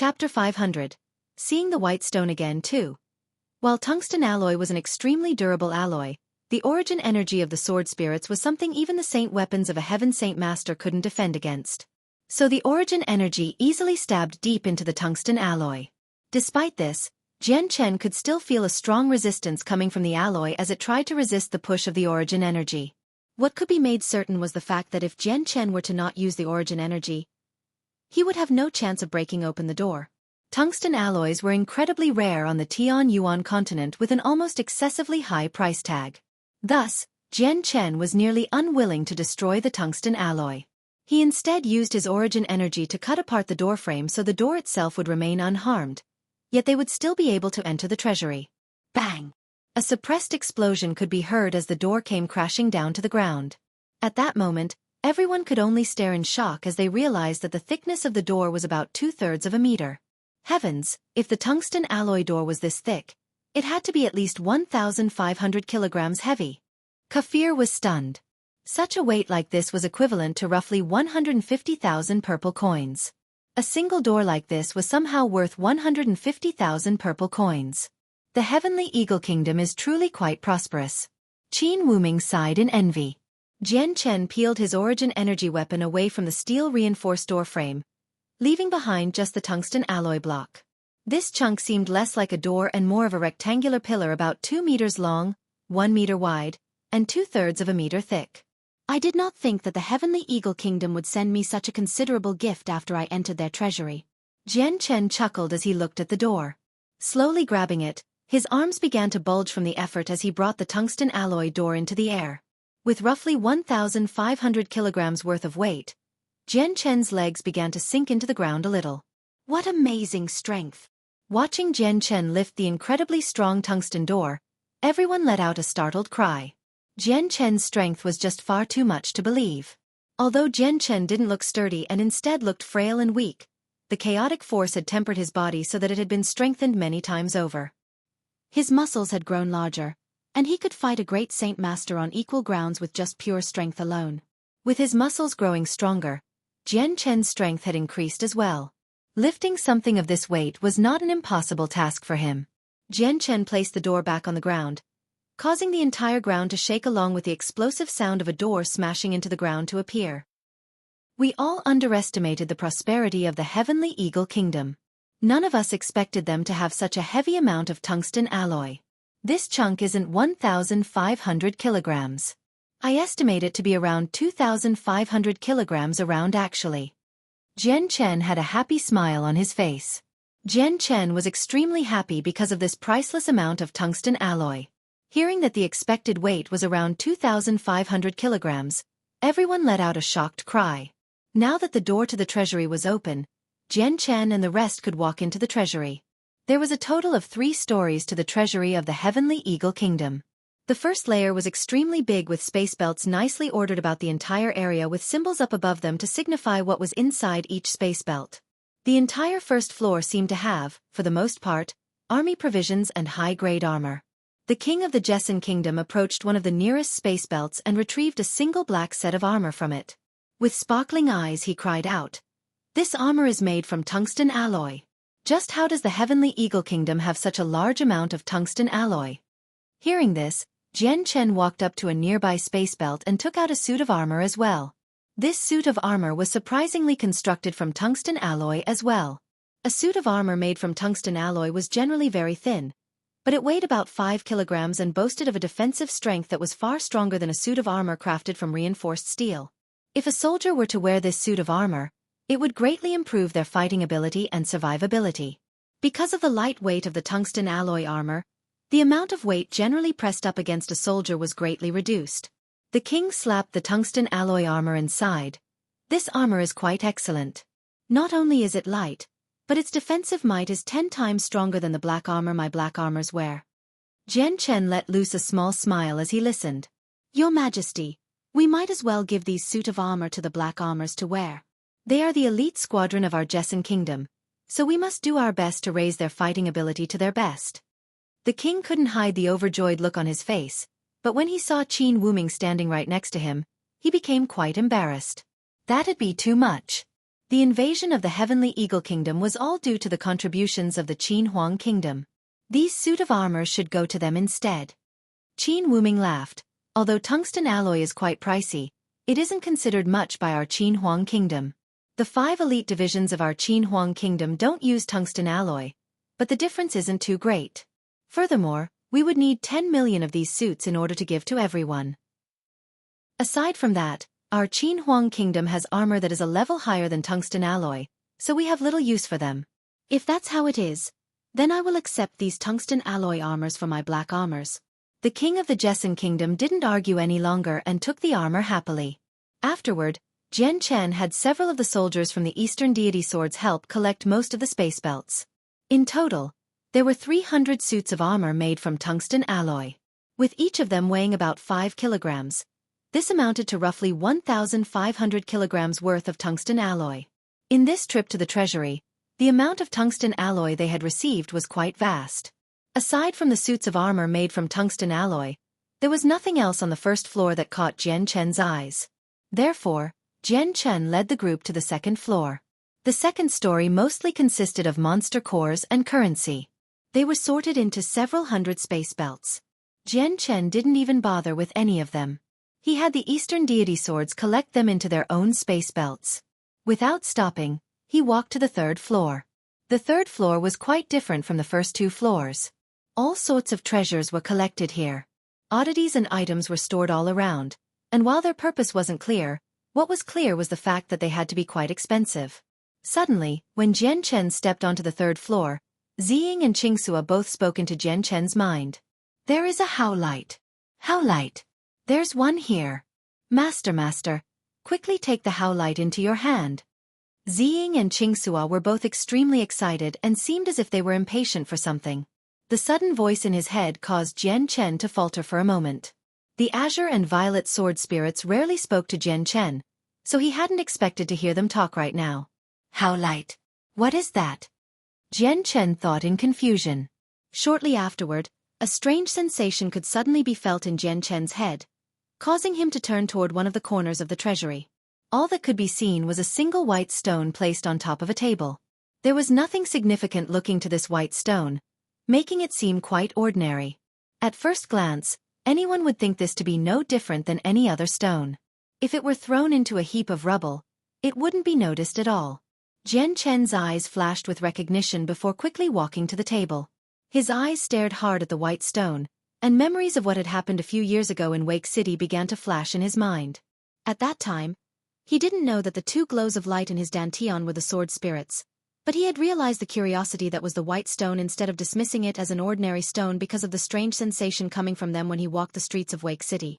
Chapter 500. Seeing the white stone again too. While tungsten alloy was an extremely durable alloy, the origin energy of the sword spirits was something even the saint weapons of a heaven saint master couldn't defend against. So the origin energy easily stabbed deep into the tungsten alloy. Despite this, Jian Chen could still feel a strong resistance coming from the alloy as it tried to resist the push of the origin energy. What could be made certain was the fact that if Jian Chen were to not use the origin energy, he would have no chance of breaking open the door. Tungsten alloys were incredibly rare on the Tianyuan continent with an almost excessively high price tag. Thus, Jian Chen was nearly unwilling to destroy the tungsten alloy. He instead used his origin energy to cut apart the doorframe so the door itself would remain unharmed, yet they would still be able to enter the treasury. Bang! A suppressed explosion could be heard as the door came crashing down to the ground. At that moment, everyone could only stare in shock as they realized that the thickness of the door was about 2/3 of a meter. Heavens, if the tungsten alloy door was this thick, it had to be at least 1,500 kilograms heavy. Kafir was stunned. Such a weight like this was equivalent to roughly 150,000 purple coins. A single door like this was somehow worth 150,000 purple coins. The Heavenly Eagle Kingdom is truly quite prosperous. Qin Wuming sighed in envy. Jian Chen peeled his origin energy weapon away from the steel-reinforced doorframe, leaving behind just the tungsten alloy block. This chunk seemed less like a door and more of a rectangular pillar about 2 meters long, 1 meter wide, and 2/3 of a meter thick. I did not think that the Heavenly Eagle Kingdom would send me such a considerable gift after I entered their treasury. Jian Chen chuckled as he looked at the door. Slowly grabbing it, his arms began to bulge from the effort as he brought the tungsten alloy door into the air. With roughly 1,500 kilograms worth of weight, Jian Chen's legs began to sink into the ground a little. What amazing strength! Watching Jian Chen lift the incredibly strong tungsten door, everyone let out a startled cry. Jian Chen's strength was just far too much to believe. Although Jian Chen didn't look sturdy and instead looked frail and weak, the chaotic force had tempered his body so that it had been strengthened many times over. His muscles had grown larger, and he could fight a great saint master on equal grounds with just pure strength alone. With his muscles growing stronger, Jian Chen's strength had increased as well. Lifting something of this weight was not an impossible task for him. Jian Chen placed the door back on the ground, causing the entire ground to shake along with the explosive sound of a door smashing into the ground to appear. We all underestimated the prosperity of the Heavenly Eagle Kingdom. None of us expected them to have such a heavy amount of tungsten alloy. This chunk isn't 1,500 kilograms. I estimate it to be around 2,500 kilograms around actually. Jian Chen had a happy smile on his face. Jian Chen was extremely happy because of this priceless amount of tungsten alloy. Hearing that the expected weight was around 2,500 kilograms, everyone let out a shocked cry. Now that the door to the treasury was open, Jian Chen and the rest could walk into the treasury. There was a total of 3 stories to the treasury of the Heavenly Eagle Kingdom. The first layer was extremely big with space belts nicely ordered about the entire area with symbols up above them to signify what was inside each space belt. The entire first floor seemed to have, for the most part, army provisions and high-grade armor. The king of the Jessen Kingdom approached one of the nearest space belts and retrieved a single black set of armor from it. With sparkling eyes he cried out, "This armor is made from tungsten alloy. Just how does the Heavenly Eagle Kingdom have such a large amount of tungsten alloy?" Hearing this, Jian Chen walked up to a nearby space belt and took out a suit of armor as well. This suit of armor was surprisingly constructed from tungsten alloy as well. A suit of armor made from tungsten alloy was generally very thin, but it weighed about 5 kilograms and boasted of a defensive strength that was far stronger than a suit of armor crafted from reinforced steel. If a soldier were to wear this suit of armor, it would greatly improve their fighting ability and survivability. Because of the light weight of the tungsten alloy armor, the amount of weight generally pressed up against a soldier was greatly reduced. The king slapped the tungsten alloy armor and sighed. This armor is quite excellent. Not only is it light, but its defensive might is 10 times stronger than the black armor my black armors wear. Jian Chen let loose a small smile as he listened. Your Majesty, we might as well give these suit of armor to the black armors to wear. They are the elite squadron of our Jessen Kingdom, so we must do our best to raise their fighting ability to their best. The king couldn't hide the overjoyed look on his face, but when he saw Qin Wuming standing right next to him, he became quite embarrassed. That'd be too much. The invasion of the Heavenly Eagle Kingdom was all due to the contributions of the Qin Huang Kingdom. These suit of armor should go to them instead. Qin Wuming laughed. Although tungsten alloy is quite pricey, it isn't considered much by our Qin Huang Kingdom. The 5 elite divisions of our Qin Huang Kingdom don't use tungsten alloy, but the difference isn't too great. Furthermore, we would need 10 million of these suits in order to give to everyone. Aside from that, our Qin Huang Kingdom has armor that is a level higher than tungsten alloy, so we have little use for them. If that's how it is, then I will accept these tungsten alloy armors for my black armors. The king of the Jessen Kingdom didn't argue any longer and took the armor happily. Afterward, Jian Chen had several of the soldiers from the Eastern Deity Swords help collect most of the space belts. In total, there were 300 suits of armor made from tungsten alloy, with each of them weighing about 5 kilograms. This amounted to roughly 1,500 kilograms worth of tungsten alloy. In this trip to the treasury, the amount of tungsten alloy they had received was quite vast. Aside from the suits of armor made from tungsten alloy, there was nothing else on the first floor that caught Jian Chen's eyes. Therefore, Jian Chen led the group to the second floor. The second story mostly consisted of monster cores and currency. They were sorted into several hundred space belts. Jian Chen didn't even bother with any of them. He had the Eastern Deity Swords collect them into their own space belts. Without stopping, he walked to the third floor. The third floor was quite different from the first 2 floors. All sorts of treasures were collected here. Oddities and items were stored all around, and while their purpose wasn't clear, what was clear was the fact that they had to be quite expensive. Suddenly, when Jian Chen stepped onto the third floor, Ziying and Qingsua both spoke into Jian Chen's mind. There is a howlight. Howlight. There's one here. Master, quickly take the howlight into your hand. Ziying and Qingsua were both extremely excited and seemed as if they were impatient for something. The sudden voice in his head caused Jian Chen to falter for a moment. The azure and violet sword spirits rarely spoke to Jian Chen, so he hadn't expected to hear them talk right now. Howlight. What is that? Jian Chen thought in confusion. Shortly afterward, a strange sensation could suddenly be felt in Jian Chen's head, causing him to turn toward one of the corners of the treasury. All that could be seen was a single white stone placed on top of a table. There was nothing significant looking to this white stone, making it seem quite ordinary. At first glance, anyone would think this to be no different than any other stone. If it were thrown into a heap of rubble, it wouldn't be noticed at all. Jian Chen's eyes flashed with recognition before quickly walking to the table. His eyes stared hard at the white stone, and memories of what had happened a few years ago in Wake City began to flash in his mind. At that time, he didn't know that the 2 glows of light in his dantian were the sword spirits, but he had realized the curiosity that was the white stone instead of dismissing it as an ordinary stone because of the strange sensation coming from them when he walked the streets of Wake City.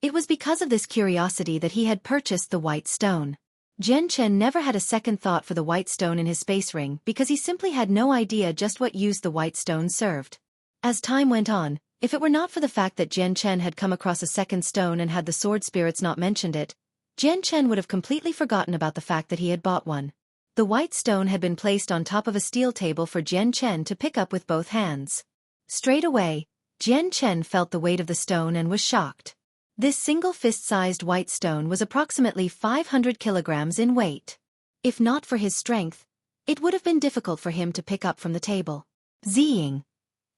It was because of this curiosity that he had purchased the white stone. Jian Chen never had a second thought for the white stone in his space ring because he simply had no idea just what use the white stone served. As time went on, if it were not for the fact that Jian Chen had come across a second stone and had the sword spirits not mentioned it, Jian Chen would have completely forgotten about the fact that he had bought one. The white stone had been placed on top of a steel table for Jian Chen to pick up with both hands. Straight away, Jian Chen felt the weight of the stone and was shocked. This single fist-sized white stone was approximately 500 kilograms in weight. If not for his strength, it would have been difficult for him to pick up from the table. Ziying.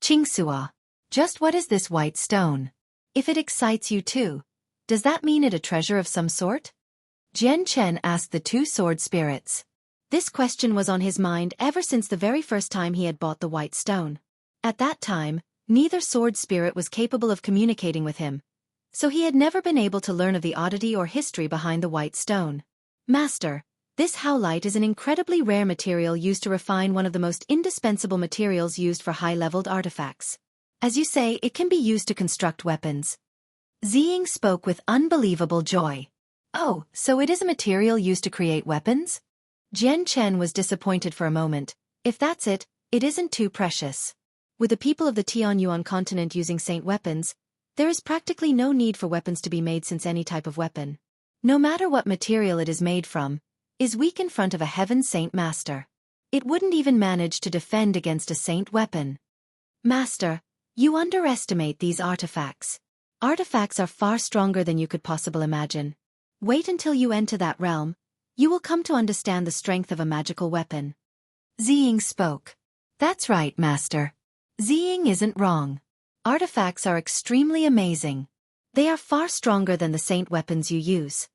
Qingsua. Just what is this white stone? If it excites you too, does that mean it a treasure of some sort? Jian Chen asked the 2 sword spirits. This question was on his mind ever since the very first time he had bought the white stone. At that time, neither sword spirit was capable of communicating with him, so he had never been able to learn of the oddity or history behind the white stone. Master, this howlite is an incredibly rare material used to refine one of the most indispensable materials used for high-leveled artifacts. As you say, it can be used to construct weapons. Ziying spoke with unbelievable joy. Oh, so it is a material used to create weapons? Jian Chen was disappointed for a moment. If that's it, it isn't too precious. With the people of the Tianyuan continent using saint weapons, there is practically no need for weapons to be made since any type of weapon, no matter what material it is made from, is weak in front of a heaven saint master. It wouldn't even manage to defend against a saint weapon. Master, you underestimate these artifacts. Artifacts are far stronger than you could possibly imagine. Wait until you enter that realm. you will come to understand the strength of a magical weapon. Ziying spoke. That's right, Master. Ziying isn't wrong. Artifacts are extremely amazing. They are far stronger than the saint weapons you use.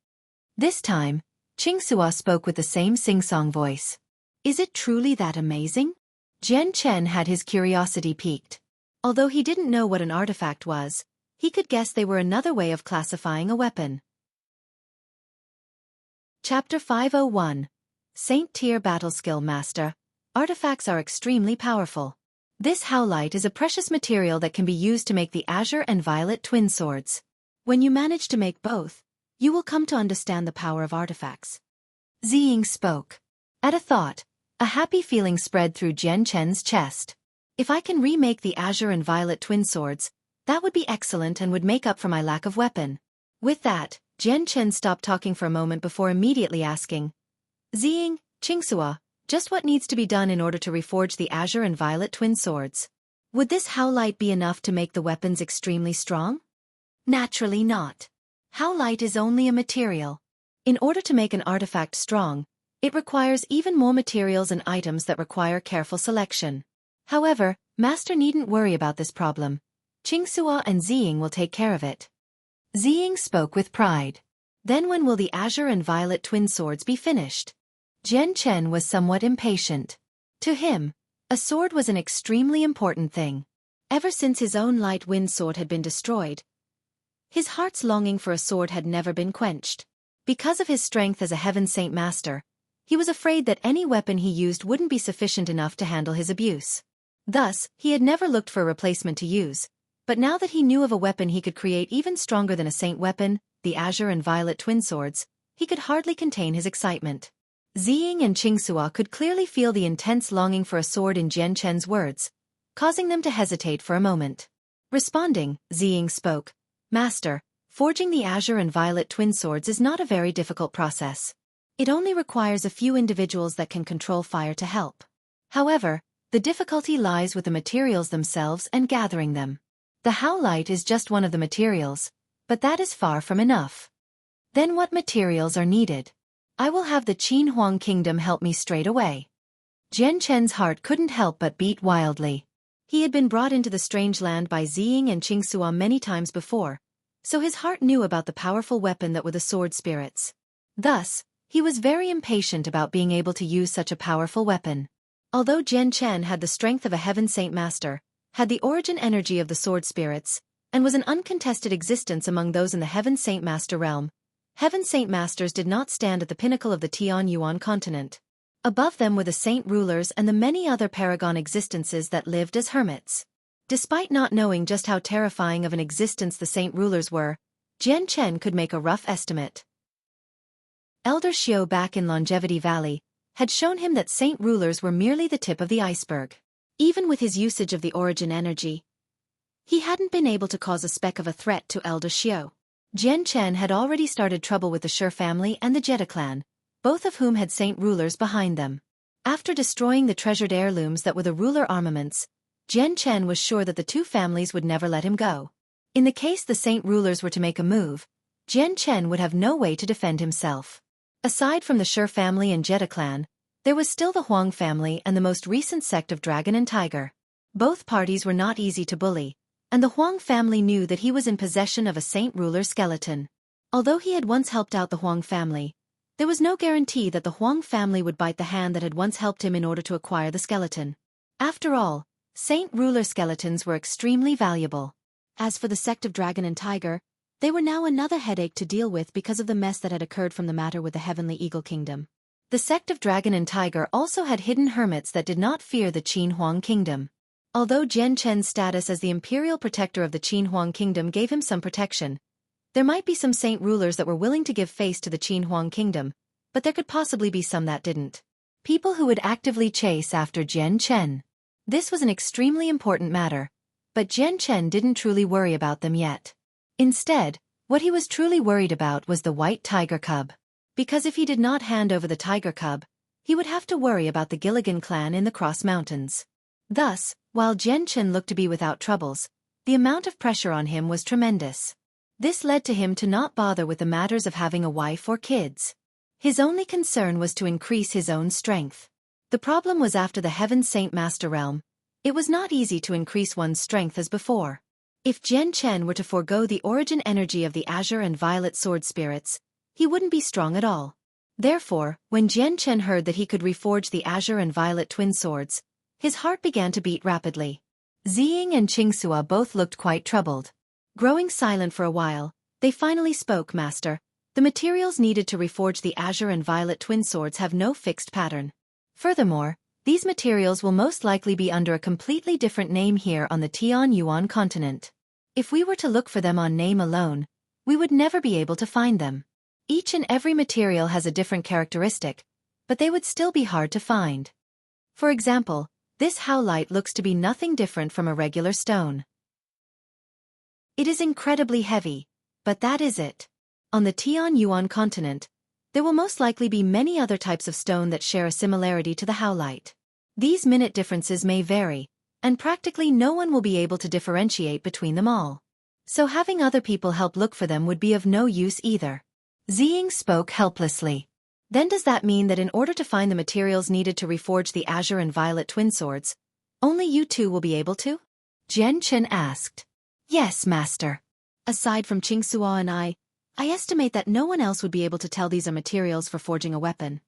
This time, Qingxua spoke with the same sing-song voice. Is it truly that amazing? Jian Chen had his curiosity piqued. Although he didn't know what an artifact was, he could guess they were another way of classifying a weapon. Chapter 501. Saint Tier Battle Skill Master. Artifacts are extremely powerful. This howlite is a precious material that can be used to make the azure and violet twin swords. When you manage to make both, you will come to understand the power of artifacts. Ziying spoke. At a thought, a happy feeling spread through Jian Chen's chest. If I can remake the azure and violet twin swords, that would be excellent and would make up for my lack of weapon. With that, Jian Chen stopped talking for a moment before immediately asking, Ziying, Qingxua, just what needs to be done in order to reforge the azure and violet twin swords? Would this howlite be enough to make the weapons extremely strong? Naturally not. Howlite is only a material. In order to make an artifact strong, it requires even more materials and items that require careful selection. However, Master needn't worry about this problem. Qingxua and Ziying will take care of it. Ziying spoke with pride. Then when will the azure and violet twin swords be finished? Jian Chen was somewhat impatient. To him, a sword was an extremely important thing. Ever since his own light wind sword had been destroyed, his heart's longing for a sword had never been quenched. Because of his strength as a Heaven Saint Master, he was afraid that any weapon he used wouldn't be sufficient enough to handle his abuse. Thus, he had never looked for a replacement to use, but now that he knew of a weapon he could create even stronger than a saint weapon, the azure and violet twin swords, he could hardly contain his excitement. Ziying and Qingxua could clearly feel the intense longing for a sword in Jian Chen's words, causing them to hesitate for a moment. Responding, Ziying spoke, Master, forging the azure and violet twin swords is not a very difficult process. It only requires a few individuals that can control fire to help. However, the difficulty lies with the materials themselves and gathering them. The howlite is just one of the materials, but that is far from enough. Then what materials are needed? I will have the Qin Huang Kingdom help me straight away. Jian Chen's heart couldn't help but beat wildly. He had been brought into the strange land by Ziying and Qingxua many times before, so his heart knew about the powerful weapon that were the sword spirits. Thus, he was very impatient about being able to use such a powerful weapon. Although Jian Chen had the strength of a Heaven Saint Master, had the origin energy of the sword spirits, and was an uncontested existence among those in the Heaven Saint Master realm, Heaven Saint Masters did not stand at the pinnacle of the Tianyuan continent. Above them were the saint rulers and the many other paragon existences that lived as hermits. Despite not knowing just how terrifying of an existence the saint rulers were, Jian Chen could make a rough estimate. Elder Xiao back in Longevity Valley had shown him that saint rulers were merely the tip of the iceberg. Even with his usage of the origin energy, he hadn't been able to cause a speck of a threat to Elder Xiao. Jian Chen had already started trouble with the Shi family and the Jetta clan, both of whom had saint rulers behind them. After destroying the treasured heirlooms that were the ruler armaments, Jian Chen was sure that the two families would never let him go. In the case the saint rulers were to make a move, Jian Chen would have no way to defend himself. Aside from the Shi family and Jetta clan, there was still the Huang family and the most recent sect of Dragon and Tiger. Both parties were not easy to bully, and the Huang family knew that he was in possession of a saint ruler skeleton. Although he had once helped out the Huang family, there was no guarantee that the Huang family would bite the hand that had once helped him in order to acquire the skeleton. After all, saint ruler skeletons were extremely valuable. As for the sect of Dragon and Tiger, they were now another headache to deal with because of the mess that had occurred from the matter with the Heavenly Eagle Kingdom. The sect of Dragon and Tiger also had hidden hermits that did not fear the Qin Huang Kingdom. Although Jian Chen's status as the imperial protector of the Qin Huang Kingdom gave him some protection, there might be some saint rulers that were willing to give face to the Qin Huang Kingdom, but there could possibly be some that didn't. People who would actively chase after Jian Chen. This was an extremely important matter, but Jian Chen didn't truly worry about them yet. Instead, what he was truly worried about was the white tiger cub. Because if he did not hand over the tiger cub, he would have to worry about the Gilligan clan in the Cross Mountains. Thus, while Jian Chen looked to be without troubles, the amount of pressure on him was tremendous. This led to him to not bother with the matters of having a wife or kids. His only concern was to increase his own strength. The problem was after the Heaven Saint Master realm, it was not easy to increase one's strength as before. If Jian Chen were to forego the origin energy of the Azure and Violet sword spirits, he wouldn't be strong at all. Therefore, when Jian Chen heard that he could reforge the Azure and Violet twin swords, his heart began to beat rapidly. Ziying and Qingxua both looked quite troubled. Growing silent for a while, they finally spoke. Master, the materials needed to reforge the Azure and Violet twin swords have no fixed pattern. Furthermore, these materials will most likely be under a completely different name here on the Tianyuan continent. If we were to look for them on name alone, we would never be able to find them. Each and every material has a different characteristic, but they would still be hard to find. For example, this howlite looks to be nothing different from a regular stone. It is incredibly heavy, but that is it. On the Tianyuan continent, there will most likely be many other types of stone that share a similarity to the howlite. These minute differences may vary, and practically no one will be able to differentiate between them all. So having other people help look for them would be of no use either. Ziying spoke helplessly. Then does that mean that in order to find the materials needed to reforge the Azure and Violet twin swords, only you two will be able to? Jian Chen asked. Yes, Master. Aside from Qingxua and I estimate that no one else would be able to tell these are materials for forging a weapon.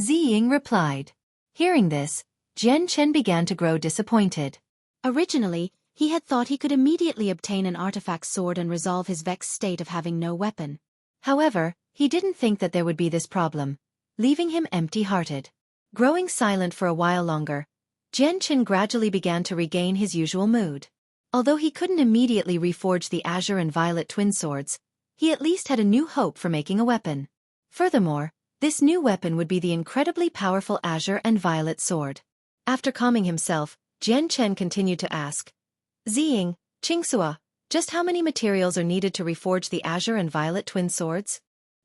Ziying replied. Hearing this, Jian Chen began to grow disappointed. Originally, he had thought he could immediately obtain an artifact sword and resolve his vexed state of having no weapon. However, he didn't think that there would be this problem, leaving him empty-hearted. Growing silent for a while longer, Jian Chen gradually began to regain his usual mood. Although he couldn't immediately reforge the Azure and Violet twin swords, he at least had a new hope for making a weapon. Furthermore, this new weapon would be the incredibly powerful Azure and Violet sword. After calming himself, Jian Chen continued to ask, Ziying, Qingxua, just how many materials are needed to reforge the Azure and Violet twin swords?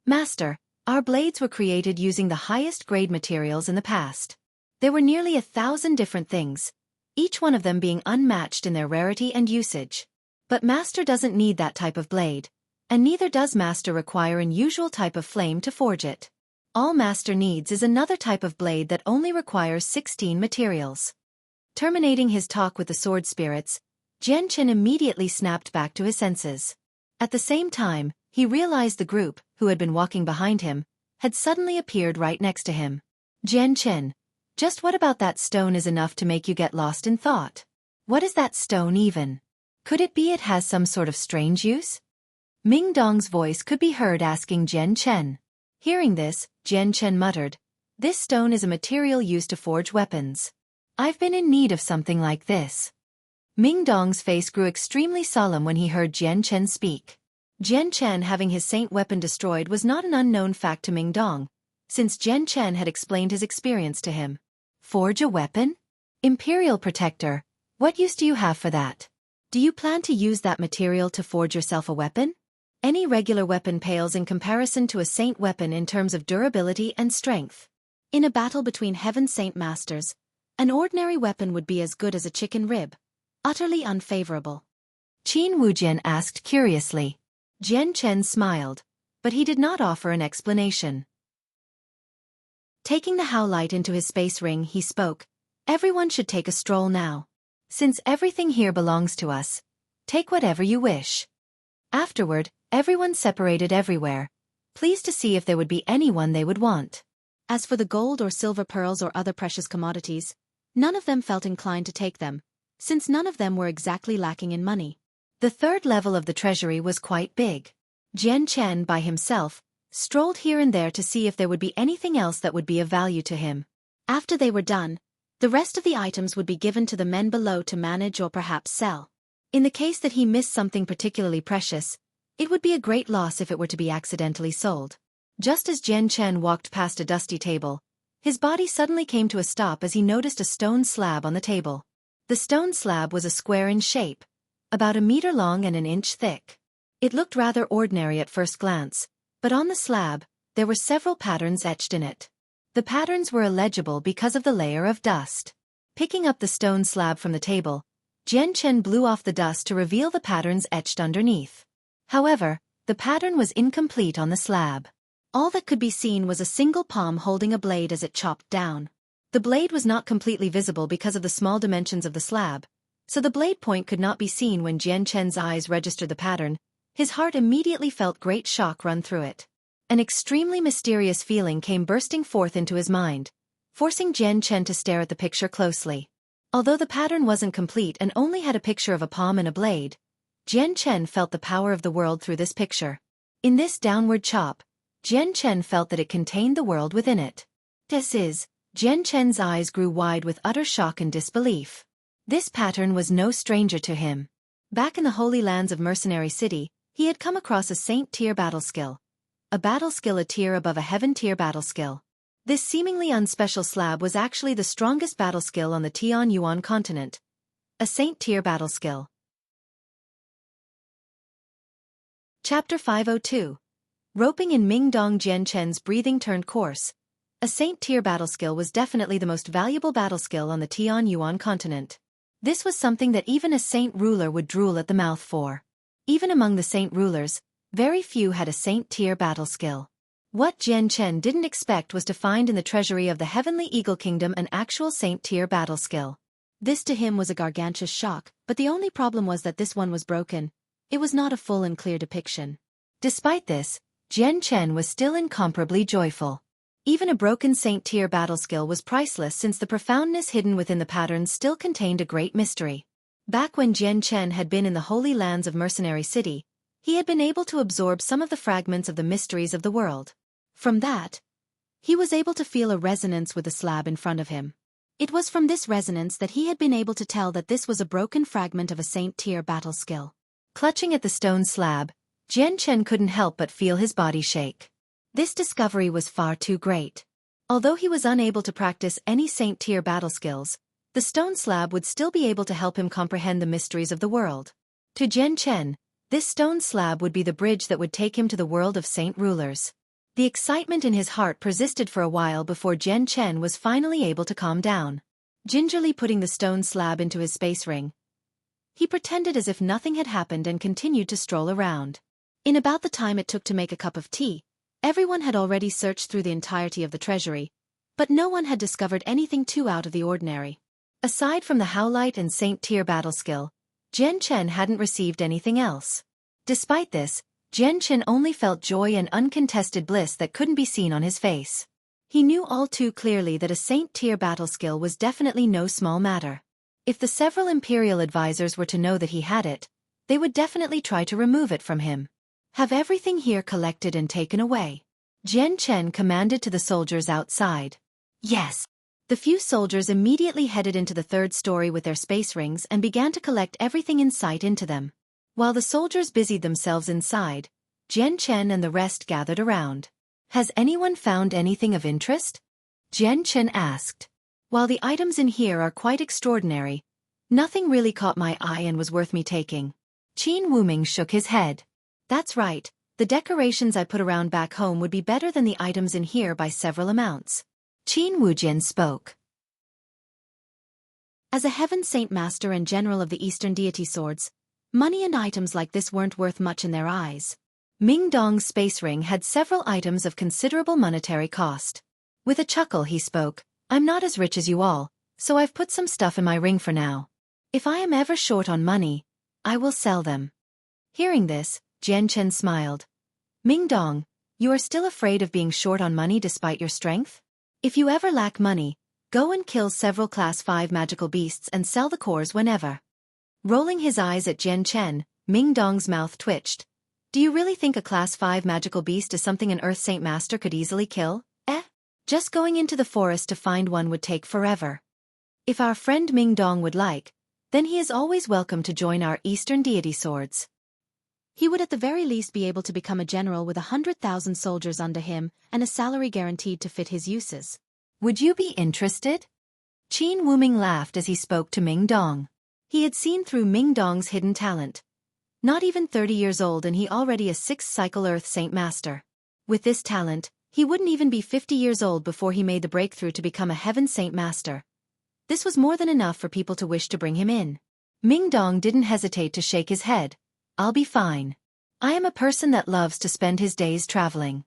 Master, our blades were created using the highest grade materials in the past. There were nearly 1,000 different things, each one of them being unmatched in their rarity and usage. But Master doesn't need that type of blade, and neither does Master require an usual type of flame to forge it. All Master needs is another type of blade that only requires 16 materials. Terminating his talk with the sword spirits, Jian Chen immediately snapped back to his senses. At the same time, he realized the group, who had been walking behind him, had suddenly appeared right next to him. Jian Chen, just what about that stone is enough to make you get lost in thought? What is that stone even? Could it be it has some sort of strange use? Ming Dong's voice could be heard asking Jian Chen. Hearing this, Jian Chen muttered, This stone is a material used to forge weapons. I've been in need of something like this. Ming Dong's face grew extremely solemn when he heard Jian Chen speak. Jian Chen having his saint weapon destroyed was not an unknown fact to Ming Dong, since Jian Chen had explained his experience to him. Forge a weapon? Imperial Protector, what use do you have for that? Do you plan to use that material to forge yourself a weapon? Any regular weapon pales in comparison to a saint weapon in terms of durability and strength. In a battle between Heaven Saint Masters, an ordinary weapon would be as good as a chicken rib. Utterly unfavorable. Qin Wujian asked curiously. Jian Chen smiled, but he did not offer an explanation. Taking the howlite into his space ring, he spoke, Everyone should take a stroll now. Since everything here belongs to us, take whatever you wish. Afterward, everyone separated everywhere, pleased to see if there would be anyone they would want. As for the gold or silver pearls or other precious commodities, none of them felt inclined to take them, since none of them were exactly lacking in money. The third level of the treasury was quite big. Jian Chen, by himself, strolled here and there to see if there would be anything else that would be of value to him. After they were done, the rest of the items would be given to the men below to manage or perhaps sell. In the case that he missed something particularly precious, it would be a great loss if it were to be accidentally sold. Just as Jian Chen walked past a dusty table, his body suddenly came to a stop as he noticed a stone slab on the table. The stone slab was a square in shape, about 1 meter long and 1 inch thick. It looked rather ordinary at first glance, but on the slab, there were several patterns etched in it. The patterns were illegible because of the layer of dust. Picking up the stone slab from the table, Jian Chen blew off the dust to reveal the patterns etched underneath. However, the pattern was incomplete on the slab. All that could be seen was a single palm holding a blade as it chopped down. The blade was not completely visible because of the small dimensions of the slab, so the blade point could not be seen. When Jian Chen's eyes registered the pattern, his heart immediately felt great shock run through it. An extremely mysterious feeling came bursting forth into his mind, forcing Jian Chen to stare at the picture closely. Although the pattern wasn't complete and only had a picture of a palm and a blade, Jian Chen felt the power of the world through this picture. In this downward chop, Jian Chen felt that it contained the world within it. Jian Chen's eyes grew wide with utter shock and disbelief. This pattern was no stranger to him. Back in the holy lands of Mercenary City, he had come across a saint-tier battle skill. A battle skill a tier above a heaven-tier battle skill. This seemingly unspecial slab was actually the strongest battle skill on the Tianyuan continent. A saint-tier battle skill. Chapter 502. Roping in Mingdong. Jian Chen's breathing turned coarse. A saint-tier battle skill was definitely the most valuable battle skill on the Tianyuan continent. This was something that even a saint ruler would drool at the mouth for. Even among the saint rulers, very few had a saint-tier battle skill. What Jian Chen didn't expect was to find in the treasury of the Heavenly Eagle Kingdom an actual saint-tier battle skill. This to him was a gargantuous shock, but the only problem was that this one was broken. It was not a full and clear depiction. Despite this, Jian Chen was still incomparably joyful. Even a broken saint-tier battle skill was priceless since the profoundness hidden within the patterns still contained a great mystery. Back when Jian Chen had been in the holy lands of Mercenary City, he had been able to absorb some of the fragments of the mysteries of the world. From that, he was able to feel a resonance with the slab in front of him. It was from this resonance that he had been able to tell that this was a broken fragment of a saint-tier battle skill. Clutching at the stone slab, Jian Chen couldn't help but feel his body shake. This discovery was far too great. Although he was unable to practice any saint-tier battle skills, the stone slab would still be able to help him comprehend the mysteries of the world. To Jian Chen, this stone slab would be the bridge that would take him to the world of saint rulers. The excitement in his heart persisted for a while before Jian Chen was finally able to calm down. Gingerly putting the stone slab into his space ring, he pretended as if nothing had happened and continued to stroll around. In about the time it took to make a cup of tea, everyone had already searched through the entirety of the treasury, but no one had discovered anything too out of the ordinary. Aside from the Howlite and saint-tier battle skill, Jian Chen hadn't received anything else. Despite this, Jian Chen only felt joy and uncontested bliss that couldn't be seen on his face. He knew all too clearly that a saint-tier battle skill was definitely no small matter. If the several imperial advisors were to know that he had it, they would definitely try to remove it from him. Have everything here collected and taken away, Jian Chen commanded to the soldiers outside. Yes. The few soldiers immediately headed into the third story with their space rings and began to collect everything in sight into them. While the soldiers busied themselves inside, Jian Chen and the rest gathered around. Has anyone found anything of interest? Jian Chen asked. While the items in here are quite extraordinary, nothing really caught my eye and was worth me taking. Qin Wuming shook his head. That's right, the decorations I put around back home would be better than the items in here by several amounts. Qin Wujian spoke. As a heaven saint master and general of the Eastern deity swords, money and items like this weren't worth much in their eyes. Mingdong's space ring had several items of considerable monetary cost. With a chuckle he spoke, I'm not as rich as you all, so I've put some stuff in my ring for now. If I am ever short on money, I will sell them. Hearing this, Jian Chen smiled. Mingdong, you are still afraid of being short on money despite your strength? If you ever lack money, go and kill several Class 5 magical beasts and sell the cores whenever. Rolling his eyes at Jian Chen, Mingdong's mouth twitched. Do you really think a Class 5 magical beast is something an Earth Saint Master could easily kill? Just going into the forest to find one would take forever. If our friend Mingdong would like, then he is always welcome to join our Eastern deity swords. He would at the very least be able to become a general with 100,000 soldiers under him and a salary guaranteed to fit his uses. Would you be interested? Qin Wuming laughed as he spoke to Mingdong. He had seen through Mingdong's hidden talent. Not even 30 years old and he already a 6th cycle Earth Saint Master. With this talent, he wouldn't even be 50 years old before he made the breakthrough to become a Heaven Saint Master. This was more than enough for people to wish to bring him in. Mingdong didn't hesitate to shake his head. I'll be fine. I am a person that loves to spend his days traveling.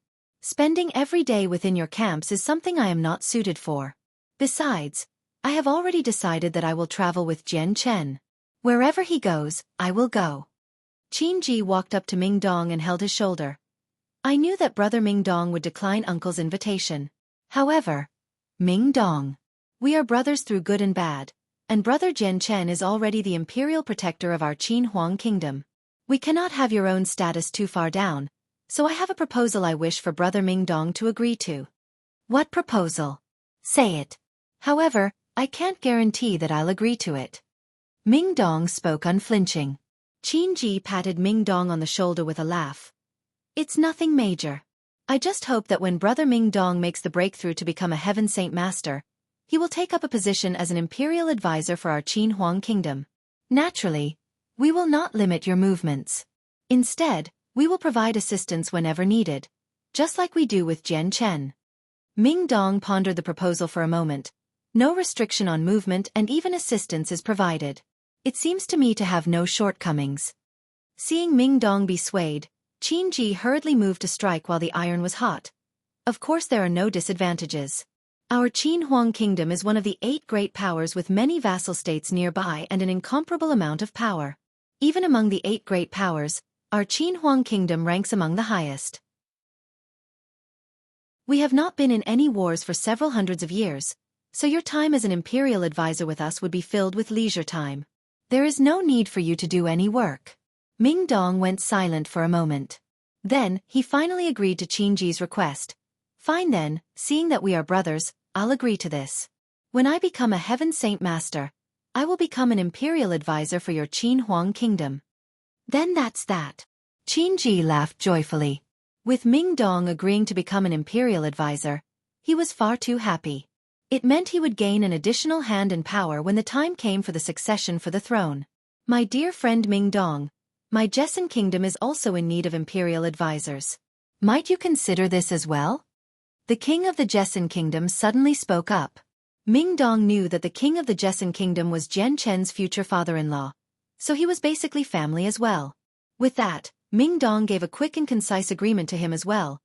Spending every day within your camps is something I am not suited for. Besides, I have already decided that I will travel with Jian Chen. Wherever he goes, I will go. Qin Ji walked up to Ming Dong and held his shoulder. I knew that brother Ming Dong would decline uncle's invitation. However, Ming Dong, we are brothers through good and bad, and brother Jian Chen is already the imperial protector of our Qin Huang kingdom. We cannot have your own status too far down, so I have a proposal I wish for brother Ming Dong to agree to. What proposal? Say it. However, I can't guarantee that I'll agree to it. Ming Dong spoke unflinching. Qin Ji patted Ming Dong on the shoulder with a laugh. It's nothing major. I just hope that when brother Ming Dong makes the breakthrough to become a Heaven Saint Master, he will take up a position as an imperial advisor for our Qin Huang kingdom. Naturally, we will not limit your movements. Instead, we will provide assistance whenever needed, just like we do with Jian Chen. Ming Dong pondered the proposal for a moment. No restriction on movement and even assistance is provided. It seems to me to have no shortcomings. Seeing Ming Dong be swayed, Qin Ji hurriedly moved to strike while the iron was hot. Of course there are no disadvantages. Our Qin Huang kingdom is one of the 8 great powers with many vassal states nearby and an incomparable amount of power. Even among the 8 great powers, our Qin Huang kingdom ranks among the highest. We have not been in any wars for several hundreds of years, so your time as an imperial advisor with us would be filled with leisure time. There is no need for you to do any work. Ming Dong went silent for a moment. Then, he finally agreed to Qin Ji's request. Fine then, seeing that we are brothers, I'll agree to this. When I become a Heaven Saint Master, I will become an imperial advisor for your Qin Huang kingdom. Then that's that. Qin Ji laughed joyfully. With Ming Dong agreeing to become an imperial advisor, he was far too happy. It meant he would gain an additional hand and power when the time came for the succession for the throne. My dear friend Ming Dong, my Jessan kingdom is also in need of imperial advisors. Might you consider this as well? The king of the Jessan kingdom suddenly spoke up. Ming Dong knew that the king of the Jessan kingdom was Jian Chen's future father-in-law, so he was basically family as well. With that, Ming Dong gave a quick and concise agreement to him as well.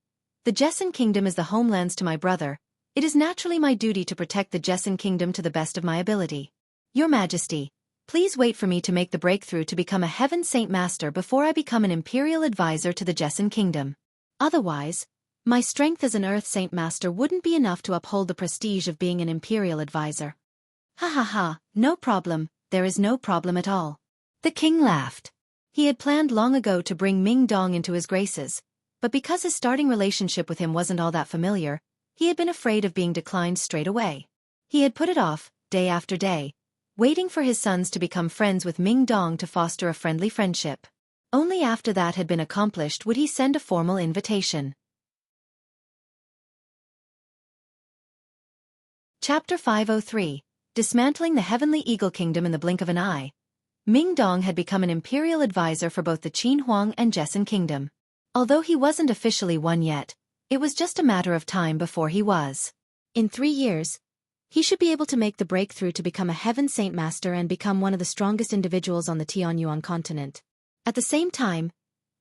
The Jessan kingdom is the homelands to my brother. It is naturally my duty to protect the Jessan kingdom to the best of my ability. Your Majesty, please wait for me to make the breakthrough to become a Heaven Saint Master before I become an imperial advisor to the Jessan kingdom. Otherwise, my strength as an Earth Saint Master wouldn't be enough to uphold the prestige of being an imperial advisor. Ha ha ha, no problem, there is no problem at all. The king laughed. He had planned long ago to bring Ming Dong into his graces, but because his starting relationship with him wasn't all that familiar, he had been afraid of being declined straight away. He had put it off, day after day, waiting for his sons to become friends with Ming Dong to foster a friendly friendship. Only after that had been accomplished would he send a formal invitation. Chapter 503. Dismantling the Heavenly Eagle Kingdom in the blink of an eye. Ming Dong had become an imperial advisor for both the Qin Huang and Jessan kingdom. Although he wasn't officially one yet, it was just a matter of time before he was. In 3 years, he should be able to make the breakthrough to become a Heaven Saint Master and become one of the strongest individuals on the Tianyuan continent. At the same time,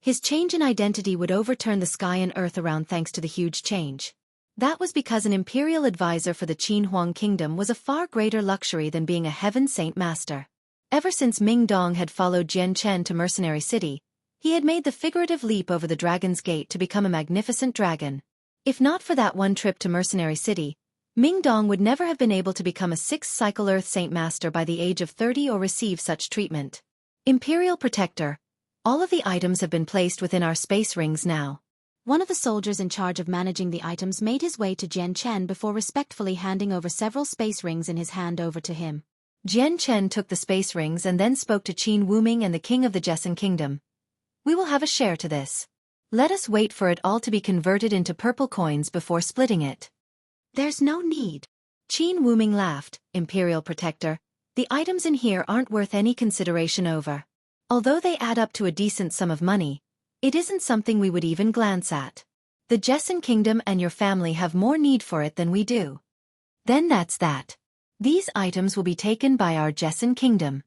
his change in identity would overturn the sky and earth around thanks to the huge change. That was because an imperial advisor for the Qin Huang kingdom was a far greater luxury than being a Heaven Saint Master. Ever since Ming Dong had followed Jian Chen to Mercenary City, he had made the figurative leap over the Dragon's Gate to become a magnificent dragon. If not for that one trip to Mercenary City, Ming Dong would never have been able to become a 6th cycle Earth Saint Master by the age of 30 or receive such treatment. Imperial Protector, all of the items have been placed within our space rings now. One of the soldiers in charge of managing the items made his way to Jian Chen before respectfully handing over several space rings in his hand over to him. Jian Chen took the space rings and then spoke to Qin Wuming and the king of the Jessan kingdom. We will have a share to this. Let us wait for it all to be converted into purple coins before splitting it. There's no need. Qin Wuming laughed. Imperial Protector, the items in here aren't worth any consideration over. Although they add up to a decent sum of money, it isn't something we would even glance at. The Jessan kingdom and your family have more need for it than we do. Then that's that. These items will be taken by our Jessan kingdom.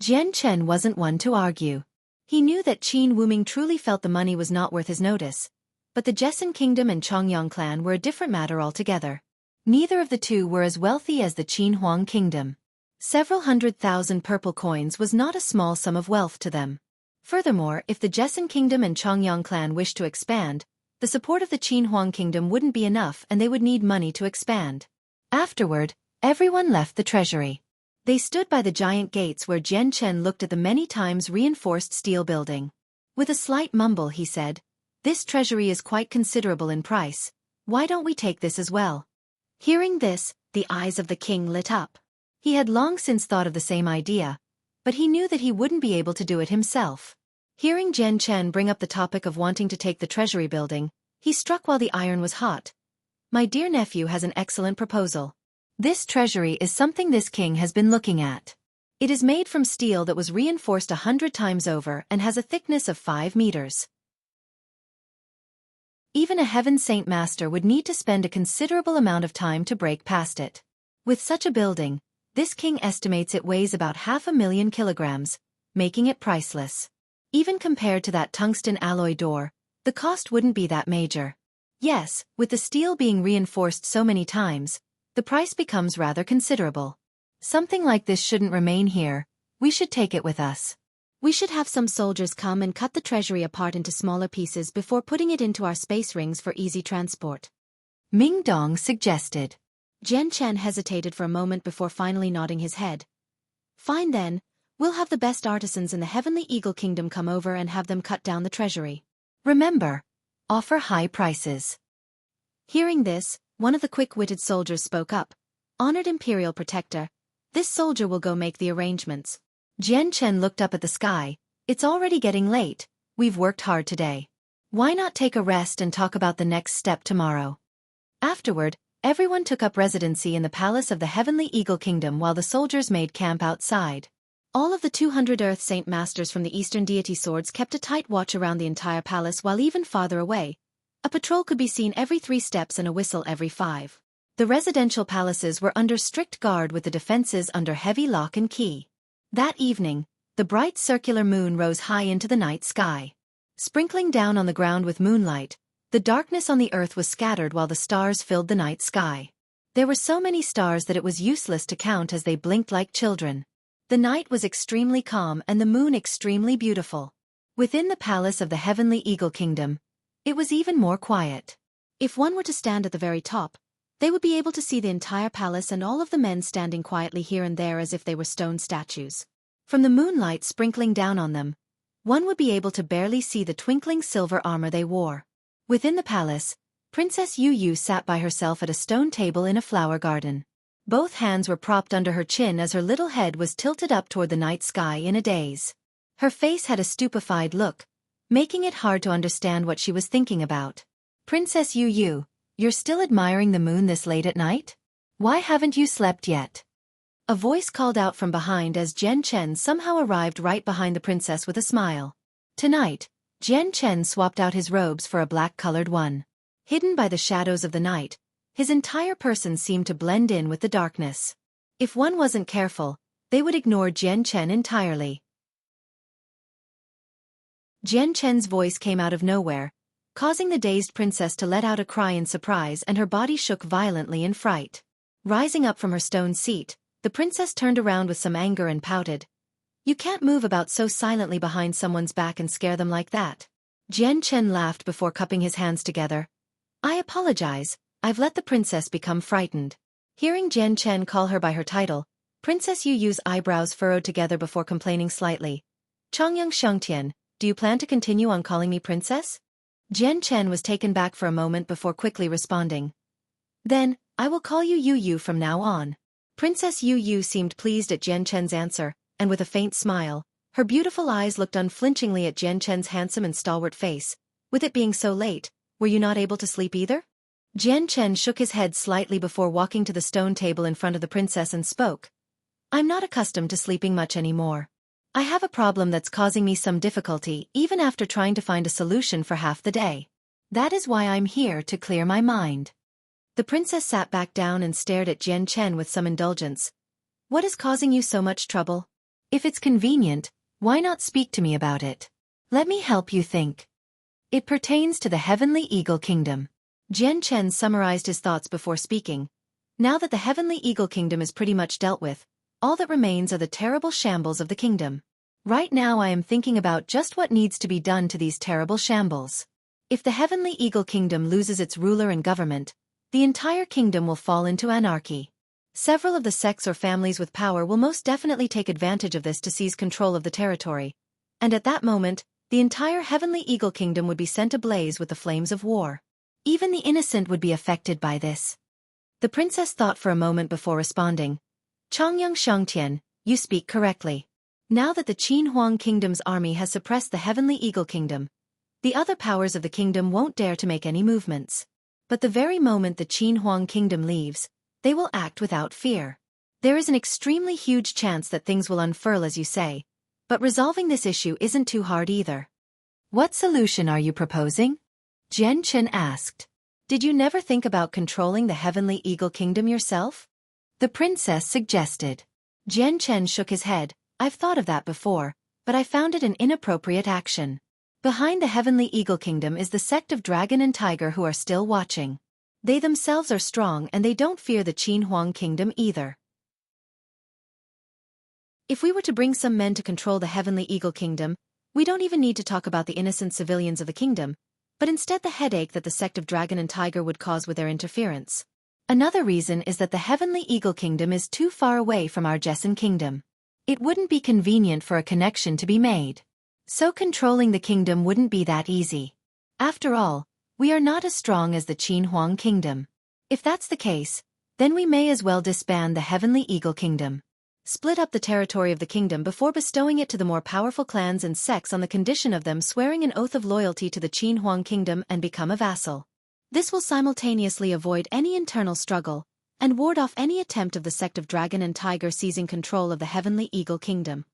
Jian Chen wasn't one to argue. He knew that Qin Wuming truly felt the money was not worth his notice, But the Jessen kingdom and Chongyang clan were a different matter altogether. Neither of the two were as wealthy as the Qin Huang kingdom. Several 100,000 purple coins was not a small sum of wealth to them. Furthermore, if the Jessen kingdom and Chongyang clan wished to expand, the support of the Qin Huang kingdom wouldn't be enough and they would need money to expand. Afterward, everyone left the treasury. They stood by the giant gates where Jian Chen looked at the many times reinforced steel building. With a slight mumble he said, "This treasury is quite considerable in price. Why don't we take this as well?" Hearing this, the eyes of the king lit up. He had long since thought of the same idea, but he knew that he wouldn't be able to do it himself. Hearing Jian Chen bring up the topic of wanting to take the treasury building, he struck while the iron was hot. "My dear nephew has an excellent proposal. This treasury is something this king has been looking at. It is made from steel that was reinforced 100 times over and has a thickness of 5 meters. Even a heaven saint master would need to spend a considerable amount of time to break past it. With such a building, this king estimates it weighs about 500,000 kilograms, making it priceless. Even compared to that tungsten alloy door, the cost wouldn't be that major. Yes, with the steel being reinforced so many times, the price becomes rather considerable. Something like this shouldn't remain here, we should take it with us. We should have some soldiers come and cut the treasury apart into smaller pieces before putting it into our space rings for easy transport," Ming Dong suggested. Jian Chen hesitated for a moment before finally nodding his head. "Fine then, we'll have the best artisans in the Heavenly Eagle Kingdom come over and have them cut down the treasury. Remember, offer high prices." Hearing this, one of the quick-witted soldiers spoke up. "Honored Imperial Protector, this soldier will go make the arrangements." Jian Chen looked up at the sky. "It's already getting late, we've worked hard today. Why not take a rest and talk about the next step tomorrow?" Afterward, everyone took up residency in the palace of the Heavenly Eagle Kingdom while the soldiers made camp outside. All of the 200 Earth Saint Masters from the Eastern Deity Swords kept a tight watch around the entire palace while even farther away, a patrol could be seen every 3 steps and a whistle every 5. The residential palaces were under strict guard with the defenses under heavy lock and key. That evening, the bright circular moon rose high into the night sky. Sprinkling down on the ground with moonlight, the darkness on the earth was scattered while the stars filled the night sky. There were so many stars that it was useless to count as they blinked like children. The night was extremely calm and the moon extremely beautiful. Within the palace of the Heavenly Eagle Kingdom, it was even more quiet. If one were to stand at the very top, they would be able to see the entire palace and all of the men standing quietly here and there as if they were stone statues. From the moonlight sprinkling down on them, one would be able to barely see the twinkling silver armor they wore. Within the palace, Princess Yu Yu sat by herself at a stone table in a flower garden. Both hands were propped under her chin as her little head was tilted up toward the night sky in a daze. Her face had a stupefied look, making it hard to understand what she was thinking about. "Princess Yu Yu, you're still admiring the moon this late at night? Why haven't you slept yet?" A voice called out from behind as Jian Chen somehow arrived right behind the princess with a smile. Tonight, Jian Chen swapped out his robes for a black-colored one. Hidden by the shadows of the night, his entire person seemed to blend in with the darkness. If one wasn't careful, they would ignore Jian Chen entirely. Jian Chen's voice came out of nowhere, causing the dazed princess to let out a cry in surprise and her body shook violently in fright. Rising up from her stone seat, the princess turned around with some anger and pouted. "You can't move about so silently behind someone's back and scare them like that." Jian Chen laughed before cupping his hands together. "I apologize, I've let the princess become frightened." Hearing Jian Chen call her by her title, Princess Yu Yu's eyebrows furrowed together before complaining slightly. "Chongyang Xiangtian, do you plan to continue on calling me princess?" Jian Chen was taken back for a moment before quickly responding. "Then, I will call you Yu Yu from now on." Princess Yu Yu seemed pleased at Jian Chen's answer, and with a faint smile, her beautiful eyes looked unflinchingly at Jian Chen's handsome and stalwart face. "With it being so late, were you not able to sleep either?" Jian Chen shook his head slightly before walking to the stone table in front of the princess and spoke. "I'm not accustomed to sleeping much anymore. I have a problem that's causing me some difficulty even after trying to find a solution for half the day. That is why I'm here to clear my mind." The princess sat back down and stared at Jian Chen with some indulgence. "What is causing you so much trouble? If it's convenient, why not speak to me about it? Let me help you think." It pertains to the Heavenly Eagle Kingdom. Jian Chen summarized his thoughts before speaking. Now that the Heavenly Eagle Kingdom is pretty much dealt with, all that remains are the terrible shambles of the kingdom. Right now I am thinking about just what needs to be done to these terrible shambles. If the Heavenly Eagle Kingdom loses its ruler and government, the entire kingdom will fall into anarchy. Several of the sects or families with power will most definitely take advantage of this to seize control of the territory. And at that moment, the entire Heavenly Eagle Kingdom would be sent ablaze with the flames of war. Even the innocent would be affected by this. The princess thought for a moment before responding. Chongyang Shangtian, you speak correctly. Now that the Qin Huang Kingdom's army has suppressed the Heavenly Eagle Kingdom, the other powers of the kingdom won't dare to make any movements. But the very moment the Qin Huang Kingdom leaves, they will act without fear. There is an extremely huge chance that things will unfurl as you say, but resolving this issue isn't too hard either. What solution are you proposing? Jian Chen asked. Did you never think about controlling the Heavenly Eagle Kingdom yourself? The princess suggested. Jian Chen shook his head. I've thought of that before, but I found it an inappropriate action. Behind the Heavenly Eagle Kingdom is the sect of Dragon and Tiger who are still watching. They themselves are strong and they don't fear the Qin Huang Kingdom either. If we were to bring some men to control the Heavenly Eagle Kingdom, we don't even need to talk about the innocent civilians of the kingdom, but instead the headache that the sect of Dragon and Tiger would cause with their interference. Another reason is that the Heavenly Eagle Kingdom is too far away from our Jessen Kingdom. It wouldn't be convenient for a connection to be made. So controlling the kingdom wouldn't be that easy. After all, we are not as strong as the Qin Huang Kingdom. If that's the case, then we may as well disband the Heavenly Eagle Kingdom. Split up the territory of the kingdom before bestowing it to the more powerful clans and sects on the condition of them swearing an oath of loyalty to the Qin Huang Kingdom and become a vassal. This will simultaneously avoid any internal struggle and ward off any attempt of the sect of Dragon and Tiger seizing control of the Heavenly Eagle Kingdom.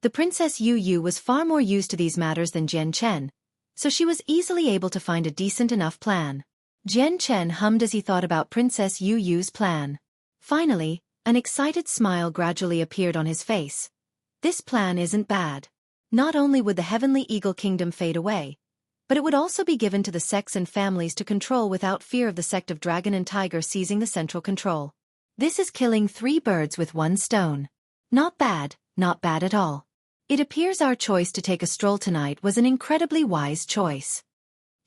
The Princess Yu Yu was far more used to these matters than Jian Chen, so she was easily able to find a decent enough plan. Jian Chen hummed as he thought about Princess Yu Yu's plan. Finally, an excited smile gradually appeared on his face. This plan isn't bad. Not only would the Heavenly Eagle Kingdom fade away, but it would also be given to the sects and families to control without fear of the sect of Dragon and Tiger seizing the central control. This is killing 3 birds with 1 stone. Not bad at all. It appears our choice to take a stroll tonight was an incredibly wise choice.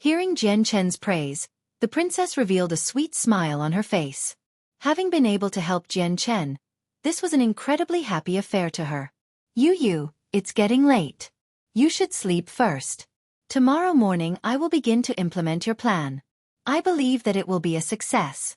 Hearing Jian Chen's praise, the princess revealed a sweet smile on her face. Having been able to help Jian Chen, this was an incredibly happy affair to her. Yu Yu, it's getting late. You should sleep first. Tomorrow morning I will begin to implement your plan. I believe that it will be a success.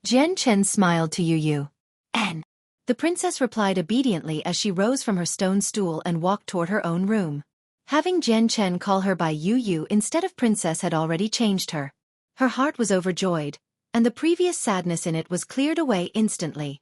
Jian Chen smiled to Yu Yu. And the princess replied obediently as she rose from her stone stool and walked toward her own room. Having Jian Chen call her by Yu Yu instead of princess had already changed her. Her heart was overjoyed, and the previous sadness in it was cleared away instantly.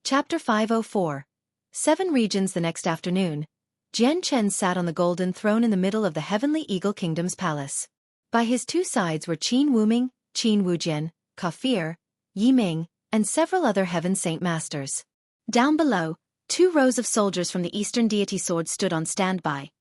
Chapter 504. 7 regions. The next afternoon, Jian Chen sat on the golden throne in the middle of the Heavenly Eagle Kingdom's palace. By his 2 sides were Qin Wuming, Qin Wujian, Kafir, Yiming, and several other Heaven Saint Masters. Down below, 2 rows of soldiers from the Eastern Deity Sword stood on standby.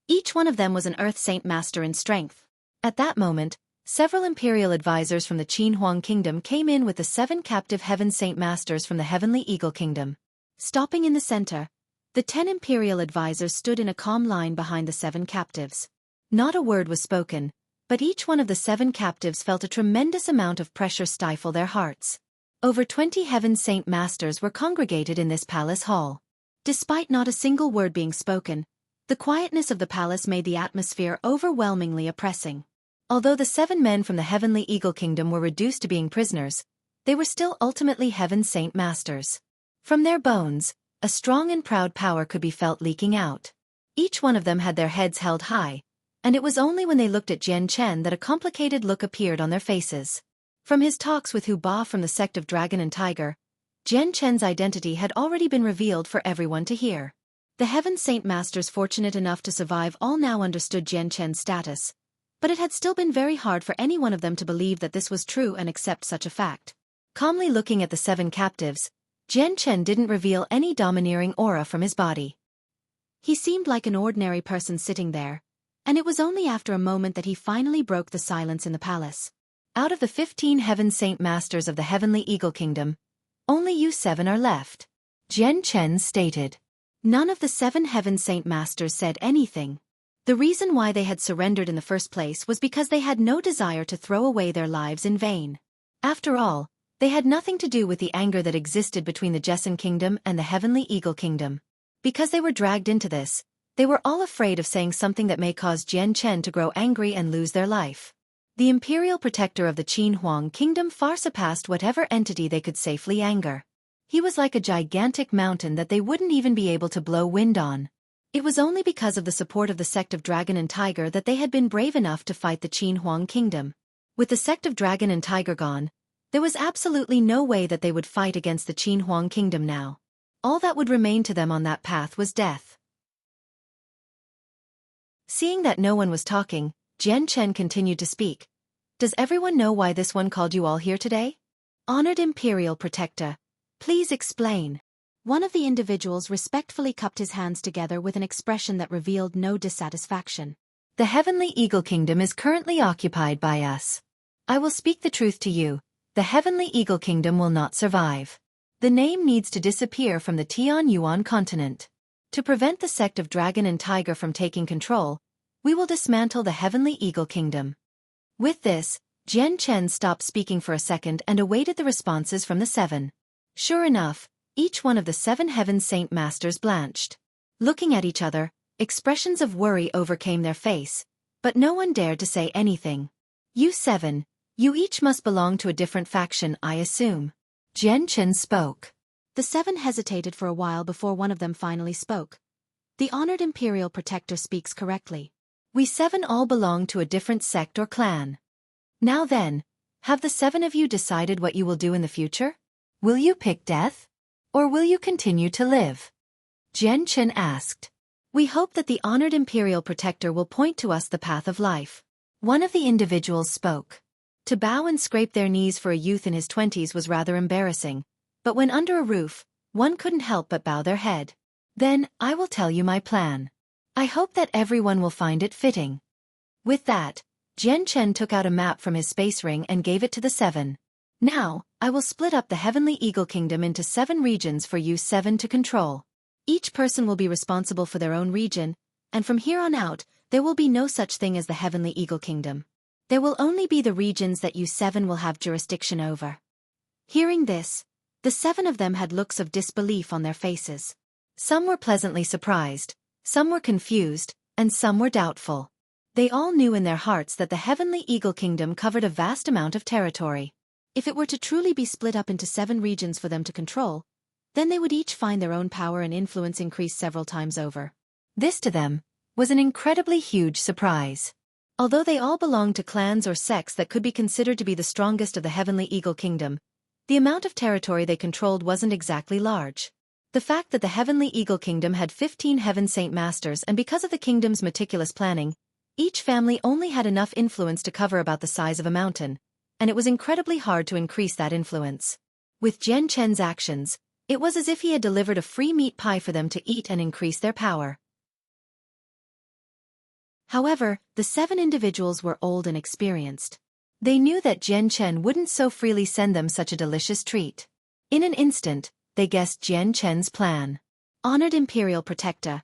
Each one of them was an Earth Saint Master in strength. At that moment, several imperial advisors from the Qin Huang Kingdom came in with the 7 captive Heaven Saint Masters from the Heavenly Eagle Kingdom. Stopping in the center, the 10 imperial advisors stood in a calm line behind the 7 captives. Not a word was spoken, but each one of the 7 captives felt a tremendous amount of pressure stifle their hearts. Over 20 Heaven Saint Masters were congregated in this palace hall. Despite not a single word being spoken, the quietness of the palace made the atmosphere overwhelmingly oppressing. Although the 7 men from the Heavenly Eagle Kingdom were reduced to being prisoners, they were still ultimately Heaven Saint Masters. From their bones, a strong and proud power could be felt leaking out. Each one of them had their heads held high, and it was only when they looked at Jian Chen that a complicated look appeared on their faces. From his talks with Hu Ba from the sect of Dragon and Tiger, Jian Chen's identity had already been revealed for everyone to hear. The Heaven Saint Masters fortunate enough to survive all now understood Jian Chen's status, but it had still been very hard for any one of them to believe that this was true and accept such a fact. Calmly looking at the 7 captives, Jian Chen didn't reveal any domineering aura from his body. He seemed like an ordinary person sitting there, and it was only after a moment that he finally broke the silence in the palace. Out of the 15 Heaven Saint Masters of the Heavenly Eagle Kingdom, only you 7 are left, Jian Chen stated. None of the 7 Heaven Saint Masters said anything. The reason why they had surrendered in the first place was because they had no desire to throw away their lives in vain. After all, they had nothing to do with the anger that existed between the Jessen Kingdom and the Heavenly Eagle Kingdom. Because they were dragged into this, they were all afraid of saying something that may cause Jian Chen to grow angry and lose their life. The imperial protector of the Qin Huang Kingdom far surpassed whatever entity they could safely anger. He was like a gigantic mountain that they wouldn't even be able to blow wind on. It was only because of the support of the sect of Dragon and Tiger that they had been brave enough to fight the Qin Huang Kingdom. With the sect of Dragon and Tiger gone, there was absolutely no way that they would fight against the Qin Huang Kingdom now. All that would remain to them on that path was death. Seeing that no one was talking, Jian Chen continued to speak. Does everyone know why this one called you all here today? Honored Imperial Protector, please explain. One of the individuals respectfully cupped his hands together with an expression that revealed no dissatisfaction. The Heavenly Eagle Kingdom is currently occupied by us. I will speak the truth to you. The Heavenly Eagle Kingdom will not survive. The name needs to disappear from the Tianyuan continent. To prevent the sect of Dragon and Tiger from taking control, we will dismantle the Heavenly Eagle Kingdom. With this, Jian Chen stopped speaking for a second and awaited the responses from the 7. Sure enough, each one of the 7 Heaven Saint Masters blanched. Looking at each other, expressions of worry overcame their face, but no one dared to say anything. You 7, you each must belong to a different faction, I assume. Jian Chen spoke. The 7 hesitated for a while before one of them finally spoke. The honored Imperial Protector speaks correctly. We 7 all belong to a different sect or clan. Now then, have the 7 of you decided what you will do in the future? Will you pick death? Or will you continue to live? Jian Chen asked. We hope that the honored Imperial Protector will point to us the path of life. One of the individuals spoke. To bow and scrape their knees for a youth in his 20s was rather embarrassing, but when under a roof, one couldn't help but bow their head. Then, I will tell you my plan. I hope that everyone will find it fitting. With that, Jian Chen took out a map from his space ring and gave it to the 7. Now, I will split up the Heavenly Eagle Kingdom into 7 regions for you 7 to control. Each person will be responsible for their own region, and from here on out, there will be no such thing as the Heavenly Eagle Kingdom. There will only be the regions that you 7 will have jurisdiction over. Hearing this, the 7 of them had looks of disbelief on their faces. Some were pleasantly surprised, some were confused, and some were doubtful. They all knew in their hearts that the Heavenly Eagle Kingdom covered a vast amount of territory. If it were to truly be split up into 7 regions for them to control, then they would each find their own power and influence increase several times over. This to them was an incredibly huge surprise. Although they all belonged to clans or sects that could be considered to be the strongest of the Heavenly Eagle Kingdom, the amount of territory they controlled wasn't exactly large. The fact that the Heavenly Eagle Kingdom had 15 Heaven Saint Masters, and because of the kingdom's meticulous planning, each family only had enough influence to cover about the size of a mountain, and it was incredibly hard to increase that influence. With Jian Chen's actions, it was as if he had delivered a free meat pie for them to eat and increase their power. However, the 7 individuals were old and experienced. They knew that Jian Chen wouldn't so freely send them such a delicious treat. In an instant, they guessed Jian Chen's plan. Honored Imperial Protector,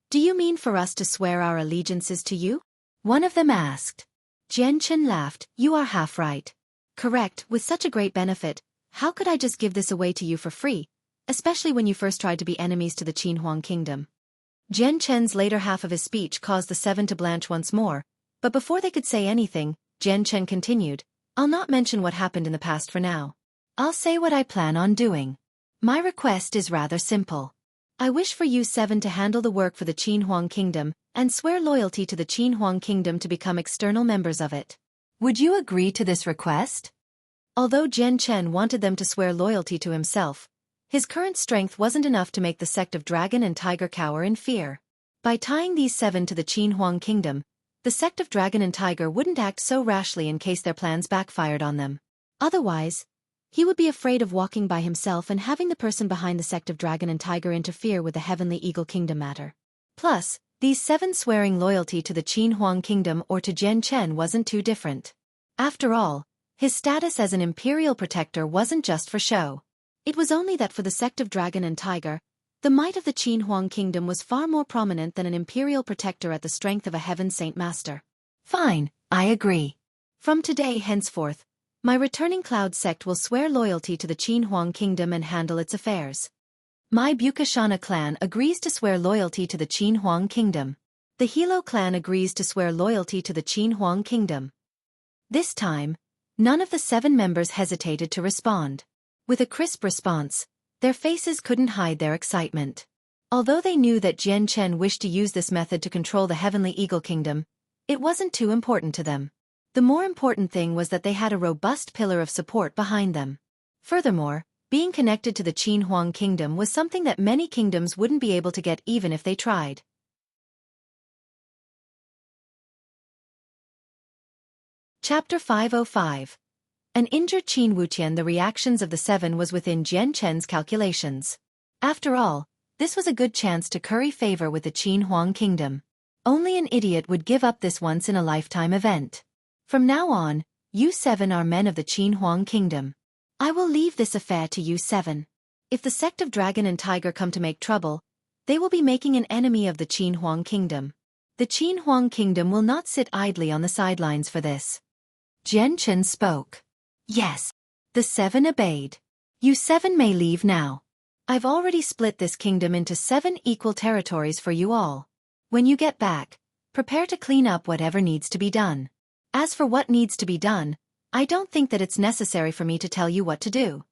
do you mean for us to swear our allegiances to you? One of them asked. Jian Chen laughed. You are half right. Correct, with such a great benefit, how could I just give this away to you for free, especially when you first tried to be enemies to the Qin Huang Kingdom? Jian Chen's later half of his speech caused the 7 to blanch once more, but before they could say anything, Jian Chen continued, I'll not mention what happened in the past for now. I'll say what I plan on doing. My request is rather simple. I wish for you 7 to handle the work for the Qin Huang Kingdom, and swear loyalty to the Qin Huang Kingdom to become external members of it. Would you agree to this request? Although Jian Chen wanted them to swear loyalty to himself, his current strength wasn't enough to make the sect of Dragon and Tiger cower in fear. By tying these 7 to the Qin Huang Kingdom, the sect of Dragon and Tiger wouldn't act so rashly in case their plans backfired on them. Otherwise, he would be afraid of walking by himself and having the person behind the sect of Dragon and Tiger interfere with the Heavenly Eagle Kingdom matter. Plus, these 7 swearing loyalty to the Qin Huang kingdom or to Jian Chen wasn't too different. After all, his status as an imperial protector wasn't just for show. It was only that for the sect of Dragon and Tiger, the might of the Qin Huang kingdom was far more prominent than an imperial protector at the strength of a heaven saint master. Fine, I agree. From today henceforth, my returning Cloud sect will swear loyalty to the Qin Huang kingdom and handle its affairs. My Bukashana clan agrees to swear loyalty to the Qin Huang kingdom. The Hilo clan agrees to swear loyalty to the Qin Huang kingdom. This time, none of the 7 members hesitated to respond. With a crisp response, their faces couldn't hide their excitement. Although they knew that Jian Chen wished to use this method to control the Heavenly Eagle Kingdom, it wasn't too important to them. The more important thing was that they had a robust pillar of support behind them. Furthermore, being connected to the Qin Huang kingdom was something that many kingdoms wouldn't be able to get even if they tried. Chapter 505. An injured Qin Wuqian. The reactions of the 7 was within Jian Chen's calculations. After all, this was a good chance to curry favor with the Qin Huang kingdom. Only an idiot would give up this once-in-a-lifetime event. From now on, you 7 are men of the Qin Huang kingdom. I will leave this affair to you 7. If the sect of Dragon and Tiger come to make trouble, they will be making an enemy of the Qin Huang kingdom. The Qin Huang kingdom will not sit idly on the sidelines for this. Jian Chen spoke. Yes. The 7 obeyed. You 7 may leave now. I've already split this kingdom into 7 equal territories for you all. When you get back, prepare to clean up whatever needs to be done. As for what needs to be done, I don't think that it's necessary for me to tell you what to do.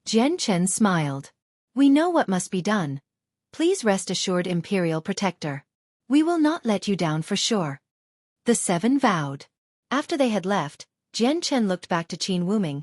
Jian Chen smiled. We know what must be done. Please rest assured, Imperial Protector. We will not let you down for sure. The 7 vowed. After they had left, Jian Chen looked back to Qin Wuming.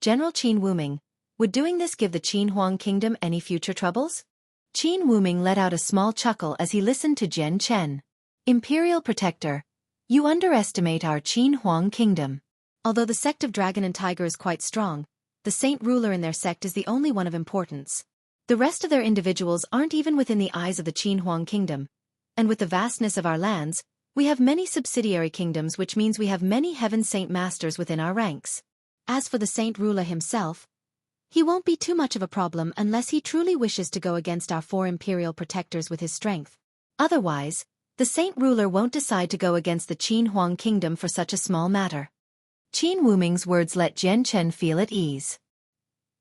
General Qin Wuming, would doing this give the Qin Huang kingdom any future troubles? Qin Wuming let out a small chuckle as he listened to Jian Chen. Imperial Protector, you underestimate our Qin Huang kingdom. Although the sect of Dragon and Tiger is quite strong, the saint ruler in their sect is the only one of importance. The rest of their individuals aren't even within the eyes of the Qin Huang kingdom. And with the vastness of our lands, we have many subsidiary kingdoms, which means we have many heaven saint masters within our ranks. As for the saint ruler himself, he won't be too much of a problem unless he truly wishes to go against our 4 imperial protectors with his strength. Otherwise, the saint ruler won't decide to go against the Qin Huang kingdom for such a small matter. Qin Wuming's words let Jian Chen feel at ease.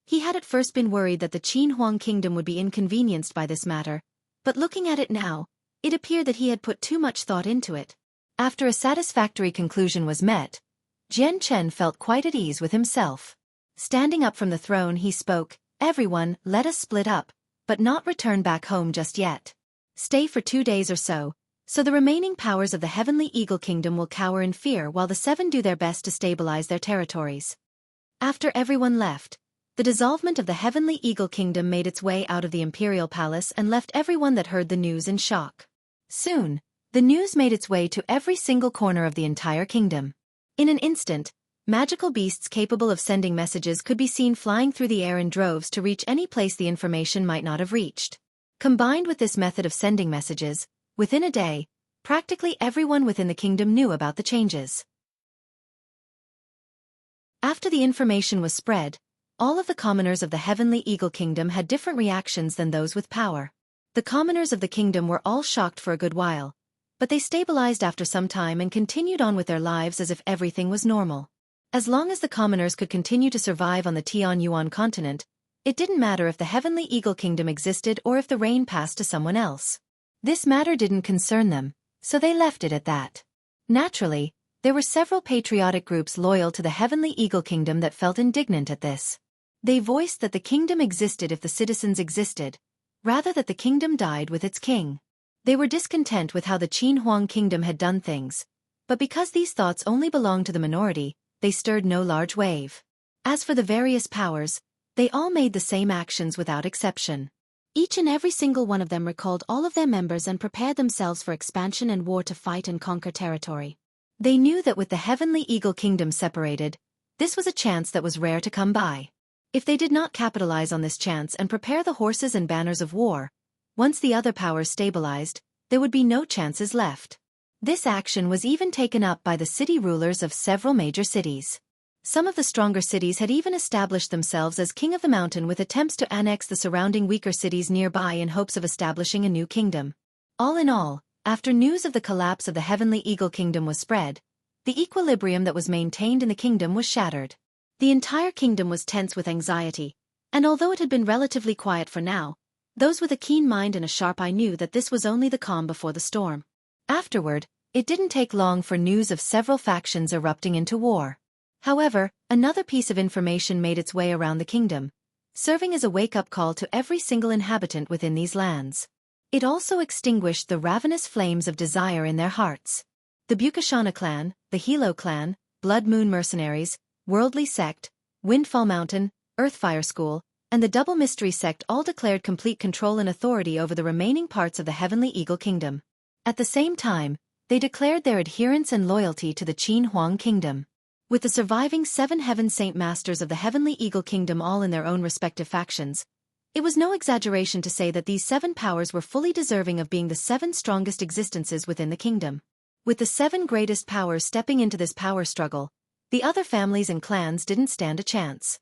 He had at first been worried that the Qin Huang kingdom would be inconvenienced by this matter, but looking at it now, it appeared that he had put too much thought into it. After a satisfactory conclusion was met, Jian Chen felt quite at ease with himself. Standing up from the throne, he spoke, Everyone, let us split up, but not return back home just yet. Stay for 2 days or so the remaining powers of the Heavenly Eagle Kingdom will cower in fear while the 7 do their best to stabilize their territories. After everyone left, the dissolvement of the Heavenly Eagle Kingdom made its way out of the Imperial Palace and left everyone that heard the news in shock. Soon, the news made its way to every single corner of the entire kingdom. In an instant, magical beasts capable of sending messages could be seen flying through the air in droves to reach any place the information might not have reached. Combined with this method of sending messages, within a day, practically everyone within the kingdom knew about the changes. After the information was spread, all of the commoners of the Heavenly Eagle Kingdom had different reactions than those with power. The commoners of the kingdom were all shocked for a good while, but they stabilized after some time and continued on with their lives as if everything was normal. As long as the commoners could continue to survive on the Tianyuan continent, it didn't matter if the Heavenly Eagle Kingdom existed or if the reign passed to someone else. This matter didn't concern them, so they left it at that. Naturally, there were several patriotic groups loyal to the Heavenly Eagle Kingdom that felt indignant at this. They voiced that the kingdom existed if the citizens existed, rather that the kingdom died with its king. They were discontent with how the Qin Huang kingdom had done things, but because these thoughts only belonged to the minority, they stirred no large wave. As for the various powers, they all made the same actions without exception. Each and every single one of them recalled all of their members and prepared themselves for expansion and war to fight and conquer territory. They knew that with the Heavenly Eagle Kingdom separated, this was a chance that was rare to come by. If they did not capitalize on this chance and prepare the horses and banners of war, once the other powers stabilized, there would be no chances left. This action was even taken up by the city rulers of several major cities. Some of the stronger cities had even established themselves as king of the mountain with attempts to annex the surrounding weaker cities nearby in hopes of establishing a new kingdom. All in all, after news of the collapse of the Heavenly Eagle Kingdom was spread, the equilibrium that was maintained in the kingdom was shattered. The entire kingdom was tense with anxiety, and although it had been relatively quiet for now, those with a keen mind and a sharp eye knew that this was only the calm before the storm. Afterward, it didn't take long for news of several factions erupting into war. However, another piece of information made its way around the kingdom, serving as a wake-up call to every single inhabitant within these lands. It also extinguished the ravenous flames of desire in their hearts. The Bukashana clan, the Hilo clan, Blood Moon Mercenaries, Worldly Sect, Windfall Mountain, Earthfire School, and the Double Mystery Sect all declared complete control and authority over the remaining parts of the Heavenly Eagle Kingdom. At the same time, they declared their adherence and loyalty to the Qin Huang Kingdom. With the surviving 7 Heaven Saint Masters of the Heavenly Eagle Kingdom all in their own respective factions, it was no exaggeration to say that these 7 powers were fully deserving of being the 7 strongest existences within the kingdom. With the 7 greatest powers stepping into this power struggle, the other families and clans didn't stand a chance.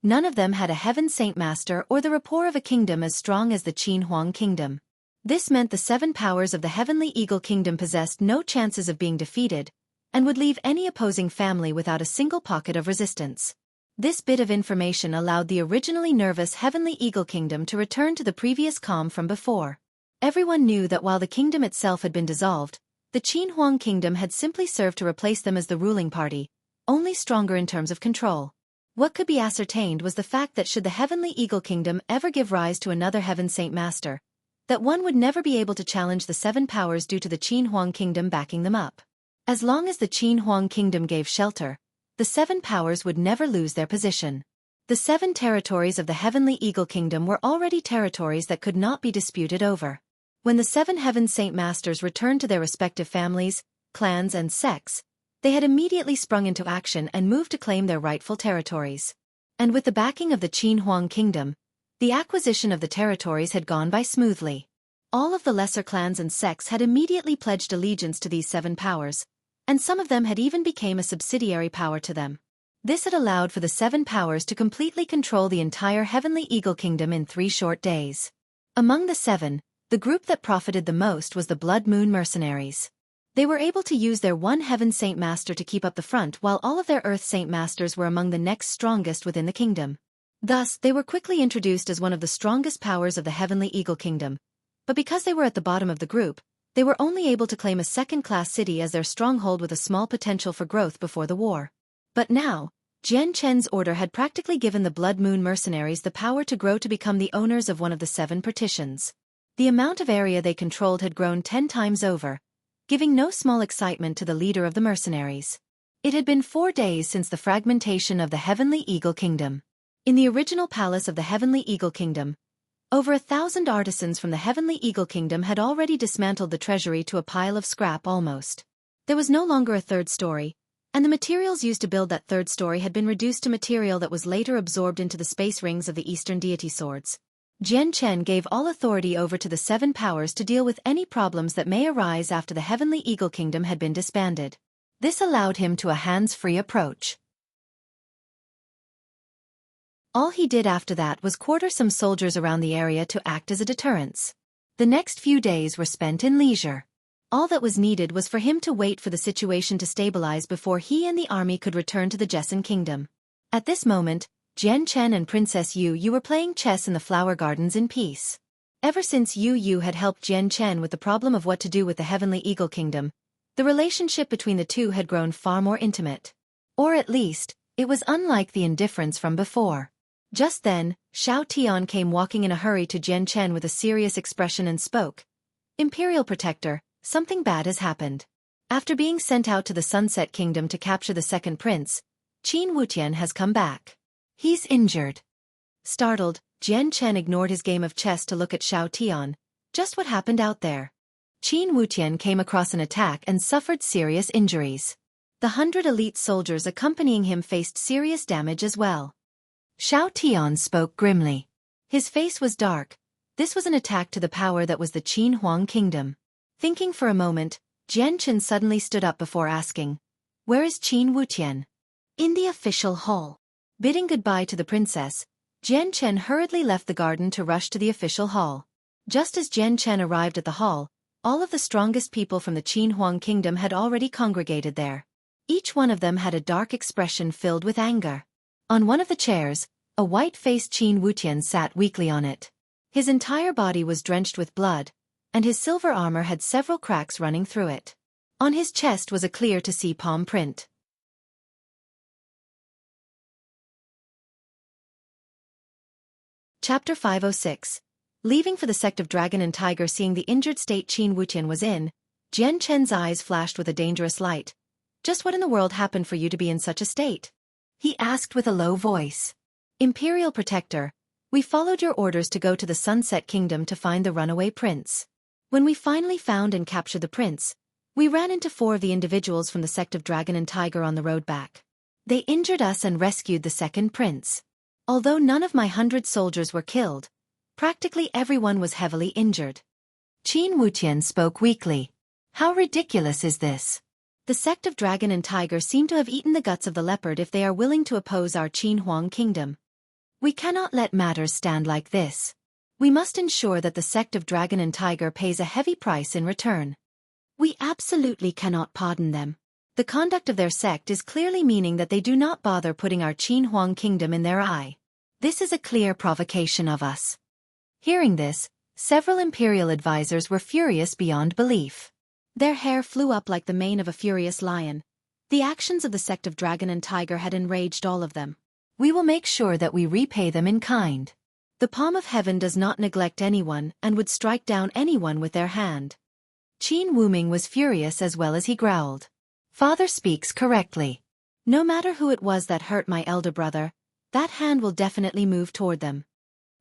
None of them had a Heaven Saint Master or the rapport of a kingdom as strong as the Qin Huang Kingdom. This meant the 7 powers of the Heavenly Eagle Kingdom possessed no chances of being defeated, and would leave any opposing family without a single pocket of resistance. This bit of information allowed the originally nervous Heavenly Eagle Kingdom to return to the previous calm from before. Everyone knew that while the kingdom itself had been dissolved, the Qin Huang Kingdom had simply served to replace them as the ruling party, only stronger in terms of control. What could be ascertained was the fact that should the Heavenly Eagle Kingdom ever give rise to another Heaven Saint Master, that one would never be able to challenge the 7 powers due to the Qin Huang Kingdom backing them up. As long as the Qin Huang Kingdom gave shelter, the 7 powers would never lose their position. The 7 territories of the Heavenly Eagle Kingdom were already territories that could not be disputed over. When the 7 Heaven Saint Masters returned to their respective families, clans and sects, they had immediately sprung into action and moved to claim their rightful territories. And with the backing of the Qin Huang Kingdom, the acquisition of the territories had gone by smoothly. All of the lesser clans and sects had immediately pledged allegiance to these 7 powers, and some of them had even become a subsidiary power to them. This had allowed for the 7 powers to completely control the entire Heavenly Eagle Kingdom in 3 short days. Among the 7, the group that profited the most was the Blood Moon Mercenaries. They were able to use their 1 Heaven Saint Master to keep up the front while all of their Earth Saint Masters were among the next strongest within the kingdom. Thus, they were quickly introduced as one of the strongest powers of the Heavenly Eagle Kingdom, but because they were at the bottom of the group, they were only able to claim a second-class city as their stronghold with a small potential for growth before the war. But now, Jian Chen's order had practically given the Blood Moon Mercenaries the power to grow to become the owners of one of the 7 partitions. The amount of area they controlled had grown 10 times over, giving no small excitement to the leader of the mercenaries. It had been 4 days since the fragmentation of the Heavenly Eagle Kingdom. In the original palace of the Heavenly Eagle Kingdom, over 1,000 artisans from the Heavenly Eagle Kingdom had already dismantled the treasury to a pile of scrap almost. There was no longer a 3rd story, and the materials used to build that 3rd story had been reduced to material that was later absorbed into the space rings of the Eastern deity swords. Jian Chen gave all authority over to the 7 powers to deal with any problems that may arise after the Heavenly Eagle Kingdom had been disbanded. This allowed him to a hands-free approach. All he did after that was quarter some soldiers around the area to act as a deterrence. The next few days were spent in leisure. All that was needed was for him to wait for the situation to stabilize before he and the army could return to the Jesson Kingdom. At this moment, Jian Chen and Princess Yu Yu were playing chess in the flower gardens in peace. Ever since Yu Yu had helped Jian Chen with the problem of what to do with the Heavenly Eagle Kingdom, the relationship between the two had grown far more intimate. Or at least, it was unlike the indifference from before. Just then, Xiao Tian came walking in a hurry to Jian Chen with a serious expression and spoke. "Imperial Protector, something bad has happened. After being sent out to the Sunset Kingdom to capture the second prince, Qin Wutian has come back. He's injured." Startled, Jian Chen ignored his game of chess to look at Xiao Tian. "Just what happened out there?" Qin Wutian came across an attack and suffered serious injuries. The 100 elite soldiers accompanying him faced serious damage as well. Xiao Tian spoke grimly. His face was dark, This was an attack to the power that was the Qin Huang kingdom. Thinking for a moment, Jian Chen suddenly stood up before asking, "Where is Qin Wutian?" "In the official hall." Bidding goodbye to the princess, Jian Chen hurriedly left the garden to rush to the official hall. Just as Jian Chen arrived at the hall, all of the strongest people from the Qin Huang kingdom had already congregated there. Each one of them had a dark expression filled with anger. On one of the chairs, a white-faced Qin Wutian sat weakly on it. His entire body was drenched with blood, and his silver armor had several cracks running through it. On his chest was a clear-to-see palm print. Chapter 506. Leaving for the sect of Dragon and Tiger. Seeing the injured state Qin Wutian was in, Jian Chen's eyes flashed with a dangerous light. "Just what in the world happened for you to be in such a state?" he asked with a low voice. "Imperial Protector, we followed your orders to go to the Sunset Kingdom to find the runaway prince. When we finally found and captured the prince, we ran into 4 of the individuals from the sect of Dragon and Tiger on the road back. They injured us and rescued the second prince. Although none of my 100 soldiers were killed, practically everyone was heavily injured." Qin Wutian spoke weakly. "How ridiculous is this? The sect of Dragon and Tiger seem to have eaten the guts of the leopard if they are willing to oppose our Qin Huang kingdom. We cannot let matters stand like this. We must ensure that the sect of Dragon and Tiger pays a heavy price in return. We absolutely cannot pardon them. The conduct of their sect is clearly meaning that they do not bother putting our Qin Huang kingdom in their eye. This is a clear provocation of us." Hearing this, several imperial advisors were furious beyond belief. Their hair flew up like the mane of a furious lion. The actions of the sect of Dragon and Tiger had enraged all of them. "We will make sure that we repay them in kind. The palm of heaven does not neglect anyone and would strike down anyone with their hand." Qin Wuming was furious as well as he growled. "Father speaks correctly. No matter who it was that hurt my elder brother, that hand will definitely move toward them."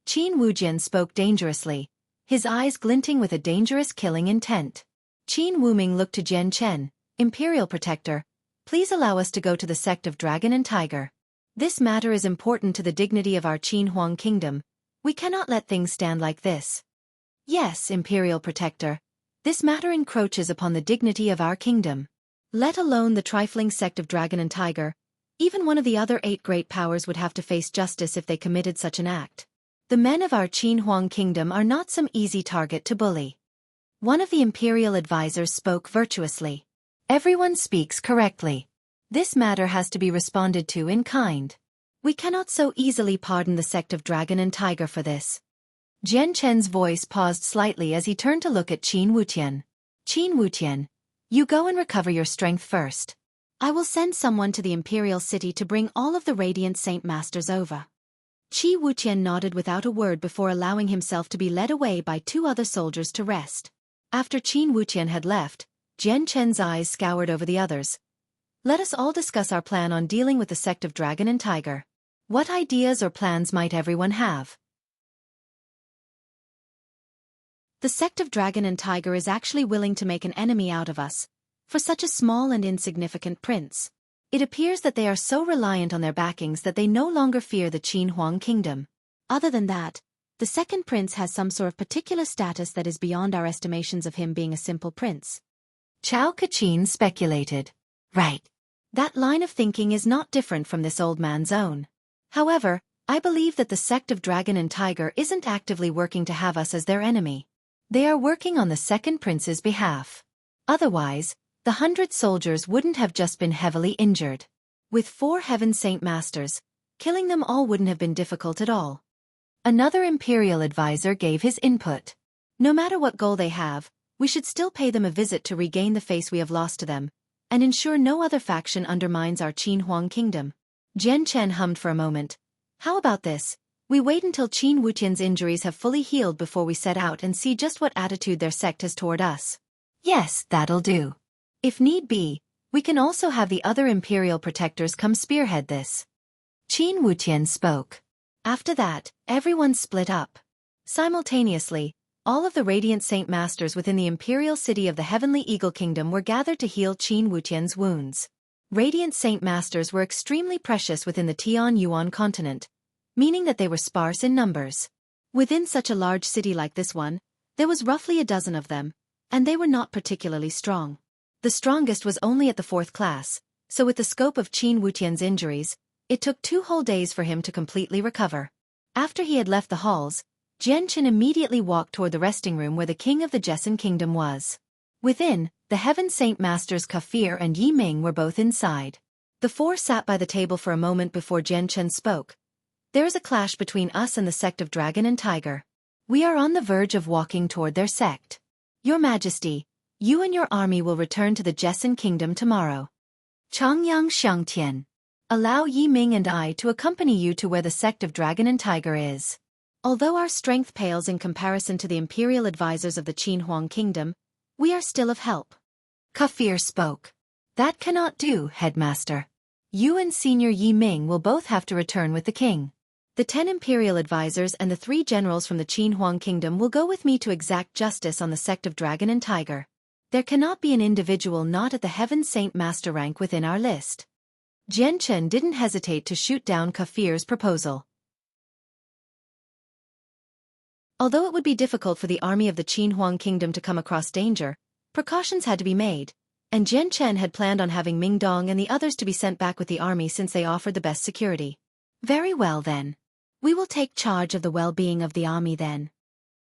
Qin Wujian spoke dangerously, his eyes glinting with a dangerous killing intent. Qin Wuming looked to Jian Chen, "Imperial Protector, please allow us to go to the sect of Dragon and Tiger. This matter is important to the dignity of our Qin Huang kingdom. We cannot let things stand like this." "Yes, Imperial Protector. This matter encroaches upon the dignity of our kingdom. Let alone the trifling sect of Dragon and Tiger. Even one of the other 8 great powers would have to face justice if they committed such an act. The men of our Qin Huang kingdom are not some easy target to bully." One of the imperial advisors spoke virtuously. "Everyone speaks correctly. This matter has to be responded to in kind. We cannot so easily pardon the sect of Dragon and Tiger for this." Jian Chen's voice paused slightly as he turned to look at Qin Wutian. "Qin Wutian, you go and recover your strength first. I will send someone to the imperial city to bring all of the Radiant Saint Masters over." Qin Wutian nodded without a word before allowing himself to be led away by 2 other soldiers to rest. After Qin Wutian had left, Jian Chen's eyes scoured over the others. "Let us all discuss our plan on dealing with the sect of Dragon and Tiger. What ideas or plans might everyone have?" "The sect of Dragon and Tiger is actually willing to make an enemy out of us, for such a small and insignificant prince. It appears that they are so reliant on their backings that they no longer fear the Qin Huang kingdom. Other than that, the second prince has some sort of particular status that is beyond our estimations of him being a simple prince." Chao Kachin speculated. "Right. That line of thinking is not different from this old man's own. However, I believe that the sect of Dragon and Tiger isn't actively working to have us as their enemy. They are working on the second prince's behalf. Otherwise, the 100 soldiers wouldn't have just been heavily injured. With 4 Heaven Saint Masters, killing them all wouldn't have been difficult at all." Another imperial advisor gave his input. "No matter what goal they have, we should still pay them a visit to regain the face we have lost to them, and ensure no other faction undermines our Qin Huang kingdom." Jian Chen hummed for a moment. "How about this? We wait until Qin Wutian's injuries have fully healed before we set out and see just what attitude their sect has toward us." "Yes, that'll do. If need be, we can also have the other imperial protectors come spearhead this." Qin Wutian spoke. After that, everyone split up. Simultaneously, all of the Radiant Saint Masters within the imperial city of the Heavenly Eagle Kingdom were gathered to heal Qin Wutian's wounds. Radiant Saint Masters were extremely precious within the Tian Yuan continent, meaning that they were sparse in numbers. Within such a large city like this one, there was roughly a dozen of them, and they were not particularly strong. The strongest was only at the 4th class, so with the scope of Qin Wutian's injuries, it took 2 whole days for him to completely recover. After he had left the halls, Jian Chen immediately walked toward the resting room where the king of the Jessan kingdom was. Within, the Heaven Saint Masters Kafir and Yi Ming were both inside. The 4 sat by the table for a moment before Jian Chen spoke. There is a clash between us and the sect of Dragon and Tiger. We are on the verge of walking toward their sect. Your Majesty, you and your army will return to the Jessan kingdom tomorrow. Changyang Xiangtian. Allow Yi Ming and I to accompany you to where the sect of Dragon and Tiger is. Although our strength pales in comparison to the imperial advisors of the Qin Huang kingdom, we are still of help. Kafir spoke. That cannot do, headmaster. You and Senior Yi Ming will both have to return with the king. The 10 imperial advisors and the 3 generals from the Qin Huang kingdom will go with me to exact justice on the sect of Dragon and Tiger. There cannot be an individual not at the Heaven Saint Master rank within our list. Jian Chen didn't hesitate to shoot down Kafir's proposal. Although it would be difficult for the army of the Qin Huang kingdom to come across danger, precautions had to be made, and Jian Chen had planned on having Ming Dong and the others to be sent back with the army since they offered the best security. Very well then. We will take charge of the well-being of the army then.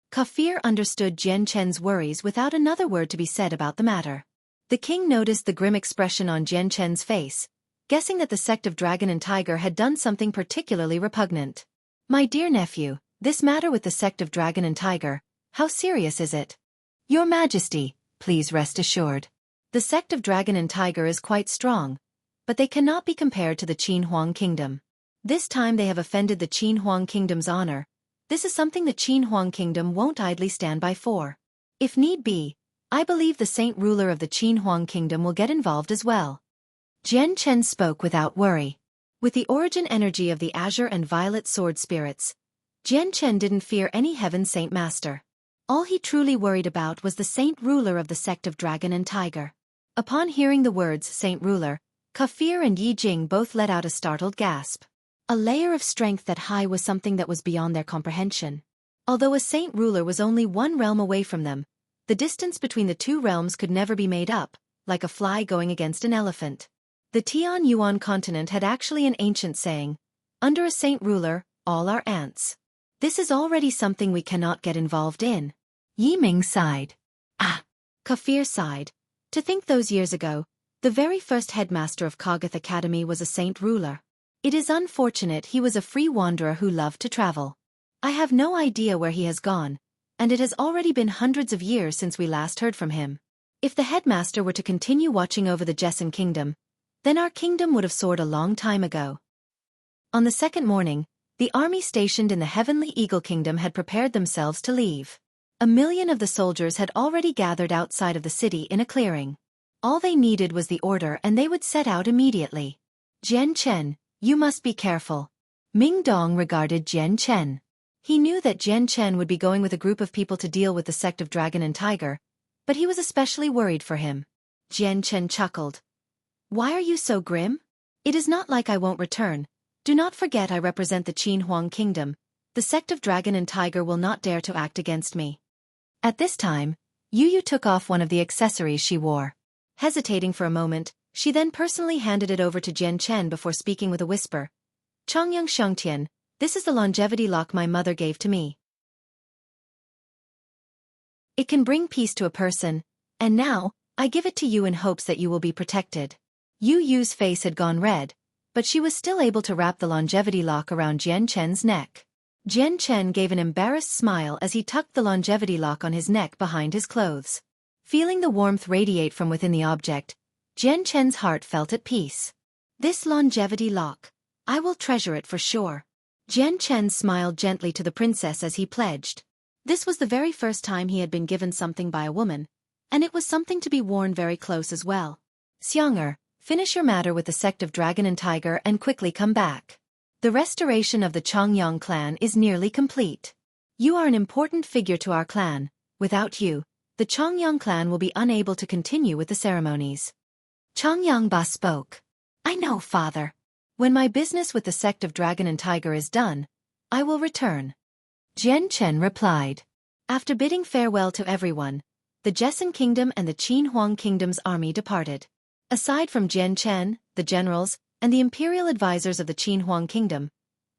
Kafir understood Jian Chen's worries without another word to be said about the matter. The king noticed the grim expression on Jian Chen's face, guessing that the sect of Dragon and Tiger had done something particularly repugnant. My dear nephew, this matter with the sect of Dragon and Tiger, how serious is it? Your Majesty, please rest assured. The sect of Dragon and Tiger is quite strong, but they cannot be compared to the Qin Huang kingdom. This time they have offended the Qin Huang kingdom's honor. This is something the Qin Huang kingdom won't idly stand by for. If need be, I believe the saint ruler of the Qin Huang kingdom will get involved as well. Jian Chen spoke without worry. With the origin energy of the azure and violet sword spirits, Jian Chen didn't fear any Heaven Saint Master. All he truly worried about was the saint ruler of the sect of Dragon and Tiger. Upon hearing the words saint ruler, Kafir and Yi Jing both let out a startled gasp. A layer of strength that high was something that was beyond their comprehension. Although a saint ruler was only 1 realm away from them, the distance between the 2 realms could never be made up, like a fly going against an elephant. The Tian Yuan continent had actually an ancient saying, under a saint ruler, all are ants. This is already something we cannot get involved in. Yi Ming sighed. Ah! Kafir sighed. To think those years ago, the very first headmaster of Kogath Academy was a saint ruler. It is unfortunate he was a free wanderer who loved to travel. I have no idea where he has gone, and it has already been hundreds of years since we last heard from him. If the headmaster were to continue watching over the Jessan kingdom, then our kingdom would have soared a long time ago. On the second morning, the army stationed in the Heavenly Eagle Kingdom had prepared themselves to leave. 1 million of the soldiers had already gathered outside of the city in a clearing. All they needed was the order and they would set out immediately. Jian Chen, you must be careful. Ming Dong regarded Jian Chen. He knew that Jian Chen would be going with a group of people to deal with the sect of Dragon and Tiger, but he was especially worried for him. Jian Chen chuckled. Why are you so grim? It is not like I won't return. Do not forget I represent the Qin Huang kingdom. The sect of Dragon and Tiger will not dare to act against me. At this time, Yu took off one of the accessories she wore. Hesitating for a moment, she then personally handed it over to Jian Chen before speaking with a whisper. Changyang Xiangtian, this is the longevity lock my mother gave to me. It can bring peace to a person, and now, I give it to you in hopes that you will be protected. Yu's face had gone red, but she was still able to wrap the longevity lock around Jian Chen's neck. Jian Chen gave an embarrassed smile as he tucked the longevity lock on his neck behind his clothes. Feeling the warmth radiate from within the object, Jian Chen's heart felt at peace. This longevity lock, I will treasure it for sure. Jian Chen smiled gently to the princess as he pledged. This was the very first time he had been given something by a woman, and it was something to be worn very close as well. Xiang'er, finish your matter with the sect of Dragon and Tiger and quickly come back. The restoration of the Changyang clan is nearly complete. You are an important figure to our clan. Without you, the Changyang clan will be unable to continue with the ceremonies. Changyang Ba spoke. I know, father. When my business with the sect of Dragon and Tiger is done, I will return. Jian Chen replied. After bidding farewell to everyone, the Jessen Kingdom and the Qin Huang Kingdom's army departed. Aside from Jian Chen, the generals, and the imperial advisors of the Qin Huang Kingdom,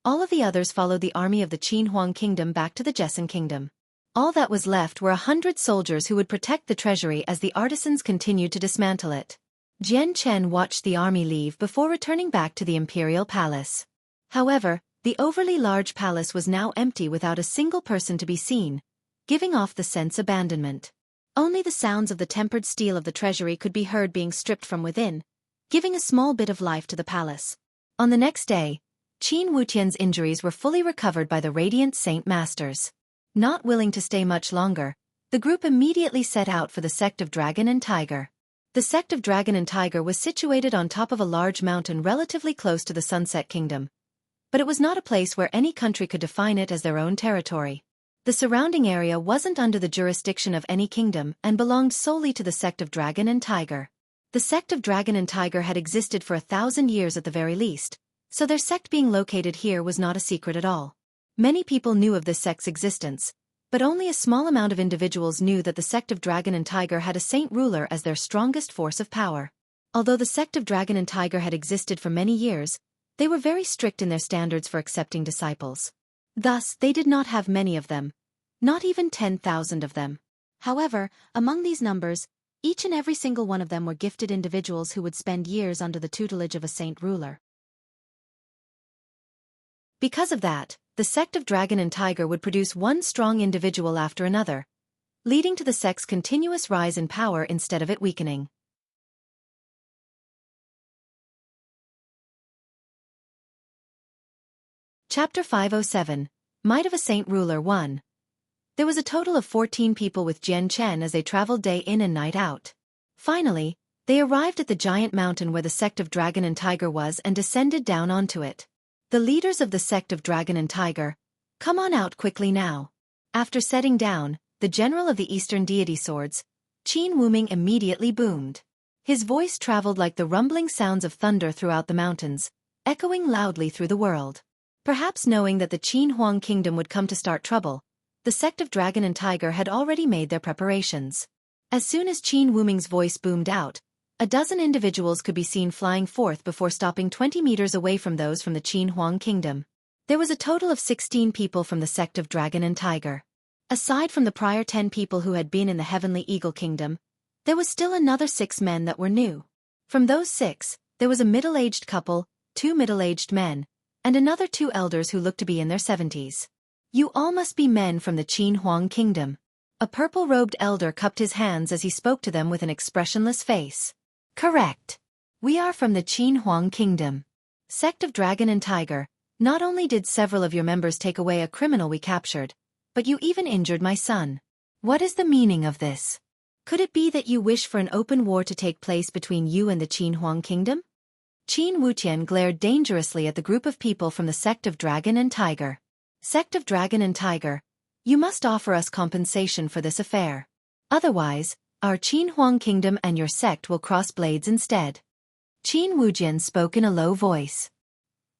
all of the others followed the army of the Qin Huang Kingdom back to the Jessen Kingdom. All that was left were 100 soldiers who would protect the treasury as the artisans continued to dismantle it. Jian Chen watched the army leave before returning back to the imperial palace. However, the overly large palace was now empty without a single person to be seen, giving off the sense abandonment. Only the sounds of the tempered steel of the treasury could be heard being stripped from within, giving a small bit of life to the palace. On the next day, Qin Wutian's injuries were fully recovered by the Radiant Saint Masters. Not willing to stay much longer, the group immediately set out for the sect of Dragon and Tiger. The sect of Dragon and Tiger was situated on top of a large mountain relatively close to the Sunset Kingdom. But it was not a place where any country could define it as their own territory. The surrounding area wasn't under the jurisdiction of any kingdom and belonged solely to the sect of Dragon and Tiger. The sect of Dragon and Tiger had existed for 1,000 years at the very least, so their sect being located here was not a secret at all. Many people knew of this sect's existence, but only a small amount of individuals knew that the sect of Dragon and Tiger had a saint ruler as their strongest force of power. Although the sect of Dragon and Tiger had existed for many years, they were very strict in their standards for accepting disciples. Thus, they did not have many of them, not even 10,000 of them. However, among these numbers, each and every single one of them were gifted individuals who would spend years under the tutelage of a saint ruler. Because of that, the sect of Dragon and Tiger would produce one strong individual after another, leading to the sect's continuous rise in power instead of it weakening. Chapter 507, Might of a Saint Ruler 1. There was a total of 14 people with Jian Chen as they traveled day in and night out. Finally, they arrived at the giant mountain where the sect of Dragon and Tiger was and descended down onto it. The leaders of the sect of Dragon and Tiger, come on out quickly now. After setting down, the general of the Eastern deity swords, Qin Wuming immediately boomed. His voice traveled like the rumbling sounds of thunder throughout the mountains, echoing loudly through the world. Perhaps knowing that the Qin Huang Kingdom would come to start trouble, the sect of Dragon and Tiger had already made their preparations. As soon as Qin Wuming's voice boomed out, a dozen individuals could be seen flying forth before stopping 20 meters away from those from the Qin Huang Kingdom. There was a total of 16 people from the sect of Dragon and Tiger. Aside from the prior 10 people who had been in the Heavenly Eagle Kingdom, there was still another 6 men that were new. From those 6, there was a middle-aged couple, 2 middle-aged men, and another 2 elders who looked to be in their 70s. You all must be men from the Qin Huang Kingdom. A purple-robed elder cupped his hands as he spoke to them with an expressionless face. Correct. We are from the Qin Huang Kingdom. Sect of Dragon and Tiger, not only did several of your members take away a criminal we captured, but you even injured my son. What is the meaning of this? Could it be that you wish for an open war to take place between you and the Qin Huang Kingdom? Qin Wutian glared dangerously at the group of people from the sect of Dragon and Tiger. Sect of Dragon and Tiger, you must offer us compensation for this affair. Otherwise, our Qin Huang Kingdom and your sect will cross blades instead. Qin Wujian spoke in a low voice.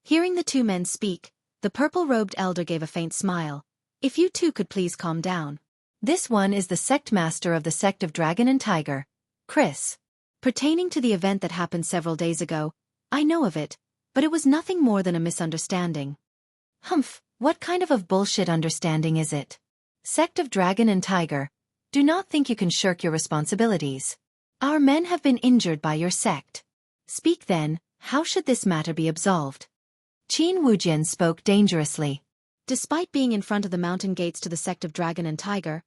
Hearing the 2 men speak, the purple-robed elder gave a faint smile. If you 2 could please calm down. This one is the sect master of the sect of Dragon and Tiger, Chris. Pertaining to the event that happened several days ago, I know of it, but it was nothing more than a misunderstanding. Humph, what kind of bullshit understanding is it? Sect of Dragon and Tiger, do not think you can shirk your responsibilities. Our men have been injured by your sect. Speak then, how should this matter be absolved? Qin Wujian spoke dangerously. Despite being in front of the mountain gates to the sect of Dragon and Tiger,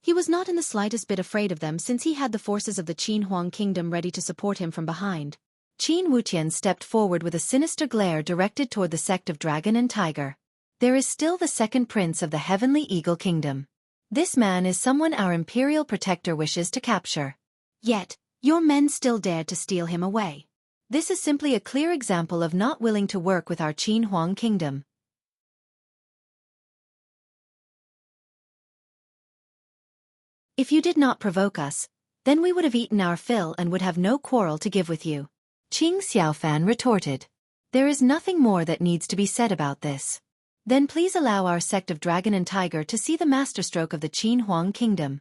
he was not in the slightest bit afraid of them since he had the forces of the Qin Huang Kingdom ready to support him from behind. Qin Wutian stepped forward with a sinister glare directed toward the sect of Dragon and Tiger. There is still the second prince of the Heavenly Eagle Kingdom. This man is someone our imperial protector wishes to capture. Yet, your men still dared to steal him away. This is simply a clear example of not willing to work with our Qin Huang Kingdom. If you did not provoke us, then we would have eaten our fill and would have no quarrel to give with you. Qing Xiaofan retorted. There is nothing more that needs to be said about this. Then please allow our sect of Dragon and Tiger to see the masterstroke of the Qin Huang Kingdom."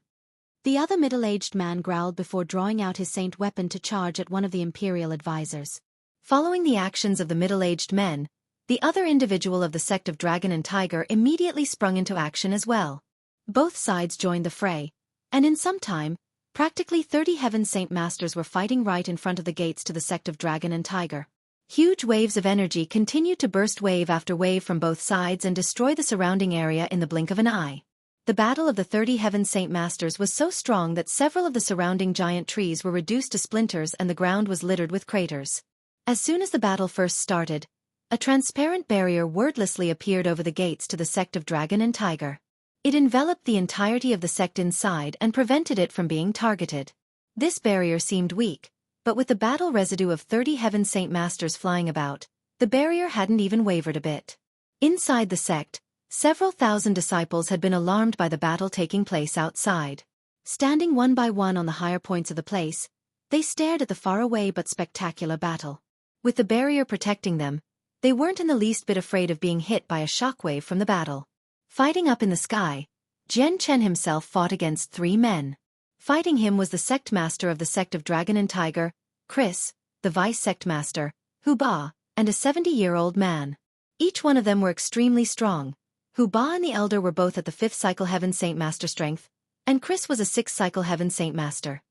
The other middle-aged man growled before drawing out his saint weapon to charge at one of the imperial advisors. Following the actions of the middle-aged men, the other individual of the sect of Dragon and Tiger immediately sprung into action as well. Both sides joined the fray, and in some time, practically 30 Heaven Saint Masters were fighting right in front of the gates to the sect of Dragon and Tiger. Huge waves of energy continued to burst wave after wave from both sides and destroy the surrounding area in the blink of an eye. The battle of the 30 Heaven Saint Masters was so strong that several of the surrounding giant trees were reduced to splinters and the ground was littered with craters. As soon as the battle first started, a transparent barrier wordlessly appeared over the gates to the sect of Dragon and Tiger. It enveloped the entirety of the sect inside and prevented it from being targeted. This barrier seemed weak, but with the battle residue of 30 Heaven Saint Masters flying about, the barrier hadn't even wavered a bit. Inside the sect, several thousand disciples had been alarmed by the battle taking place outside. Standing one by one on the higher points of the place, they stared at the faraway but spectacular battle. With the barrier protecting them, they weren't in the least bit afraid of being hit by a shockwave from the battle. Fighting up in the sky, Jian Chen himself fought against 3 men. Fighting him was the sect master of the sect of Dragon and Tiger, Chris, the vice sect master, Hu Ba, and a 70-year-old man. Each one of them were extremely strong. Hu Ba and the elder were both at the 5th cycle Heaven Saint Master strength, and Chris was a 6th cycle Heaven Saint Master.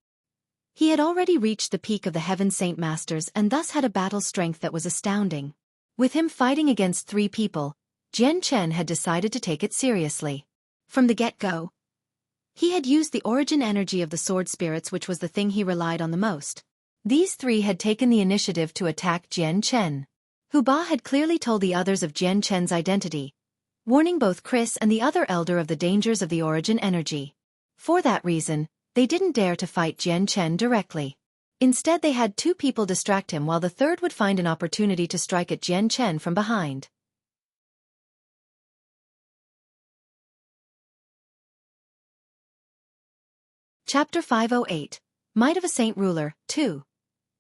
He had already reached the peak of the Heaven Saint Masters and thus had a battle strength that was astounding. With him fighting against 3 people, Jian Chen had decided to take it seriously. From the get-go, he had used the origin energy of the sword spirits, which was the thing he relied on the most. These 3 had taken the initiative to attack Jian Chen. Hu Ba had clearly told the others of Jian Chen's identity, warning both Chris and the other elder of the dangers of the origin energy. For that reason, they didn't dare to fight Jian Chen directly. Instead they had 2 people distract him while the third would find an opportunity to strike at Jian Chen from behind. Chapter 508. Might of a Saint Ruler, 2.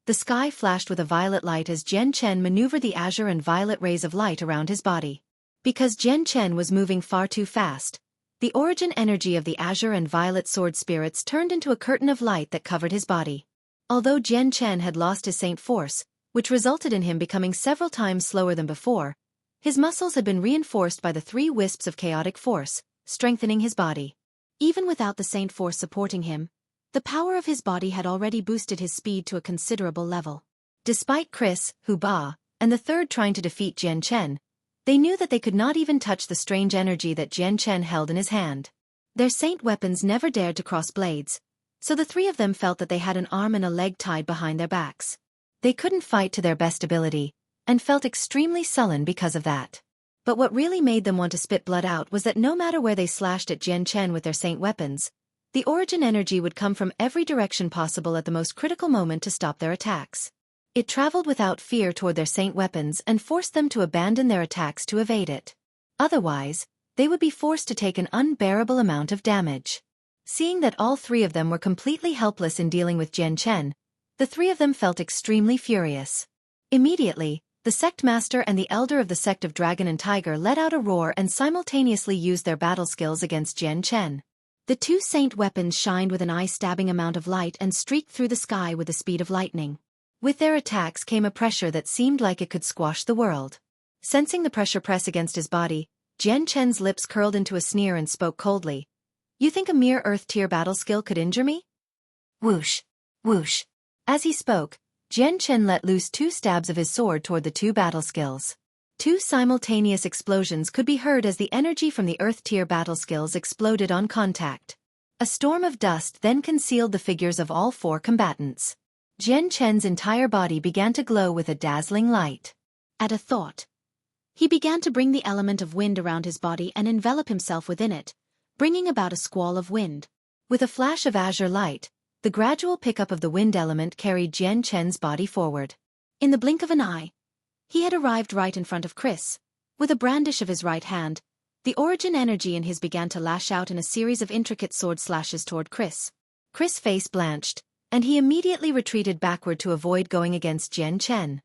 The sky flashed with a violet light as Jian Chen maneuvered the azure and violet rays of light around his body. Because Jian Chen was moving far too fast, the origin energy of the azure and violet sword spirits turned into a curtain of light that covered his body. Although Jian Chen had lost his saint force, which resulted in him becoming several times slower than before, his muscles had been reinforced by the 3 wisps of chaotic force, strengthening his body. Even without the saint force supporting him, the power of his body had already boosted his speed to a considerable level. Despite Chris, Hu Ba, and the third trying to defeat Jian Chen, they knew that they could not even touch the strange energy that Jian Chen held in his hand. Their saint weapons never dared to cross blades, so the 3 of them felt that they had an arm and a leg tied behind their backs. They couldn't fight to their best ability, and felt extremely sullen because of that. But what really made them want to spit blood out was that no matter where they slashed at Jian Chen with their saint weapons, the origin energy would come from every direction possible at the most critical moment to stop their attacks. It traveled without fear toward their saint weapons and forced them to abandon their attacks to evade it. Otherwise, they would be forced to take an unbearable amount of damage. Seeing that all 3 of them were completely helpless in dealing with Jian Chen, the 3 of them felt extremely furious. Immediately, the sect master and the elder of the sect of Dragon and Tiger let out a roar and simultaneously used their battle skills against Jian Chen. The 2 saint weapons shined with an eye-stabbing amount of light and streaked through the sky with the speed of lightning. With their attacks came a pressure that seemed like it could squash the world. Sensing the pressure press against his body, Jian Chen's lips curled into a sneer and spoke coldly. "You think a mere Earth-tier battle skill could injure me?" Whoosh! Whoosh! As he spoke, Jian Chen let loose 2 stabs of his sword toward the 2 battle skills. 2 simultaneous explosions could be heard as the energy from the Earth-tier battle skills exploded on contact. A storm of dust then concealed the figures of all 4 combatants. Jian Chen's entire body began to glow with a dazzling light. At a thought, he began to bring the element of wind around his body and envelop himself within it, bringing about a squall of wind. With a flash of azure light, the gradual pickup of the wind element carried Jian Chen's body forward. In the blink of an eye, he had arrived right in front of Chris. With a brandish of his right hand, the origin energy in his began to lash out in a series of intricate sword slashes toward Chris. Chris' face blanched, and he immediately retreated backward to avoid going against Jian Chen.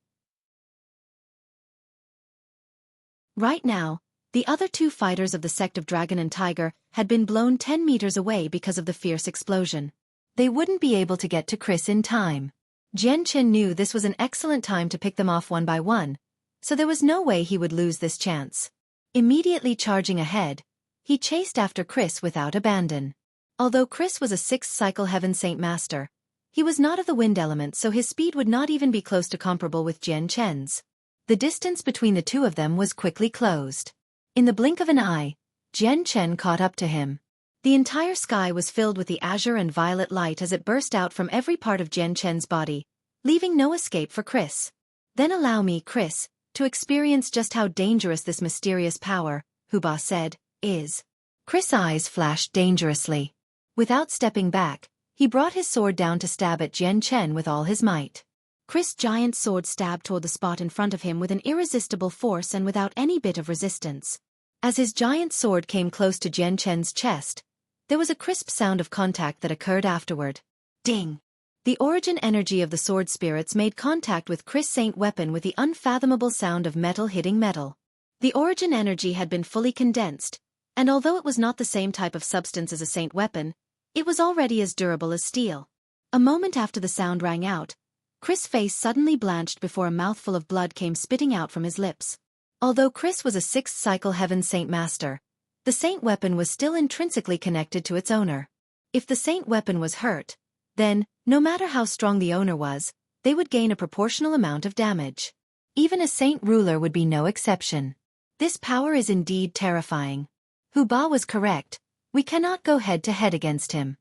Right now, The other two fighters of the sect of Dragon and Tiger had been blown 10 meters away because of the fierce explosion. They wouldn't be able to get to Chris in time. Jian Chen knew this was an excellent time to pick them off one by one, so there was no way he would lose this chance. Immediately charging ahead, he chased after Chris without abandon. Although Chris was a 6th cycle Heaven Saint Master, he was not of the wind element, so his speed would not even be close to comparable with Jian Chen's. The distance between the two of them was quickly closed. In the blink of an eye, Jian Chen caught up to him. The entire sky was filled with the azure and violet light as it burst out from every part of Jian Chen's body, leaving no escape for Chris. Then allow me, Chris, to experience just how dangerous this mysterious power, Hu Ba said, is. Chris' eyes flashed dangerously. Without stepping back, he brought his sword down to stab at Jian Chen with all his might. Chris' giant sword stabbed toward the spot in front of him with an irresistible force and without any bit of resistance. As his giant sword came close to Jian Chen's chest, there was a crisp sound of contact that occurred afterward. Ding! The origin energy of the sword spirits made contact with Chris' saint weapon with the unfathomable sound of metal hitting metal. The origin energy had been fully condensed, and although it was not the same type of substance as a saint weapon, it was already as durable as steel. A moment after the sound rang out, Chris' face suddenly blanched before a mouthful of blood came spitting out from his lips. Although Chris was a 6th cycle Heaven Saint Master, the saint weapon was still intrinsically connected to its owner. If the saint weapon was hurt, then, no matter how strong the owner was, they would gain a proportional amount of damage. Even a saint ruler would be no exception. This power is indeed terrifying. Hu Ba was correct, we cannot go head-to-head against him.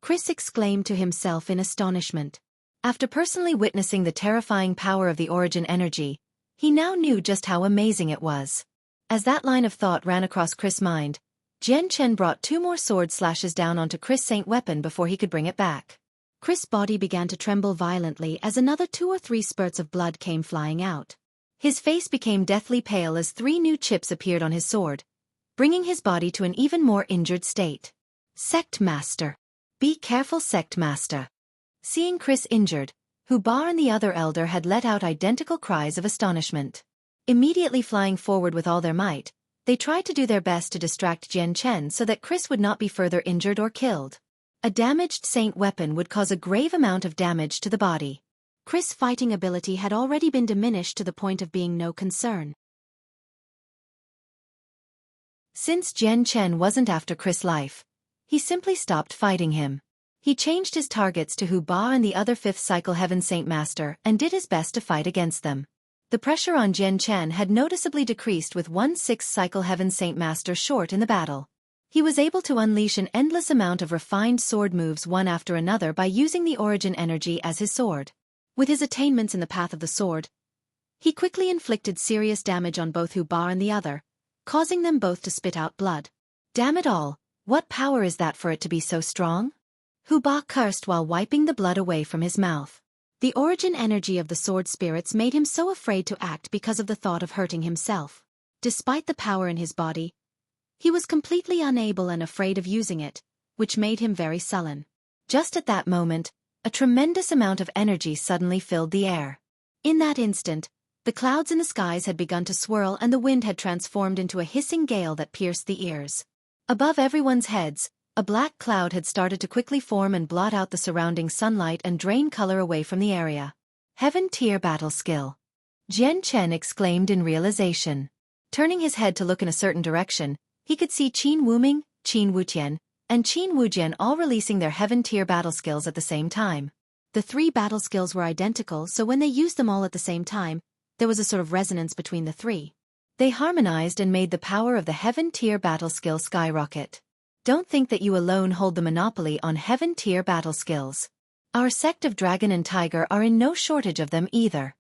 Chris exclaimed to himself in astonishment. After personally witnessing the terrifying power of the origin energy, he now knew just how amazing it was. As that line of thought ran across Chris' mind, Jian Chen brought 2 more sword slashes down onto Chris' saint weapon before he could bring it back. Chris' body began to tremble violently as another 2 or 3 spurts of blood came flying out. His face became deathly pale as 3 new chips appeared on his sword, bringing his body to an even more injured state. Sect Master. Be careful, Sect Master. Seeing Chris injured, Hu Ba and the other elder had let out identical cries of astonishment. Immediately flying forward with all their might, they tried to do their best to distract Jian Chen so that Chris would not be further injured or killed. A damaged saint weapon would cause a grave amount of damage to the body. Chris' fighting ability had already been diminished to the point of being no concern. Since Jian Chen wasn't after Chris' life, he simply stopped fighting him. He changed his targets to Hu Ba and the other 5th cycle Heaven Saint Master and did his best to fight against them. The pressure on Jian Chen had noticeably decreased with 1 6th cycle Heaven Saint Master short in the battle. He was able to unleash an endless amount of refined sword moves one after another by using the origin energy as his sword. With his attainments in the path of the sword, he quickly inflicted serious damage on both Hu Ba and the other, causing them both to spit out blood. Damn it all, what power is that for it to be so strong? Hu Ba cursed while wiping the blood away from his mouth. The origin energy of the sword spirits made him so afraid to act because of the thought of hurting himself. Despite the power in his body, he was completely unable and afraid of using it, which made him very sullen. Just at that moment, a tremendous amount of energy suddenly filled the air. In that instant, the clouds in the skies had begun to swirl and the wind had transformed into a hissing gale that pierced the ears. Above everyone's heads, a black cloud had started to quickly form and blot out the surrounding sunlight and drain color away from the area. Heaven tier battle skill. Jian Chen exclaimed in realization. Turning his head to look in a certain direction, he could see Qin Wuming, Qin Wutian, and Qin Wujian all releasing their heaven tier battle skills at the same time. The 3 battle skills were identical, so when they used them all at the same time, there was a sort of resonance between the 3. They harmonized and made the power of the heaven tier battle skill skyrocket. Don't think that you alone hold the monopoly on heaven tier battle skills. Our sect of Dragon and Tiger are in no shortage of them either.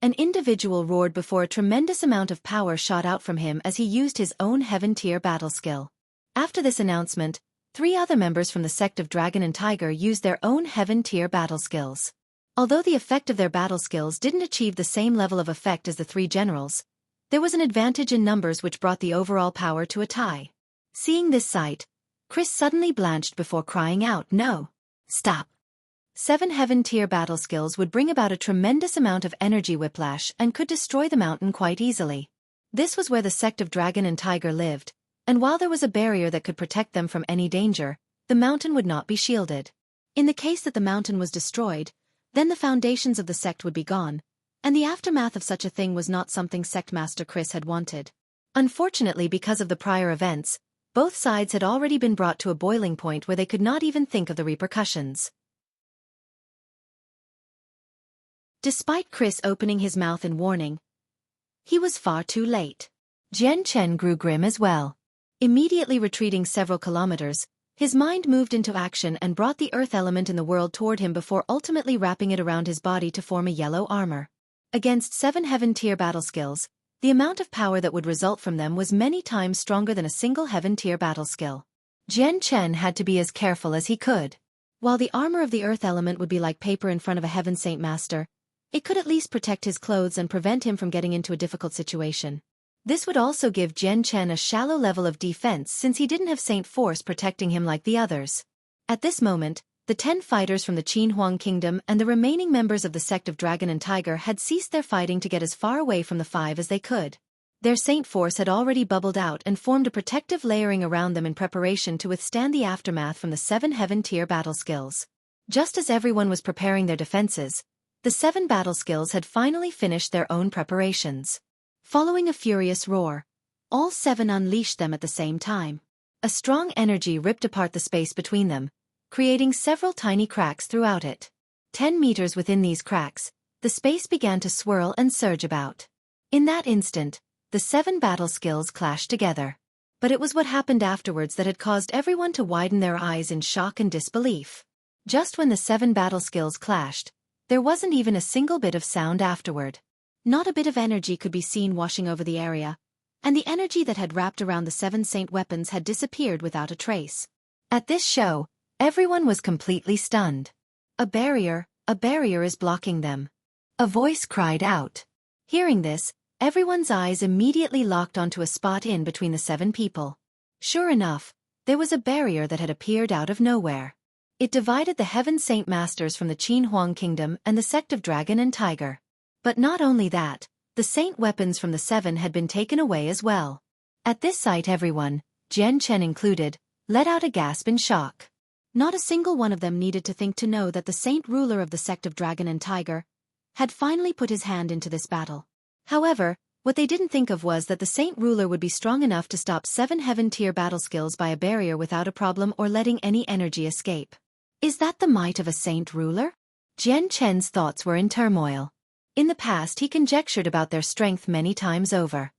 An individual roared before a tremendous amount of power shot out from him as he used his own heaven tier battle skill. After this announcement, 3 other members from the sect of Dragon and Tiger used their own heaven tier battle skills. Although the effect of their battle skills didn't achieve the same level of effect as the 3 generals, there was an advantage in numbers which brought the overall power to a tie. Seeing this sight, Chris suddenly blanched before crying out, "No! Stop!" 7 heaven tier battle skills would bring about a tremendous amount of energy whiplash and could destroy the mountain quite easily. This was where the sect of Dragon and Tiger lived, and while there was a barrier that could protect them from any danger, the mountain would not be shielded. In the case that the mountain was destroyed, then the foundations of the sect would be gone, and the aftermath of such a thing was not something Sect Master Chris had wanted. Unfortunately, because of the prior events, both sides had already been brought to a boiling point where they could not even think of the repercussions. Despite Chris opening his mouth in warning, he was far too late. Jian Chen grew grim as well. Immediately retreating several kilometers, his mind moved into action and brought the earth element in the world toward him before ultimately wrapping it around his body to form a yellow armor. Against 7 heaven-tier battle skills, the amount of power that would result from them was many times stronger than a single heaven-tier battle skill. Jian Chen had to be as careful as he could. While the armor of the earth element would be like paper in front of a heaven saint master, it could at least protect his clothes and prevent him from getting into a difficult situation. This would also give Jian Chen a shallow level of defense since he didn't have Saint Force protecting him like the others. At this moment, the 10 fighters from the Qinhuang Kingdom and the remaining members of the sect of Dragon and Tiger had ceased their fighting to get as far away from the 5 as they could. Their Saint Force had already bubbled out and formed a protective layering around them in preparation to withstand the aftermath from the 7 heaven-tier battle skills. Just as everyone was preparing their defenses, the 7 battle skills had finally finished their own preparations. Following a furious roar, all 7 unleashed them at the same time. A strong energy ripped apart the space between them, creating several tiny cracks throughout it. 10 meters within these cracks, the space began to swirl and surge about. In that instant, the 7 battle skills clashed together. But it was what happened afterwards that had caused everyone to widen their eyes in shock and disbelief. Just when the 7 battle skills clashed, there wasn't even a single bit of sound afterward. Not a bit of energy could be seen washing over the area, and the energy that had wrapped around the 7 saint weapons had disappeared without a trace. At this show, everyone was completely stunned. A barrier is blocking them. A voice cried out. Hearing this, everyone's eyes immediately locked onto a spot in between the 7 people. Sure enough, there was a barrier that had appeared out of nowhere. It divided the Heaven Saint Masters from the Qinhuang Kingdom and the sect of Dragon and Tiger. But not only that, the saint weapons from the 7 had been taken away as well. At this sight everyone, Jian Chen included, let out a gasp in shock. Not a single one of them needed to think to know that the saint ruler of the sect of Dragon and Tiger had finally put his hand into this battle. However, what they didn't think of was that the saint ruler would be strong enough to stop 7 heaven-tier battle skills by a barrier without a problem or letting any energy escape. Is that the might of a saint ruler? Jian Chen's thoughts were in turmoil. In the past he conjectured about their strength many times over.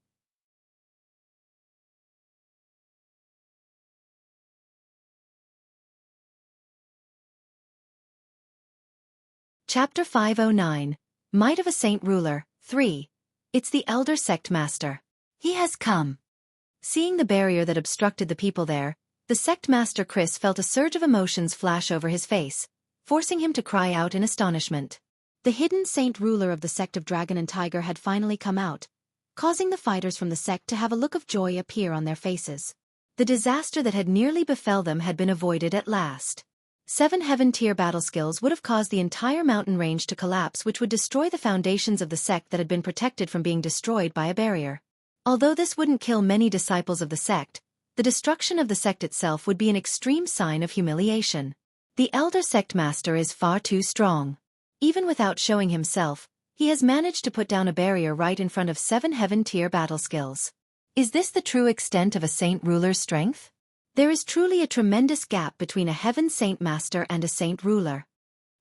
Chapter 509, Might of a Saint Ruler, 3. It's the Elder Sect Master. He has come. Seeing the barrier that obstructed the people there, the Sect Master Chris felt a surge of emotions flash over his face, forcing him to cry out in astonishment. The hidden saint ruler of the sect of Dragon and Tiger had finally come out, causing the fighters from the sect to have a look of joy appear on their faces. The disaster that had nearly befell them had been avoided at last. 7 heaven-tier battle skills would have caused the entire mountain range to collapse, which would destroy the foundations of the sect that had been protected from being destroyed by a barrier. Although this wouldn't kill many disciples of the sect, the destruction of the sect itself would be an extreme sign of humiliation. The Elder Sect Master is far too strong. Even without showing himself, he has managed to put down a barrier right in front of 7 heaven-tier battle skills. Is this the true extent of a saint ruler's strength? There is truly a tremendous gap between a heaven saint master and a saint ruler.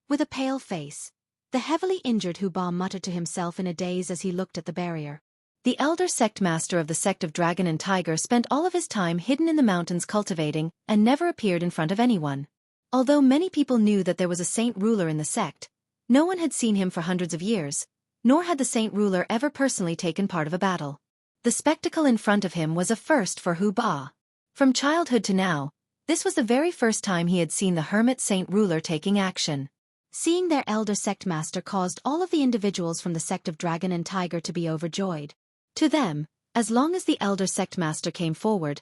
With a pale face, the heavily injured Hubal muttered to himself in a daze as he looked at the barrier. The elder sect master of the sect of Dragon and Tiger spent all of his time hidden in the mountains cultivating and never appeared in front of anyone. Although many people knew that there was a saint ruler in the sect, no one had seen him for hundreds of years, nor had the saint ruler ever personally taken part of a battle. The spectacle in front of him was a first for Hubal. From childhood to now, this was the very first time he had seen the hermit saint ruler taking action. Seeing their elder sect master caused all of the individuals from the sect of Dragon and Tiger to be overjoyed. To them, as long as the elder sect master came forward,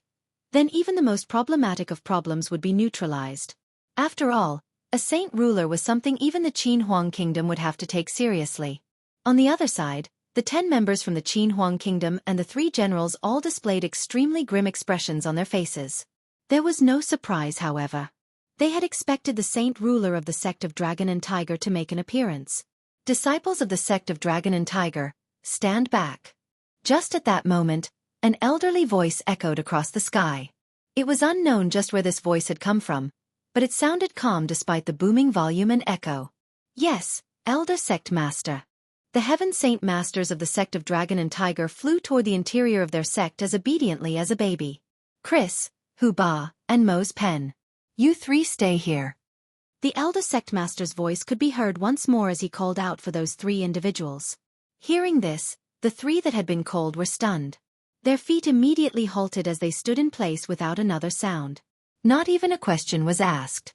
then even the most problematic of problems would be neutralized. After all, a saint ruler was something even the Qinhuang kingdom would have to take seriously. On the other side, The 10 members from the Qin Huang Kingdom and the 3 generals all displayed extremely grim expressions on their faces. There was no surprise, however. They had expected the saint ruler of the sect of Dragon and Tiger to make an appearance. Disciples of the sect of Dragon and Tiger, stand back. Just at that moment, an elderly voice echoed across the sky. It was unknown just where this voice had come from, but it sounded calm despite the booming volume and echo. Yes, Elder Sect Master. The Heaven Saint Masters of the sect of Dragon and Tiger flew toward the interior of their sect as obediently as a baby. Chris, Hu Ba, and Mo's Pen. You 3 stay here. The Elder Sect Master's voice could be heard once more as he called out for those 3 individuals. Hearing this, the 3 that had been called were stunned. Their feet immediately halted as they stood in place without another sound. Not even a question was asked.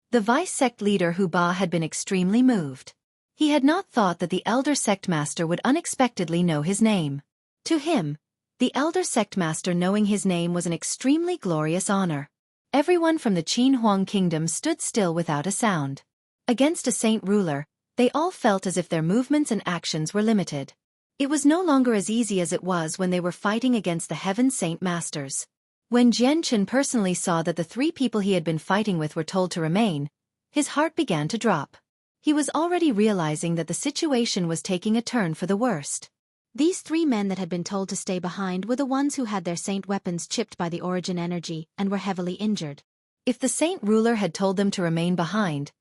The vice sect leader Hu Ba had been extremely moved. He had not thought that the Elder Sect Master would unexpectedly know his name. To him, the Elder Sect Master knowing his name was an extremely glorious honor. Everyone from the Qin Huang Kingdom stood still without a sound. Against a saint ruler, they all felt as if their movements and actions were limited. It was no longer as easy as it was when they were fighting against the Heaven Saint Masters. When Jian Chen personally saw that the 3 people he had been fighting with were told to remain, his heart began to drop. He was already realizing that the situation was taking a turn for the worst. These 3 men that had been told to stay behind were the ones who had their saint weapons chipped by the origin energy and were heavily injured. If the saint ruler had told them to remain behind,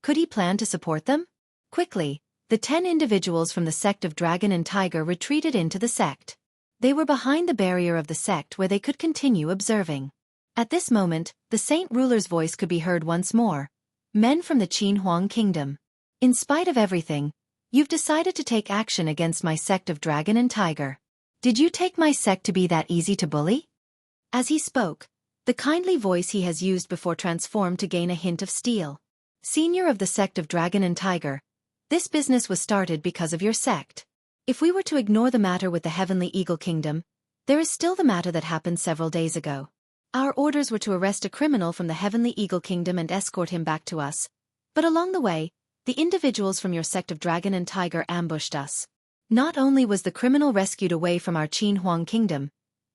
could he plan to support them? Quickly, the 10 individuals from the sect of Dragon and Tiger retreated into the sect. They were behind the barrier of the sect where they could continue observing. At this moment, the saint ruler's voice could be heard once more. Men from the Qin Huang Kingdom. In spite of everything, you've decided to take action against my sect of Dragon and Tiger. Did you take my sect to be that easy to bully? As he spoke, the kindly voice he has used before transformed to gain a hint of steel. Senior of the sect of Dragon and Tiger, this business was started because of your sect. If we were to ignore the matter with the Heavenly Eagle Kingdom, there is still the matter that happened several days ago. Our orders were to arrest a criminal from the Heavenly Eagle Kingdom and escort him back to us. But along the way, the individuals from your sect of Dragon and Tiger ambushed us. Not only was the criminal rescued away from our Qin Huang Kingdom,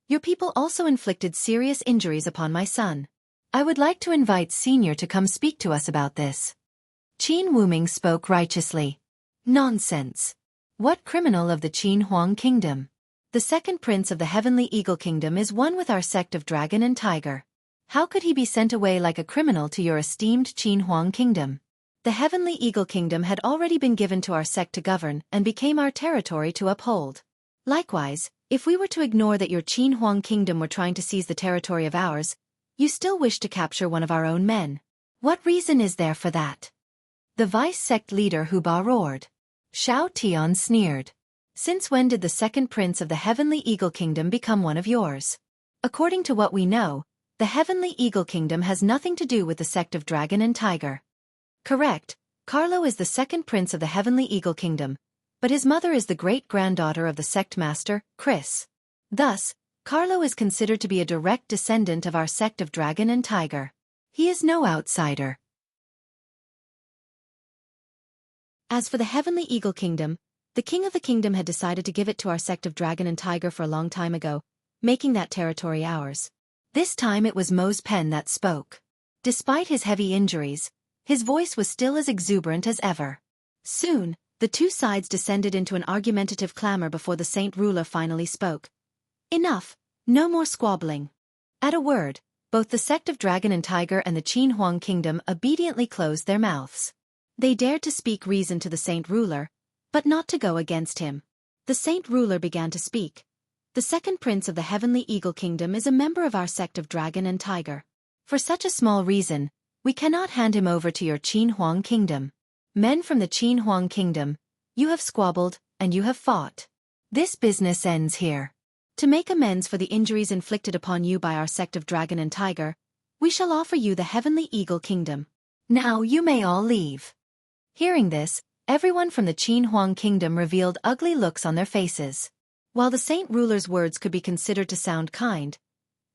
your people also inflicted serious injuries upon my son. I would like to invite Senior to come speak to us about this. Qin Wuming spoke righteously. Nonsense. What criminal of the Qin Huang Kingdom? The second prince of the Heavenly Eagle Kingdom is one with our sect of Dragon and Tiger. How could he be sent away like a criminal to your esteemed Qin Huang Kingdom? The Heavenly Eagle Kingdom had already been given to our sect to govern and became our territory to uphold. Likewise, if we were to ignore that your Qin Huang Kingdom were trying to seize the territory of ours, you still wish to capture one of our own men. What reason is there for that? The vice sect leader Hu Ba roared. Xiao Tian sneered. Since when did the second prince of the Heavenly Eagle Kingdom become one of yours? According to what we know, the Heavenly Eagle Kingdom has nothing to do with the sect of Dragon and Tiger. Correct, Carlo is the second prince of the Heavenly Eagle Kingdom, but his mother is the great-granddaughter of the sect master, Chris. Thus, Carlo is considered to be a direct descendant of our sect of Dragon and Tiger. He is no outsider. As for the Heavenly Eagle Kingdom, the king of the kingdom had decided to give it to our sect of Dragon and Tiger for a long time ago, making that territory ours. This time it was Mo's Pen that spoke. Despite his heavy injuries, his voice was still as exuberant as ever. Soon, the 2 sides descended into an argumentative clamor before the saint ruler finally spoke. Enough, no more squabbling. At a word, both the sect of Dragon and Tiger and the Qin Huang Kingdom obediently closed their mouths. They dared to speak reason to the saint ruler, but not to go against him. The saint ruler began to speak. The second prince of the Heavenly Eagle Kingdom is a member of our sect of Dragon and Tiger. For such a small reason, we cannot hand him over to your Qin Huang Kingdom. Men from the Qin Huang Kingdom, you have squabbled, and you have fought. This business ends here. To make amends for the injuries inflicted upon you by our sect of Dragon and Tiger, we shall offer you the Heavenly Eagle Kingdom. Now you may all leave. Hearing this, everyone from the Qin Huang Kingdom revealed ugly looks on their faces. While the saint ruler's words could be considered to sound kind,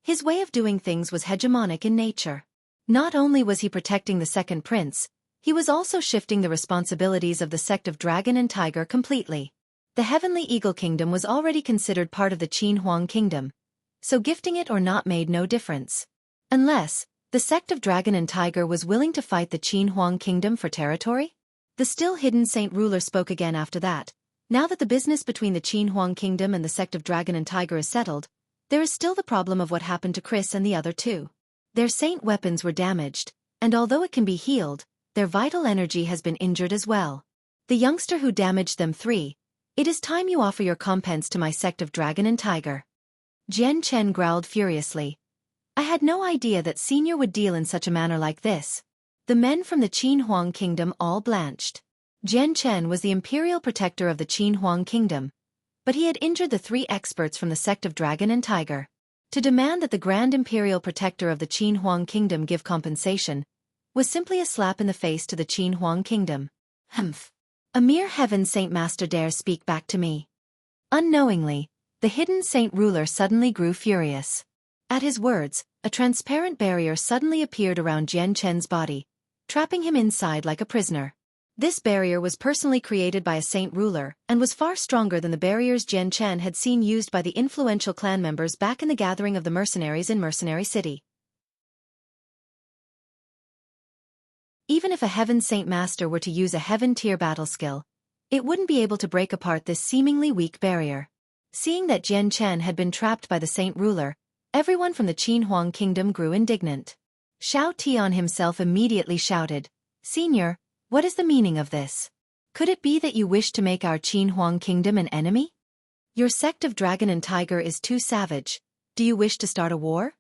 his way of doing things was hegemonic in nature. Not only was he protecting the second prince, He was also shifting the responsibilities of the sect of Dragon and Tiger completely. The Heavenly Eagle Kingdom was already considered part of the Qin Huang Kingdom, so gifting it or not made no difference. Unless, the sect of Dragon and Tiger was willing to fight the Qin Huang Kingdom for territory? The still-hidden saint ruler spoke again after that. Now that the business between the Qin Huang Kingdom and the sect of Dragon and Tiger is settled, there is still the problem of what happened to Chris and the other two. Their saint weapons were damaged, and although it can be healed, their vital energy has been injured as well. The youngster who damaged them 3. It is time you offer your compense to my sect of Dragon and Tiger. Jian Chen growled furiously. I had no idea that Senior would deal in such a manner like this. The men from the Qin Huang Kingdom all blanched. Jian Chen was the imperial protector of the Qin Huang Kingdom, but he had injured the 3 experts from the sect of Dragon and Tiger. To demand that the Grand Imperial Protector of the Qin Huang Kingdom give compensation was simply a slap in the face to the Qin Huang Kingdom. Humph. A mere heaven saint master dares speak back to me. Unknowingly, the hidden saint ruler suddenly grew furious. At his words, a transparent barrier suddenly appeared around Jian Chen's body, trapping him inside like a prisoner. This barrier was personally created by a saint ruler and was far stronger than the barriers Jian Chen had seen used by the influential clan members back in the gathering of the mercenaries in Mercenary City. Even if a Heaven Saint Master were to use a Heaven-tier battle skill, it wouldn't be able to break apart this seemingly weak barrier. Seeing that Jian Chen had been trapped by the Saint Ruler, everyone from the Qin Huang Kingdom grew indignant. Xiao Tian himself immediately shouted, Senior, what is the meaning of this? Could it be that you wish to make our Qin Huang Kingdom an enemy? Your sect of Dragon and Tiger is too savage. Do you wish to start a war?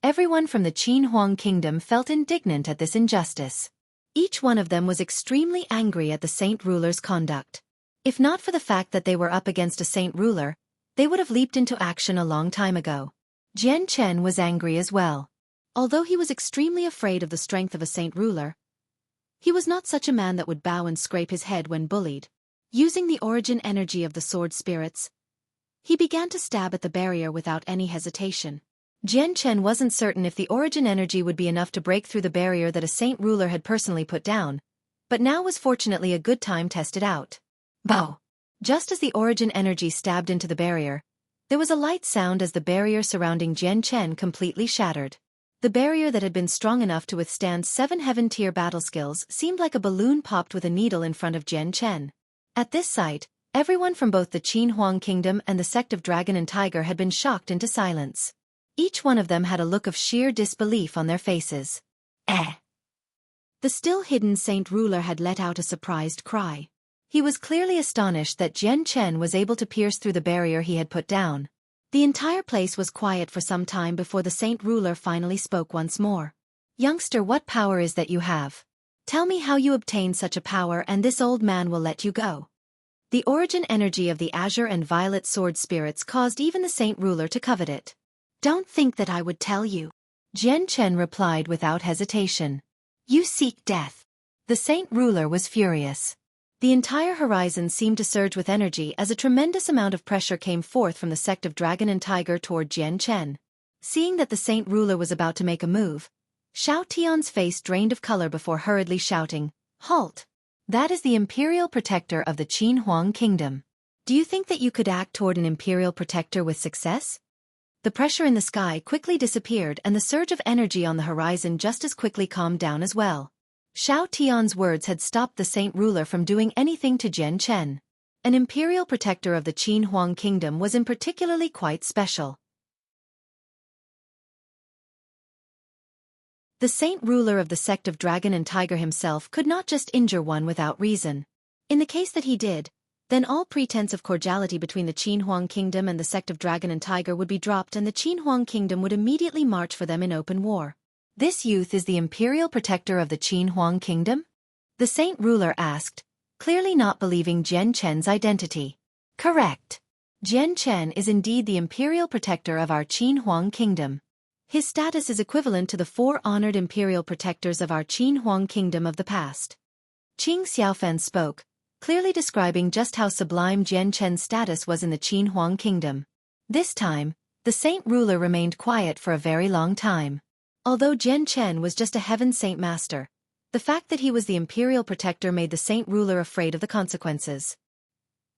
Everyone from the Qin Huang Kingdom felt indignant at this injustice. Each one of them was extremely angry at the Saint Ruler's conduct. If not for the fact that they were up against a Saint Ruler, they would have leaped into action a long time ago. Jian Chen was angry as well. Although he was extremely afraid of the strength of a Saint Ruler, he was not such a man that would bow and scrape his head when bullied. Using the origin energy of the sword spirits, he began to stab at the barrier without any hesitation. Jian Chen wasn't certain if the origin energy would be enough to break through the barrier that a saint ruler had personally put down, but now was fortunately a good time to test it out. Bow! Just as the origin energy stabbed into the barrier, there was a light sound as the barrier surrounding Jian Chen completely shattered. The barrier that had been strong enough to withstand 7 heaven-tier battle skills seemed like a balloon popped with a needle in front of Jian Chen. At this sight, everyone from both the Qin Huang Kingdom and the sect of Dragon and Tiger had been shocked into silence. Each one of them had a look of sheer disbelief on their faces. Eh! The still-hidden Saint Ruler had let out a surprised cry. He was clearly astonished that Jian Chen was able to pierce through the barrier he had put down. The entire place was quiet for some time before the Saint Ruler finally spoke once more. Youngster, what power is that you have? Tell me how you obtained such a power and this old man will let you go. The origin energy of the Azure and Violet sword spirits caused even the Saint Ruler to covet it. Don't think that I would tell you. Jian Chen replied without hesitation. You seek death. The Saint Ruler was furious. The entire horizon seemed to surge with energy as a tremendous amount of pressure came forth from the sect of Dragon and Tiger toward Jian Chen. Seeing that the Saint Ruler was about to make a move, Xiao Tian's face drained of color before hurriedly shouting, Halt! That is the Imperial Protector of the Qin Huang Kingdom. Do you think that you could act toward an Imperial Protector with success? The pressure in the sky quickly disappeared and the surge of energy on the horizon just as quickly calmed down as well. Xiao Tian's words had stopped the Saint Ruler from doing anything to Jian Chen. An Imperial Protector of the Qin Huang Kingdom was in particularly quite special. The Saint Ruler of the sect of Dragon and Tiger himself could not just injure one without reason. In the case that he did, then all pretense of cordiality between the Qin Huang Kingdom and the sect of Dragon and Tiger would be dropped and the Qin Huang Kingdom would immediately march for them in open war. This youth is the Imperial Protector of the Qin Huang Kingdom? The Saint Ruler asked, clearly not believing Jian Chen's identity. Correct. Jian Chen is indeed the Imperial Protector of our Qin Huang Kingdom. His status is equivalent to the 4 honored Imperial Protectors of our Qin Huang Kingdom of the past. Qing Xiaofan spoke, clearly describing just how sublime Jian Chen's status was in the Qin Huang Kingdom. This time, the Saint Ruler remained quiet for a very long time. Although Jian Chen was just a Heaven Saint Master, The fact that he was the imperial protector made the saint ruler afraid of the consequences.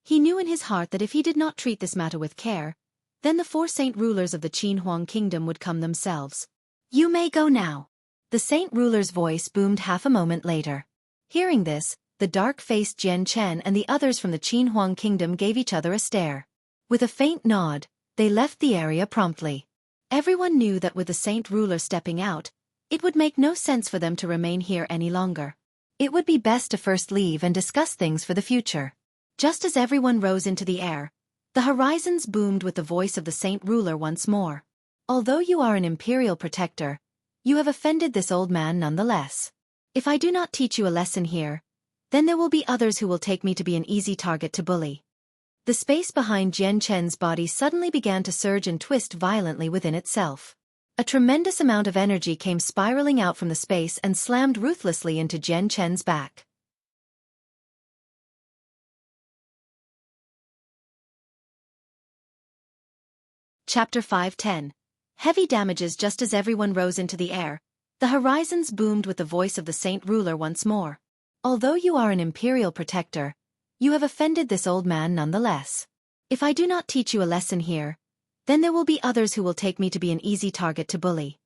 He knew in his heart that if he did not treat this matter with care, then the 4 saint rulers of the Qin Huang kingdom would come themselves. "You may go now." The saint ruler's voice boomed half a moment later. Hearing this, the dark-faced Jian Chen and the others from the Qin Huang kingdom gave each other a stare. With a faint nod, they left the area promptly. Everyone knew that with the saint ruler stepping out, it would make no sense for them to remain here any longer. It would be best to first leave and discuss things for the future. Just as everyone rose into the air, the horizons boomed with the voice of the saint ruler once more. "Although you are an imperial protector, you have offended this old man nonetheless. If I do not teach you a lesson here, then there will be others who will take me to be an easy target to bully." The space behind Jian Chen's body suddenly began to surge and twist violently within itself. A tremendous amount of energy came spiraling out from the space and slammed ruthlessly into Jian Chen's back. Chapter 5:10. Heavy damages. Just as everyone rose into the air, the horizons boomed with the voice of the saint ruler once more. "Although you are an imperial protector, you have offended this old man nonetheless. If I do not teach you a lesson here, then there will be others who will take me to be an easy target to bully."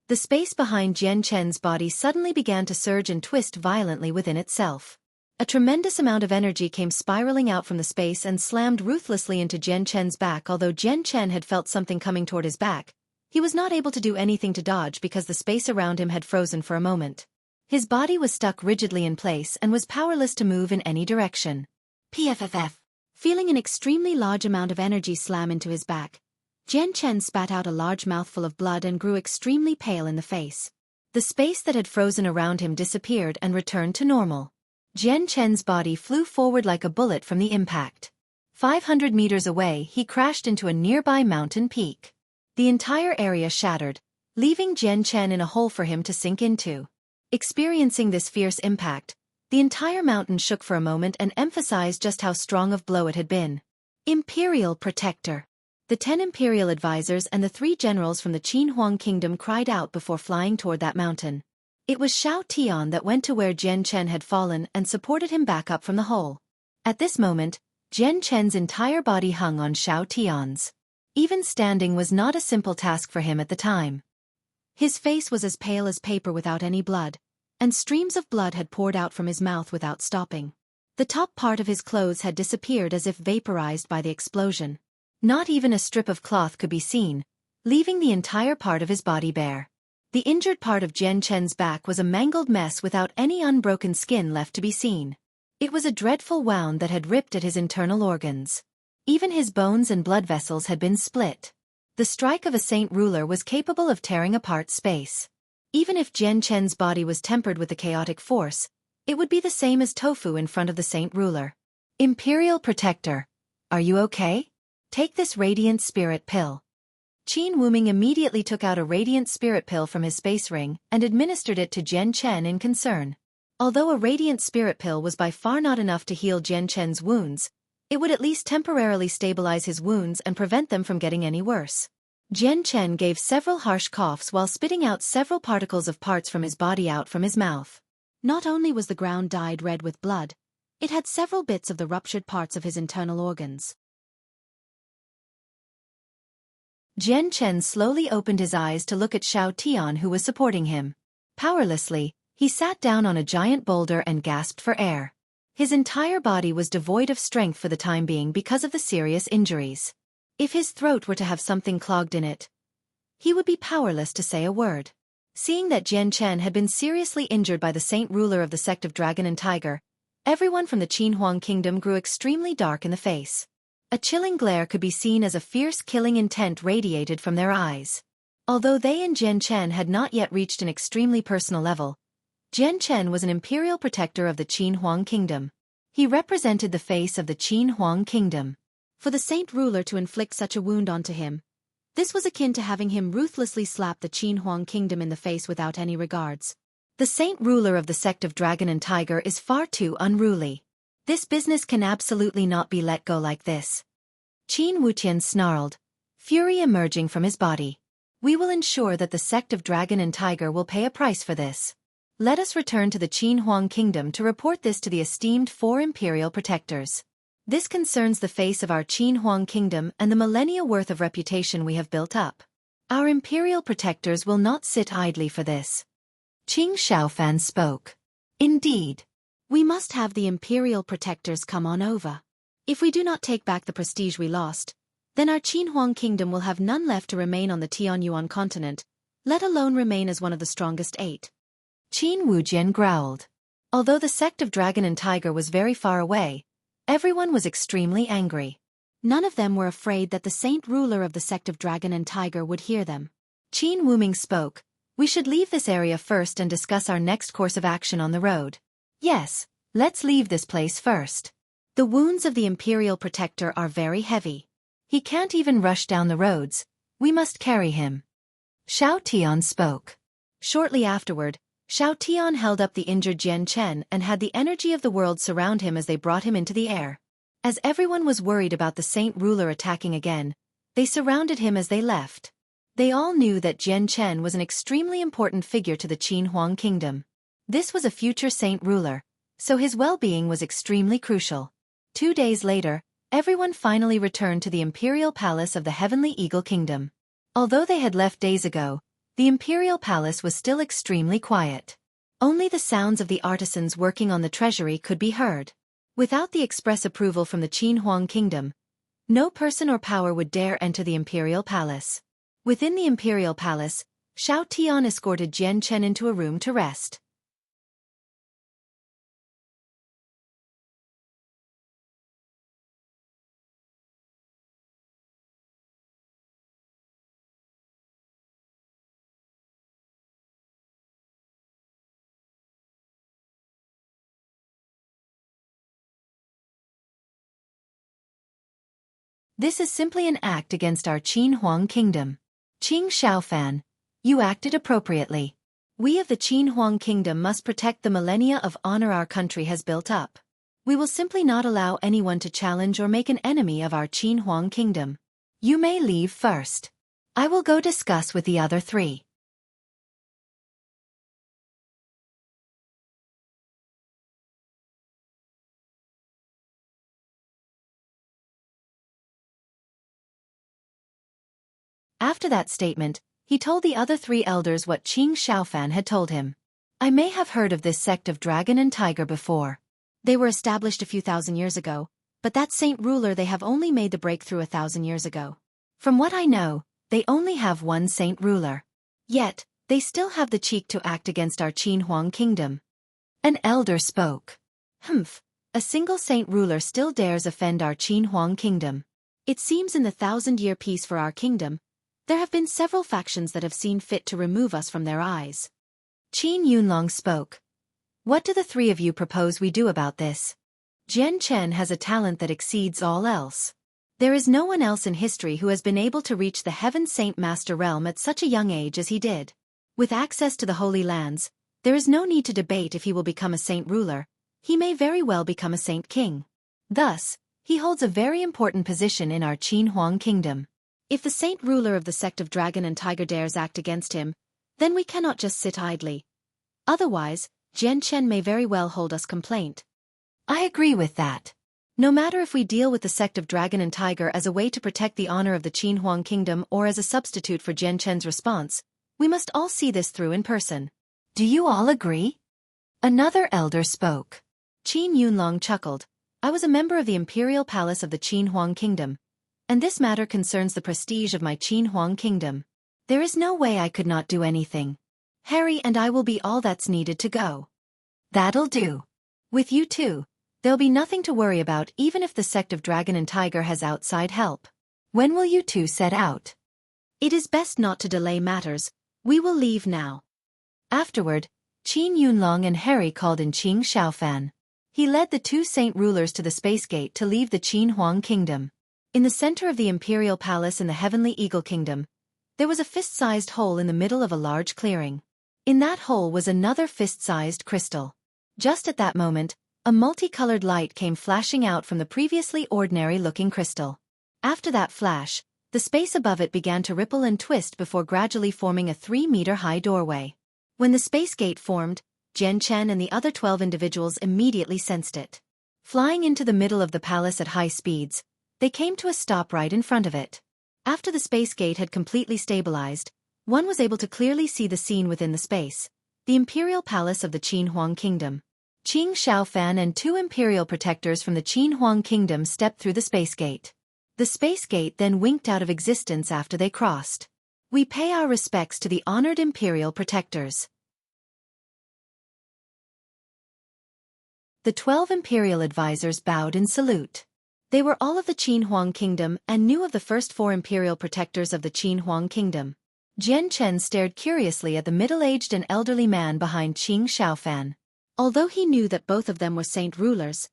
The space behind Jian Chen's body suddenly began to surge and twist violently within itself. A tremendous amount of energy came spiraling out from the space and slammed ruthlessly into Jian Chen's back. Although Jian Chen had felt something coming toward his back, he was not able to do anything to dodge because the space around him had frozen for a moment. His body was stuck rigidly in place and was powerless to move in any direction. PFFF. Feeling an extremely large amount of energy slam into his back, Jian Chen spat out a large mouthful of blood and grew extremely pale in the face. The space that had frozen around him disappeared and returned to normal. Jian Chen's body flew forward like a bullet from the impact. 500 meters away, he crashed into a nearby mountain peak. The entire area shattered, leaving Jian Chen in a hole for him to sink into. Experiencing this fierce impact, the entire mountain shook for a moment and emphasized just how strong of blow it had been. Imperial Protector. The 10 imperial advisors and the 3 generals from the Qin Huang kingdom cried out before flying toward that mountain. It was Xiao Tian that went to where Jian Chen had fallen and supported him back up from the hole. At this moment, Jian Chen's entire body hung on Xiao Tian's. Even standing was not a simple task for him at the time. His face was as pale as paper without any blood, and streams of blood had poured out from his mouth without stopping. The top part of his clothes had disappeared as if vaporized by the explosion. Not even a strip of cloth could be seen, leaving the entire part of his body bare. The injured part of Jian Chen's back was a mangled mess without any unbroken skin left to be seen. It was a dreadful wound that had ripped at his internal organs. Even his bones and blood vessels had been split. The strike of a saint ruler was capable of tearing apart space. Even if Jian Chen's body was tempered with the chaotic force, it would be the same as tofu in front of the saint ruler. Imperial Protector. Are you okay? Take this radiant spirit pill. Qin Wuming immediately took out a radiant spirit pill from his space ring and administered it to Jian Chen in concern. Although a radiant spirit pill was by far not enough to heal Jian Chen's wounds, it would at least temporarily stabilize his wounds and prevent them from getting any worse. Jian Chen gave several harsh coughs while spitting out several particles of parts from his body out from his mouth. Not only was the ground dyed red with blood, it had several bits of the ruptured parts of his internal organs. Jian Chen slowly opened his eyes to look at Xiao Tian, who was supporting him. Powerlessly, he sat down on a giant boulder and gasped for air. His entire body was devoid of strength for the time being because of the serious injuries. If his throat were to have something clogged in it, he would be powerless to say a word. Seeing that Jian Chen had been seriously injured by the saint ruler of the sect of Dragon and Tiger, everyone from the Qin Huang kingdom grew extremely dark in the face. A chilling glare could be seen as a fierce killing intent radiated from their eyes. Although they and Jian Chen had not yet reached an extremely personal level, Jian Chen was an imperial protector of the Qin Huang kingdom. He represented the face of the Qin Huang kingdom. For the saint ruler to inflict such a wound onto him, this was akin to having him ruthlessly slap the Qin Huang kingdom in the face without any regards. The saint ruler of the sect of Dragon and Tiger is far too unruly. This business can absolutely not be let go like this. Qin Wutian snarled, fury emerging from his body. We will ensure that the sect of Dragon and Tiger will pay a price for this. Let us return to the Qin Huang Kingdom to report this to the esteemed 4 imperial protectors. This concerns the face of our Qin Huang Kingdom and the millennia worth of reputation we have built up. Our imperial protectors will not sit idly for this. Qing Xiaofan spoke. Indeed. We must have the imperial protectors come on over. If we do not take back the prestige we lost, then our Qin Huang Kingdom will have none left to remain on the Tianyuan continent, let alone remain as one of the strongest 8. Qin Wujian growled. Although the sect of Dragon and Tiger was very far away, everyone was extremely angry. None of them were afraid that the saint ruler of the sect of Dragon and Tiger would hear them. Qin Wuming spoke. We should leave this area first and discuss our next course of action on the road. Yes, let's leave this place first. The wounds of the imperial protector are very heavy. He can't even rush down the roads. We must carry him. Xiao Tian spoke. Shortly afterward, Xiao Tian held up the injured Jian Chen and had the energy of the world surround him as they brought him into the air. As everyone was worried about the saint ruler attacking again, they surrounded him as they left. They all knew that Jian Chen was an extremely important figure to the Qin Huang Kingdom. This was a future saint ruler, so his well-being was extremely crucial. 2 days later, everyone finally returned to the imperial palace of the Heavenly Eagle Kingdom. Although they had left days ago, the imperial palace was still extremely quiet. Only the sounds of the artisans working on the treasury could be heard. Without the express approval from the Qin Huang Kingdom, no person or power would dare enter the imperial palace. Within the imperial palace, Xiao Tian escorted Jian Chen into a room to rest. This is simply an act against our Qin Huang Kingdom. Qing Xiaofan, you acted appropriately. We of the Qin Huang Kingdom must protect the millennia of honor our country has built up. We will simply not allow anyone to challenge or make an enemy of our Qin Huang Kingdom. You may leave first. I will go discuss with the other 3. After that statement, he told the other 3 elders what Qing Xiaofan had told him. I may have heard of this sect of Dragon and Tiger before. They were established a few thousand years ago, but that saint ruler they have only made the breakthrough 1,000 years ago. From what I know, they only have one saint ruler. Yet, they still have the cheek to act against our Qin Huang Kingdom. An elder spoke. Humph, a single saint ruler still dares offend our Qin Huang Kingdom. It seems in the 1,000-year peace for our kingdom, there have been several factions that have seen fit to remove us from their eyes. Qin Yunlong spoke. What do the 3 of you propose we do about this? Jian Chen has a talent that exceeds all else. There is no one else in history who has been able to reach the Heaven Saint Master realm at such a young age as he did. With access to the Holy Lands, there is no need to debate if he will become a saint ruler. He may very well become a saint king. Thus, he holds a very important position in our Qin Huang Kingdom. If the saint ruler of the sect of Dragon and Tiger dares act against him, then we cannot just sit idly. Otherwise, Jian Chen may very well hold us complaint. I agree with that. No matter if we deal with the sect of Dragon and Tiger as a way to protect the honor of the Qin Huang Kingdom or as a substitute for Jian Chen's response, we must all see this through in person. Do you all agree? Another elder spoke. Qin Yunlong chuckled. I was a member of the imperial palace of the Qin Huang Kingdom, and this matter concerns the prestige of my Qin Huang Kingdom. There is no way I could not do anything. Harry and I will be all that's needed to go. That'll do. With you too, there'll be nothing to worry about even if the sect of Dragon and Tiger has outside help. When will you 2 set out? It is best not to delay matters. We will leave now. Afterward, Qin Yunlong and Harry called in Qing Xiaofan. He led the 2 saint rulers to the space gate to leave the Qin Huang Kingdom. In the center of the imperial palace in the Heavenly Eagle Kingdom, there was a fist-sized hole in the middle of a large clearing. In that hole was another fist-sized crystal. Just at that moment, a multicolored light came flashing out from the previously ordinary-looking crystal. After that flash, the space above it began to ripple and twist before gradually forming a 3-meter-high doorway. When the space gate formed, Jian Chen and the other 12 individuals immediately sensed it. Flying into the middle of the palace at high speeds, they came to a stop right in front of it. After the space gate had completely stabilized, one was able to clearly see the scene within the space, the imperial palace of the Qin Huang Kingdom. Qing Shaofan and 2 imperial protectors from the Qin Huang Kingdom stepped through the space gate. The space gate then winked out of existence after they crossed. We pay our respects to the honored imperial protectors. The 12 imperial advisors bowed in salute. They were all of the Qin Huang Kingdom and knew of the first 4 imperial protectors of the Qin Huang Kingdom. Jian Chen stared curiously at the middle-aged and elderly man behind Qing Shaofan. Although he knew that both of them were saint rulers,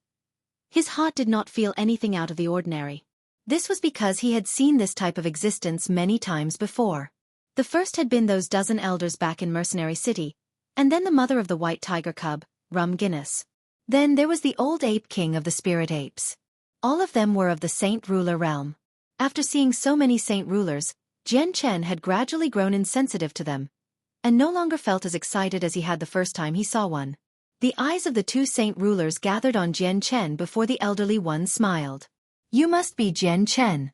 his heart did not feel anything out of the ordinary. This was because he had seen this type of existence many times before. The first had been those dozen elders back in Mercenary City, and then the mother of the white tiger cub, Rum Guinness. Then there was the old ape king of the spirit apes. All of them were of the saint ruler realm. After seeing so many saint rulers, Jian Chen had gradually grown insensitive to them, and no longer felt as excited as he had the first time he saw one. The eyes of the 2 saint rulers gathered on Jian Chen before the elderly one smiled. You must be Jian Chen.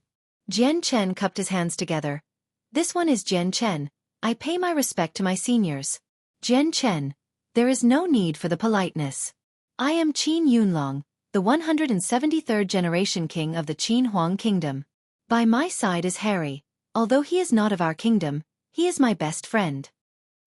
Jian Chen cupped his hands together. This one is Jian Chen. I pay my respect to my seniors. Jian Chen, there is no need for the politeness. I am Qin Yunlong, the 173rd generation king of the Qin Huang Kingdom. By my side is Harry. Although he is not of our kingdom, he is my best friend.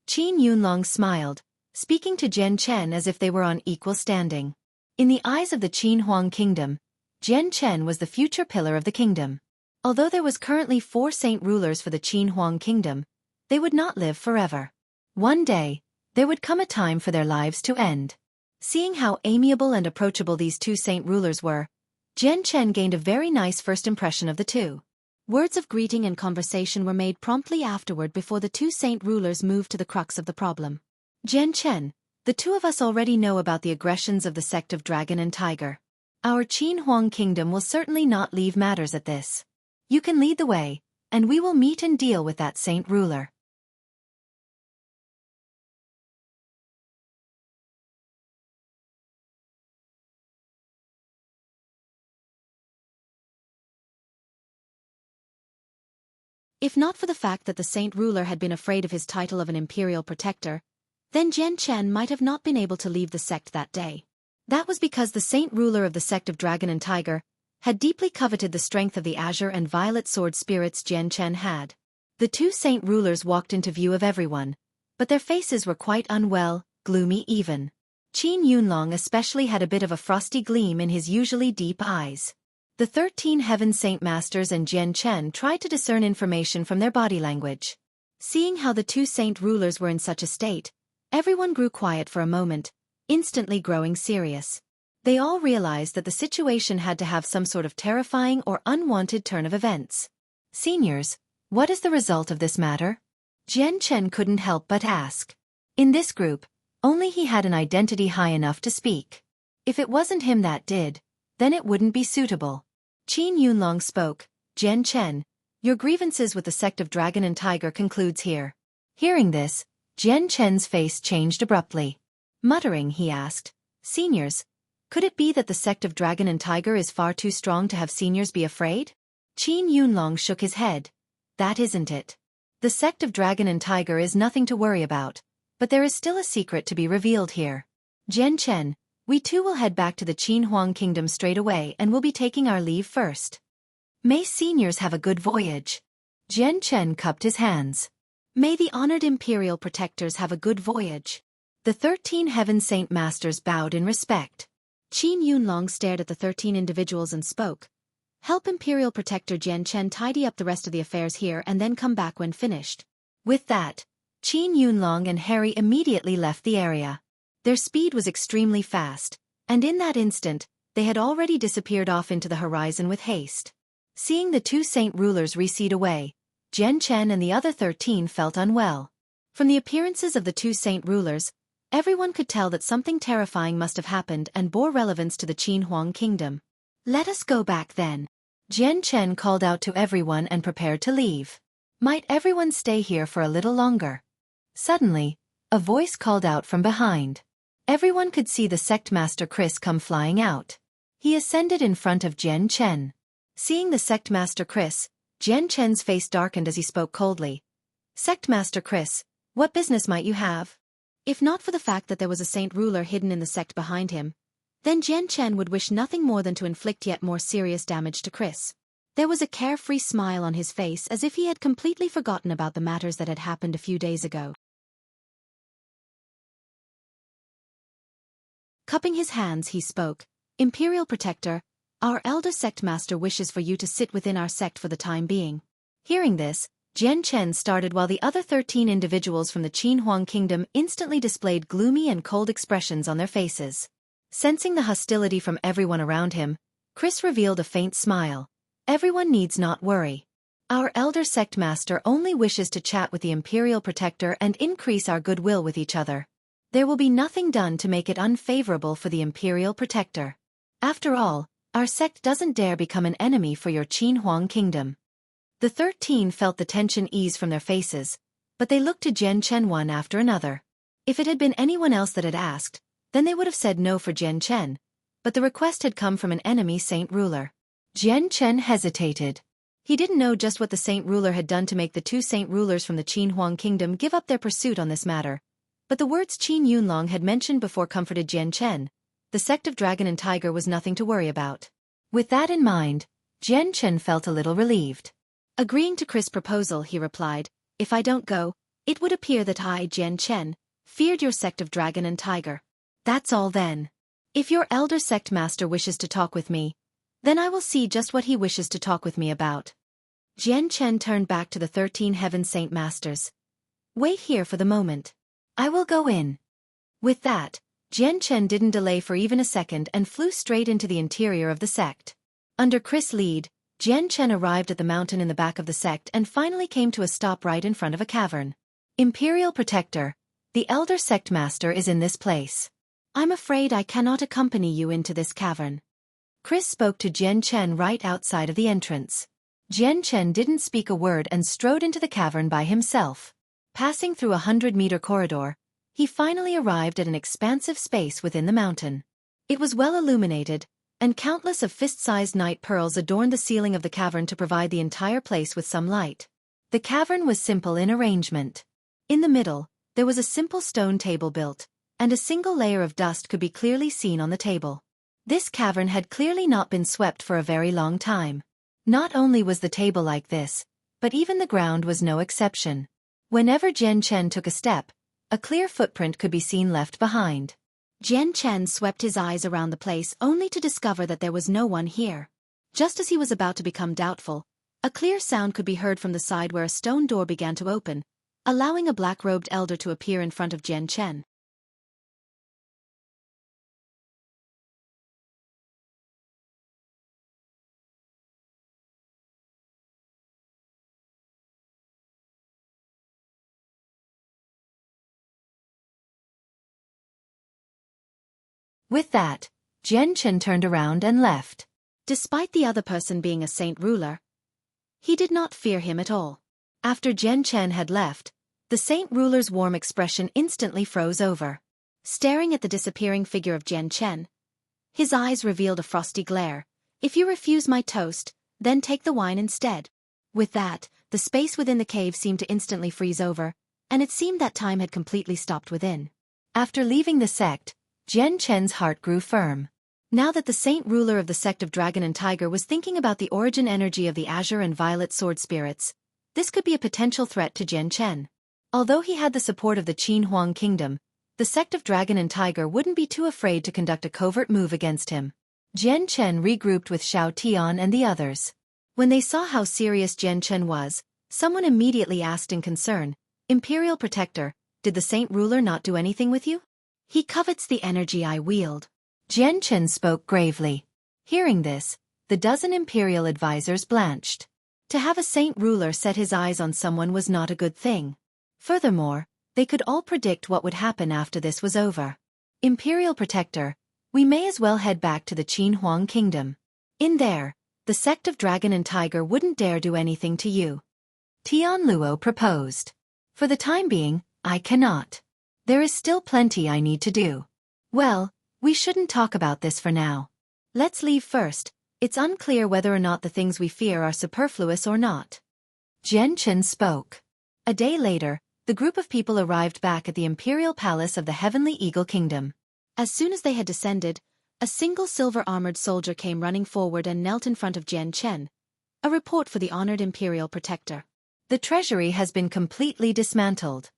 Qin Yunlong smiled, speaking to Jian Chen as if they were on equal standing. In the eyes of the Qin Huang Kingdom, Jian Chen was the future pillar of the kingdom. Although there was currently 4 saint rulers for the Qin Huang Kingdom, they would not live forever. One day, there would come a time for their lives to end. Seeing how amiable and approachable these 2 saint rulers were, Jian Chen gained a very nice first impression of the 2. Words of greeting and conversation were made promptly afterward before the 2 saint rulers moved to the crux of the problem. Jian Chen, the 2 of us already know about the aggressions of the sect of Dragon and Tiger. Our Qin Huang Kingdom will certainly not leave matters at this. You can lead the way, and we will meet and deal with that saint ruler. If not for the fact that the saint ruler had been afraid of his title of an imperial protector, then Jian Chen might have not been able to leave the sect that day. That was because the saint ruler of the sect of Dragon and Tiger had deeply coveted the strength of the azure and violet sword spirits Jian Chen had. The 2 saint rulers walked into view of everyone, but their faces were quite unwell, gloomy even. Qin Yunlong especially had a bit of a frosty gleam in his usually deep eyes. The 13 Heaven Saint Masters and Jian Chen tried to discern information from their body language. Seeing how the 2 saint rulers were in such a state, everyone grew quiet for a moment, instantly growing serious. They all realized that the situation had to have some sort of terrifying or unwanted turn of events. Seniors, what is the result of this matter? Jian Chen couldn't help but ask. In this group, only he had an identity high enough to speak. If it wasn't him that did, then it wouldn't be suitable. Qin Yunlong spoke. Jian Chen, your grievances with the sect of Dragon and Tiger concludes here. Hearing this, Jian Chen's face changed abruptly. Muttering, he asked, Seniors, could it be that the sect of Dragon and Tiger is far too strong to have seniors be afraid? Qin Yunlong shook his head. That isn't it. The sect of Dragon and Tiger is nothing to worry about, but there is still a secret to be revealed here. Jian Chen, we too will head back to the Qin Huang Kingdom straight away and will be taking our leave first. May seniors have a good voyage. Jian Chen cupped his hands. May the honored imperial protectors have a good voyage. The 13 Heaven Saint Masters bowed in respect. Qin Yunlong stared at the 13 individuals and spoke. Help Imperial Protector Jian Chen tidy up the rest of the affairs here and then come back when finished. With that, Qin Yunlong and Harry immediately left the area. Their speed was extremely fast, and in that instant, they had already disappeared off into the horizon with haste. Seeing the 2 saint rulers recede away, Jian Chen and the other 13 felt unwell. From the appearances of the 2 saint rulers, everyone could tell that something terrifying must have happened and bore relevance to the Qin Huang Kingdom. Let us go back then. Jian Chen called out to everyone and prepared to leave. Might everyone stay here for a little longer? Suddenly, a voice called out from behind. Everyone could see the sect master Chris come flying out. He ascended in front of Jian Chen. Seeing the sect master Chris, Jian Chen's face darkened as he spoke coldly. "Sect master Chris, what business might you have?" If not for the fact that there was a saint ruler hidden in the sect behind him, then Jian Chen would wish nothing more than to inflict yet more serious damage to Chris. There was a carefree smile on his face as if he had completely forgotten about the matters that had happened a few days ago. Cupping his hands, he spoke, "Imperial Protector, our elder sect master wishes for you to sit within our sect for the time being." Hearing this, Jian Chen started while the other 13 individuals from the Qin Huang Kingdom instantly displayed gloomy and cold expressions on their faces. Sensing the hostility from everyone around him, Chris revealed a faint smile. "Everyone needs not worry. Our elder sect master only wishes to chat with the Imperial Protector and increase our goodwill with each other. There will be nothing done to make it unfavorable for the Imperial Protector. After all, our sect doesn't dare become an enemy for your Qin Huang Kingdom." The 13 felt the tension ease from their faces, but they looked to Jian Chen one after another. If it had been anyone else that had asked, then they would have said no for Jian Chen, but the request had come from an enemy saint ruler. Jian Chen hesitated. He didn't know just what the saint ruler had done to make the 2 saint rulers from the Qin Huang Kingdom give up their pursuit on this matter, but the words Qin Yunlong had mentioned before comforted Jian Chen. The sect of Dragon and Tiger was nothing to worry about. With that in mind, Jian Chen felt a little relieved. Agreeing to Chris' proposal, he replied, "If I don't go, it would appear that I, Jian Chen, feared your sect of Dragon and Tiger. That's all then. If your elder sect master wishes to talk with me, then I will see just what he wishes to talk with me about." Jian Chen turned back to the 13 Heaven Saint Masters. "Wait here for the moment. I will go in." With that, Jian Chen didn't delay for even a second and flew straight into the interior of the sect. Under Chris' lead, Jian Chen arrived at the mountain in the back of the sect and finally came to a stop right in front of a cavern. "Imperial Protector, the elder sect master is in this place. I'm afraid I cannot accompany you into this cavern." Chris spoke to Jian Chen right outside of the entrance. Jian Chen didn't speak a word and strode into the cavern by himself. Passing through a 100-meter corridor, he finally arrived at an expansive space within the mountain. It was well illuminated, and countless of fist-sized night pearls adorned the ceiling of the cavern to provide the entire place with some light. The cavern was simple in arrangement. In the middle, there was a simple stone table built, and a single layer of dust could be clearly seen on the table. This cavern had clearly not been swept for a very long time. Not only was the table like this, but even the ground was no exception. Whenever Jian Chen took a step, a clear footprint could be seen left behind. Jian Chen swept his eyes around the place only to discover that there was no one here. Just as he was about to become doubtful, a clear sound could be heard from the side where a stone door began to open, allowing a black-robed elder to appear in front of Jian Chen. With that, Jian Chen turned around and left. Despite the other person being a saint ruler, he did not fear him at all. After Jian Chen had left, the saint ruler's warm expression instantly froze over. Staring at the disappearing figure of Jian Chen, his eyes revealed a frosty glare. "If you refuse my toast, then take the wine instead." With that, the space within the cave seemed to instantly freeze over, and it seemed that time had completely stopped within. After leaving the sect, Jian Chen's heart grew firm. Now that the saint ruler of the sect of Dragon and Tiger was thinking about the origin energy of the Azure and Violet sword spirits, this could be a potential threat to Jian Chen. Although he had the support of the Qin Huang Kingdom, the sect of Dragon and Tiger wouldn't be too afraid to conduct a covert move against him. Jian Chen regrouped with Xiao Tian and the others. When they saw how serious Jian Chen was, someone immediately asked in concern, "Imperial Protector, did the saint ruler not do anything with you?" "He covets the energy I wield," Jian Chen spoke gravely. Hearing this, the dozen imperial advisors blanched. To have a saint ruler set his eyes on someone was not a good thing. Furthermore, they could all predict what would happen after this was over. "Imperial Protector, we may as well head back to the Qin Huang Kingdom. In there, the sect of Dragon and Tiger wouldn't dare do anything to you." Tian Luo proposed. "For the time being, I cannot. There is still plenty I need to do." Well, we shouldn't talk about this for now. Let's leave first. It's unclear whether or not the things we fear are superfluous or not. Jian Chen spoke. A day later, the group of people arrived back at the imperial palace of the Heavenly Eagle Kingdom. As soon as they had descended, a single silver-armored soldier came running forward and knelt in front of Jian Chen. A report for the honored imperial protector. The treasury has been completely dismantled.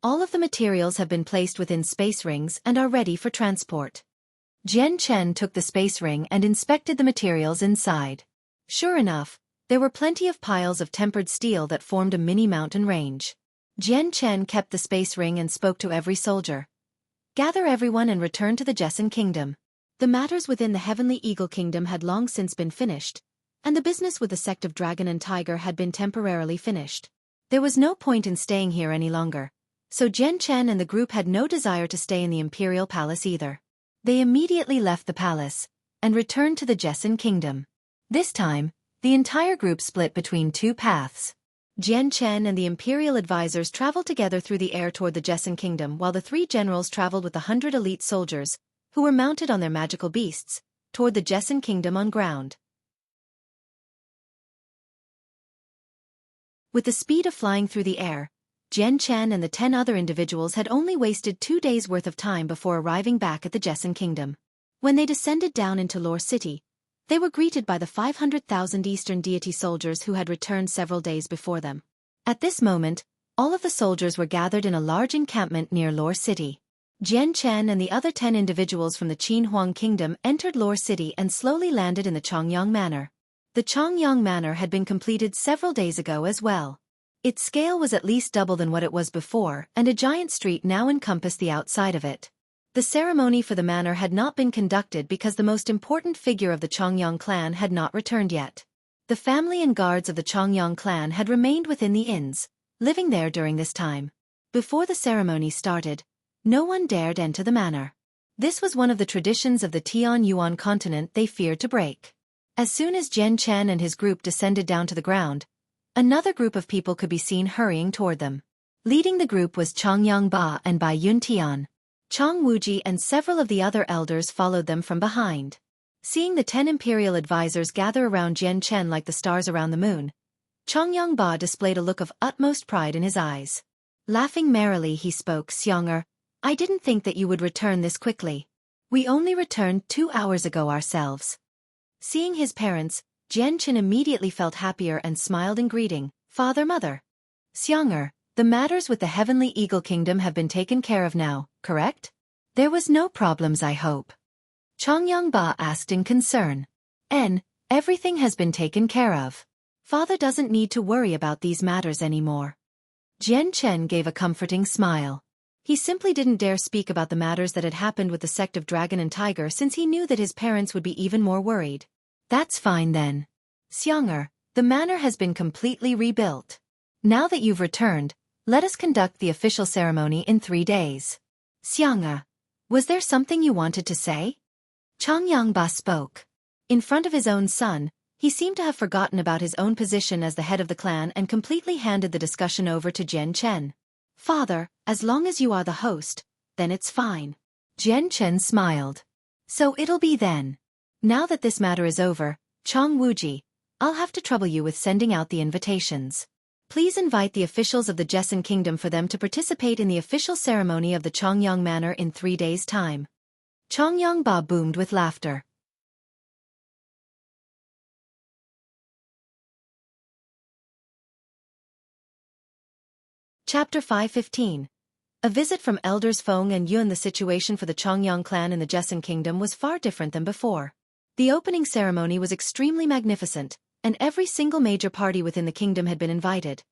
All of the materials have been placed within space rings and are ready for transport. Jian Chen took the space ring and inspected the materials inside. Sure enough, there were plenty of piles of tempered steel that formed a mini mountain range. Jian Chen kept the space ring and spoke to every soldier. Gather everyone and return to the Jessan Kingdom. The matters within the Heavenly Eagle Kingdom had long since been finished, and the business with the sect of Dragon and Tiger had been temporarily finished. There was no point in staying here any longer, so Jian Chen and the group had no desire to stay in the Imperial Palace either. They immediately left the palace and returned to the Jessan Kingdom. This time, the entire group split between two paths. Jian Chen and the Imperial advisors traveled together through the air toward the Jessan Kingdom, while the three generals traveled with the 100 elite soldiers, who were mounted on their magical beasts, toward the Jessan Kingdom on ground. With the speed of flying through the air, Jian Chen and the 10 other individuals had only wasted 2 days' worth of time before arriving back at the Jessan Kingdom. When they descended down into Lore City, they were greeted by the 500,000 Eastern deity soldiers who had returned several days before them. At this moment, all of the soldiers were gathered in a large encampment near Lore City. Jian Chen and the other 10 individuals from the Qin Huang Kingdom entered Lore City and slowly landed in the Chongyang Manor. The Chongyang Manor had been completed several days ago as well. Its scale was at least double than what it was before, and a giant street now encompassed the outside of it. The ceremony for the manor had not been conducted because the most important figure of the Chongyang clan had not returned yet. The family and guards of the Chongyang clan had remained within the inns, living there during this time. Before the ceremony started, no one dared enter the manor. This was one of the traditions of the Tianyuan continent they feared to break. As soon as Jian Chen and his group descended down to the ground, another group of people could be seen hurrying toward them. Leading the group was Chongyang Ba and Bai Yuntian. Chong Wuji and several of the other elders followed them from behind. Seeing the 10 imperial advisors gather around Jian Chen like the stars around the moon, Chongyang Ba displayed a look of utmost pride in his eyes. Laughing merrily, he spoke, "Xiong'er, I didn't think that you would return this quickly. We only returned 2 hours ago ourselves." Seeing his parents, Jian Chen immediately felt happier and smiled in greeting. "Father, mother. Xiong'er, the matters with the Heavenly Eagle Kingdom have been taken care of now, correct? There was no problems, I hope?" Chongyang Ba asked in concern. Everything has been taken care of. Father doesn't need to worry about these matters anymore." Jian Chen gave a comforting smile. He simply didn't dare speak about the matters that had happened with the sect of Dragon and Tiger since he knew that his parents would be even more worried. "That's fine then. Xiong'er, the manor has been completely rebuilt. Now that you've returned, let us conduct the official ceremony in 3 days. Xiong'er, was there something you wanted to say?" Chongyang Ba spoke. In front of his own son, he seemed to have forgotten about his own position as the head of the clan and completely handed the discussion over to Jian Chen. "Father, as long as you are the host, then it's fine." Jian Chen smiled. "So it'll be then. Now that this matter is over, Chong Wuji, I'll have to trouble you with sending out the invitations. Please invite the officials of the Jessan Kingdom for them to participate in the official ceremony of the Chongyang Manor in 3 days' time." Chongyang Ba boomed with laughter. Chapter 515. A visit from Elders Feng and Yun. The situation for the Chongyang clan in the Jessan Kingdom was far different than before. The opening ceremony was extremely magnificent, and every single major party within the kingdom had been invited.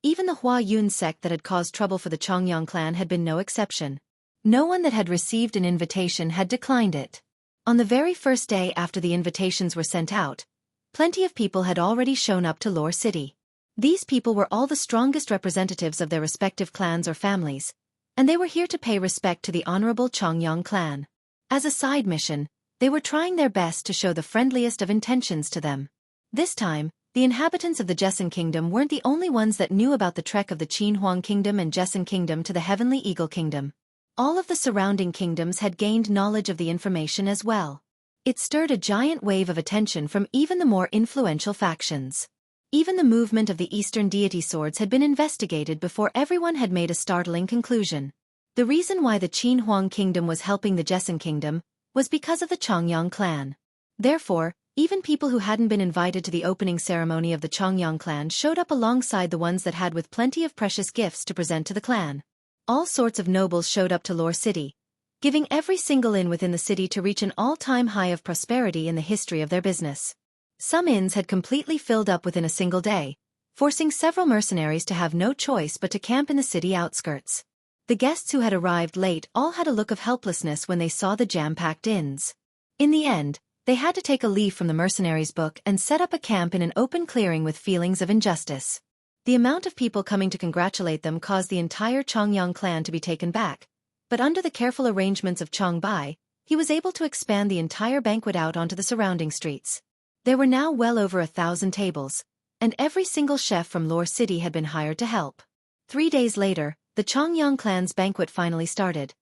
Even the Hua Yun sect that had caused trouble for the Chongyang clan had been no exception. No one that had received an invitation had declined it. On the very first day after the invitations were sent out, plenty of people had already shown up to Lore City. These people were all the strongest representatives of their respective clans or families, and they were here to pay respect to the honorable Chongyang clan. As a side mission, they were trying their best to show the friendliest of intentions to them. This time, the inhabitants of the Jessan Kingdom weren't the only ones that knew about the trek of the Qin Huang Kingdom and Jessan Kingdom to the Heavenly Eagle Kingdom. all of the surrounding kingdoms had gained knowledge of the information as well. It stirred a giant wave of attention from even the more influential factions. Even the movement of the Eastern deity swords had been investigated before everyone had made a startling conclusion. The reason why the Qin Huang kingdom was helping the Jessen kingdom was because of the Chongyang clan. Therefore, even people who hadn't been invited to the opening ceremony of the Chongyang clan showed up alongside the ones that had, with plenty of precious gifts to present to the clan. All sorts of nobles showed up to Lore City, giving every single inn within the city to reach an all-time high of prosperity in the history of their business. Some inns had completely filled up within a single day, forcing several mercenaries to have no choice but to camp in the city outskirts. The guests who had arrived late all had a look of helplessness when they saw the jam-packed inns. In the end, they had to take a leaf from the mercenaries' book and set up a camp in an open clearing with feelings of injustice. The amount of people coming to congratulate them caused the entire Chongyang clan to be taken back, but under the careful arrangements of Chong Bai, he was able to expand the entire banquet out onto the surrounding streets. There were now well over 1,000 tables, and every single chef from Lore City had been hired to help. 3 days later, the Chongyang clan's banquet finally started,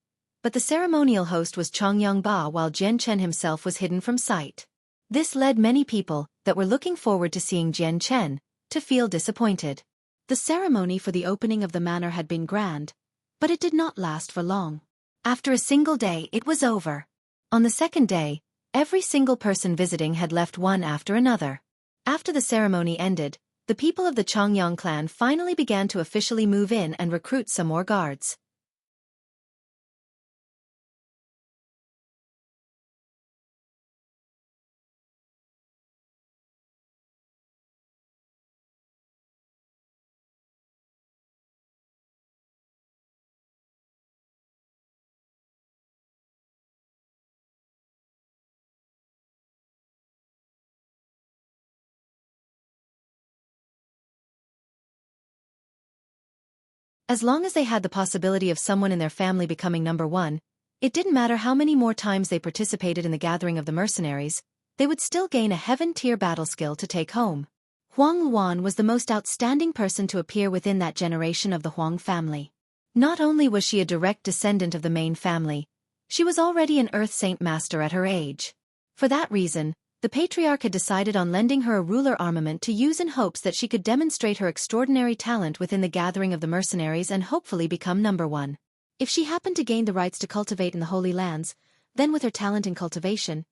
but the ceremonial host was Chongyang Ba while Jian Chen himself was hidden from sight. This led many people that were looking forward to seeing Jian Chen to feel disappointed. The ceremony for the opening of the manor had been grand, but it did not last for long. After a single day, it was over. On the second day, every single person visiting had left one after another. After the ceremony ended, the people of the Chongyang clan finally began to officially move in and recruit some more guards. As long as they had the possibility of someone in their family becoming number one, it didn't matter how many more times they participated in the gathering of the mercenaries, they would still gain a heaven-tier battle skill to take home. Huang Luan was the most outstanding person to appear within that generation of the Huang family. Not only was she a direct descendant of the main family, she was already an Earth Saint Master at her age. For that reason, the Patriarch had decided on lending her a ruler armament to use in hopes that she could demonstrate her extraordinary talent within the gathering of the mercenaries and hopefully become number one. If she happened to gain the rights to cultivate in the Holy Lands, then with her talent in cultivation,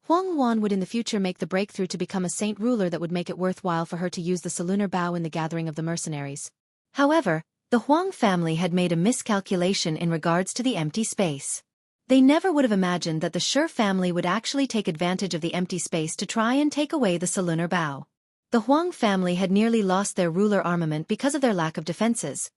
Huang Wan would in the future make the breakthrough to become a saint ruler that would make it worthwhile for her to use the Solunar Bow in the gathering of the mercenaries. However, the Huang family had made a miscalculation in regards to the empty space. They never would have imagined that the Shi family would actually take advantage of the empty space to try and take away the Solunar Bow. The Huang family had nearly lost their ruler armament because of their lack of defenses.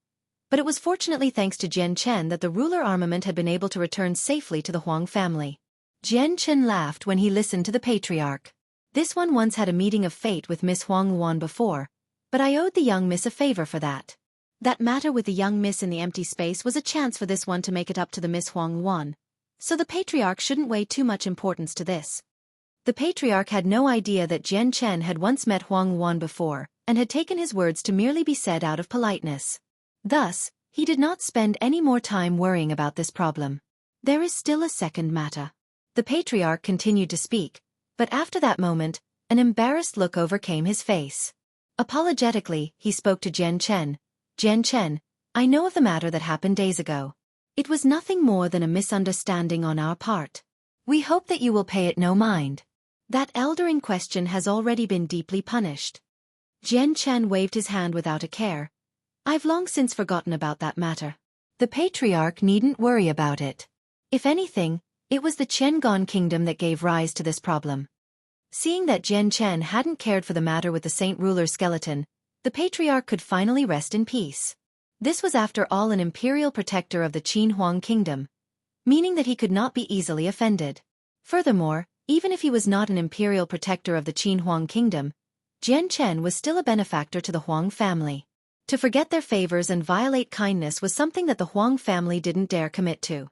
But it was fortunately thanks to Jian Chen that the ruler armament had been able to return safely to the Huang family. Jian Chen laughed when he listened to the Patriarch. This one once had a meeting of fate with Miss Huang Luan before, but I owed the young miss a favor for that. That matter with the young miss in the empty space was a chance for this one to make it up to the Miss Huang Luan. So the Patriarch shouldn't weigh too much importance to this. The Patriarch had no idea that Jian Chen had once met Huang Luan before, and had taken his words to merely be said out of politeness. Thus, he did not spend any more time worrying about this problem. There is still a second matter. The Patriarch continued to speak, but after that moment, an embarrassed look overcame his face. Apologetically, he spoke to Jian Chen. Jian Chen, I know of the matter that happened days ago. It was nothing more than a misunderstanding on our part. We hope that you will pay it no mind. That elder in question has already been deeply punished. Jian Chen waved his hand without a care. I've long since forgotten about that matter. The Patriarch needn't worry about it. If anything, it was the Qiangan kingdom that gave rise to this problem. Seeing that Jian Chen hadn't cared for the matter with the Saint Ruler's skeleton, the Patriarch could finally rest in peace. This was after all an imperial protector of the Qin Huang kingdom, meaning that he could not be easily offended. Furthermore, even if he was not an imperial protector of the Qin Huang kingdom, Jian Chen was still a benefactor to the Huang family. To forget their favors and violate kindness was something that the Huang family didn't dare commit to.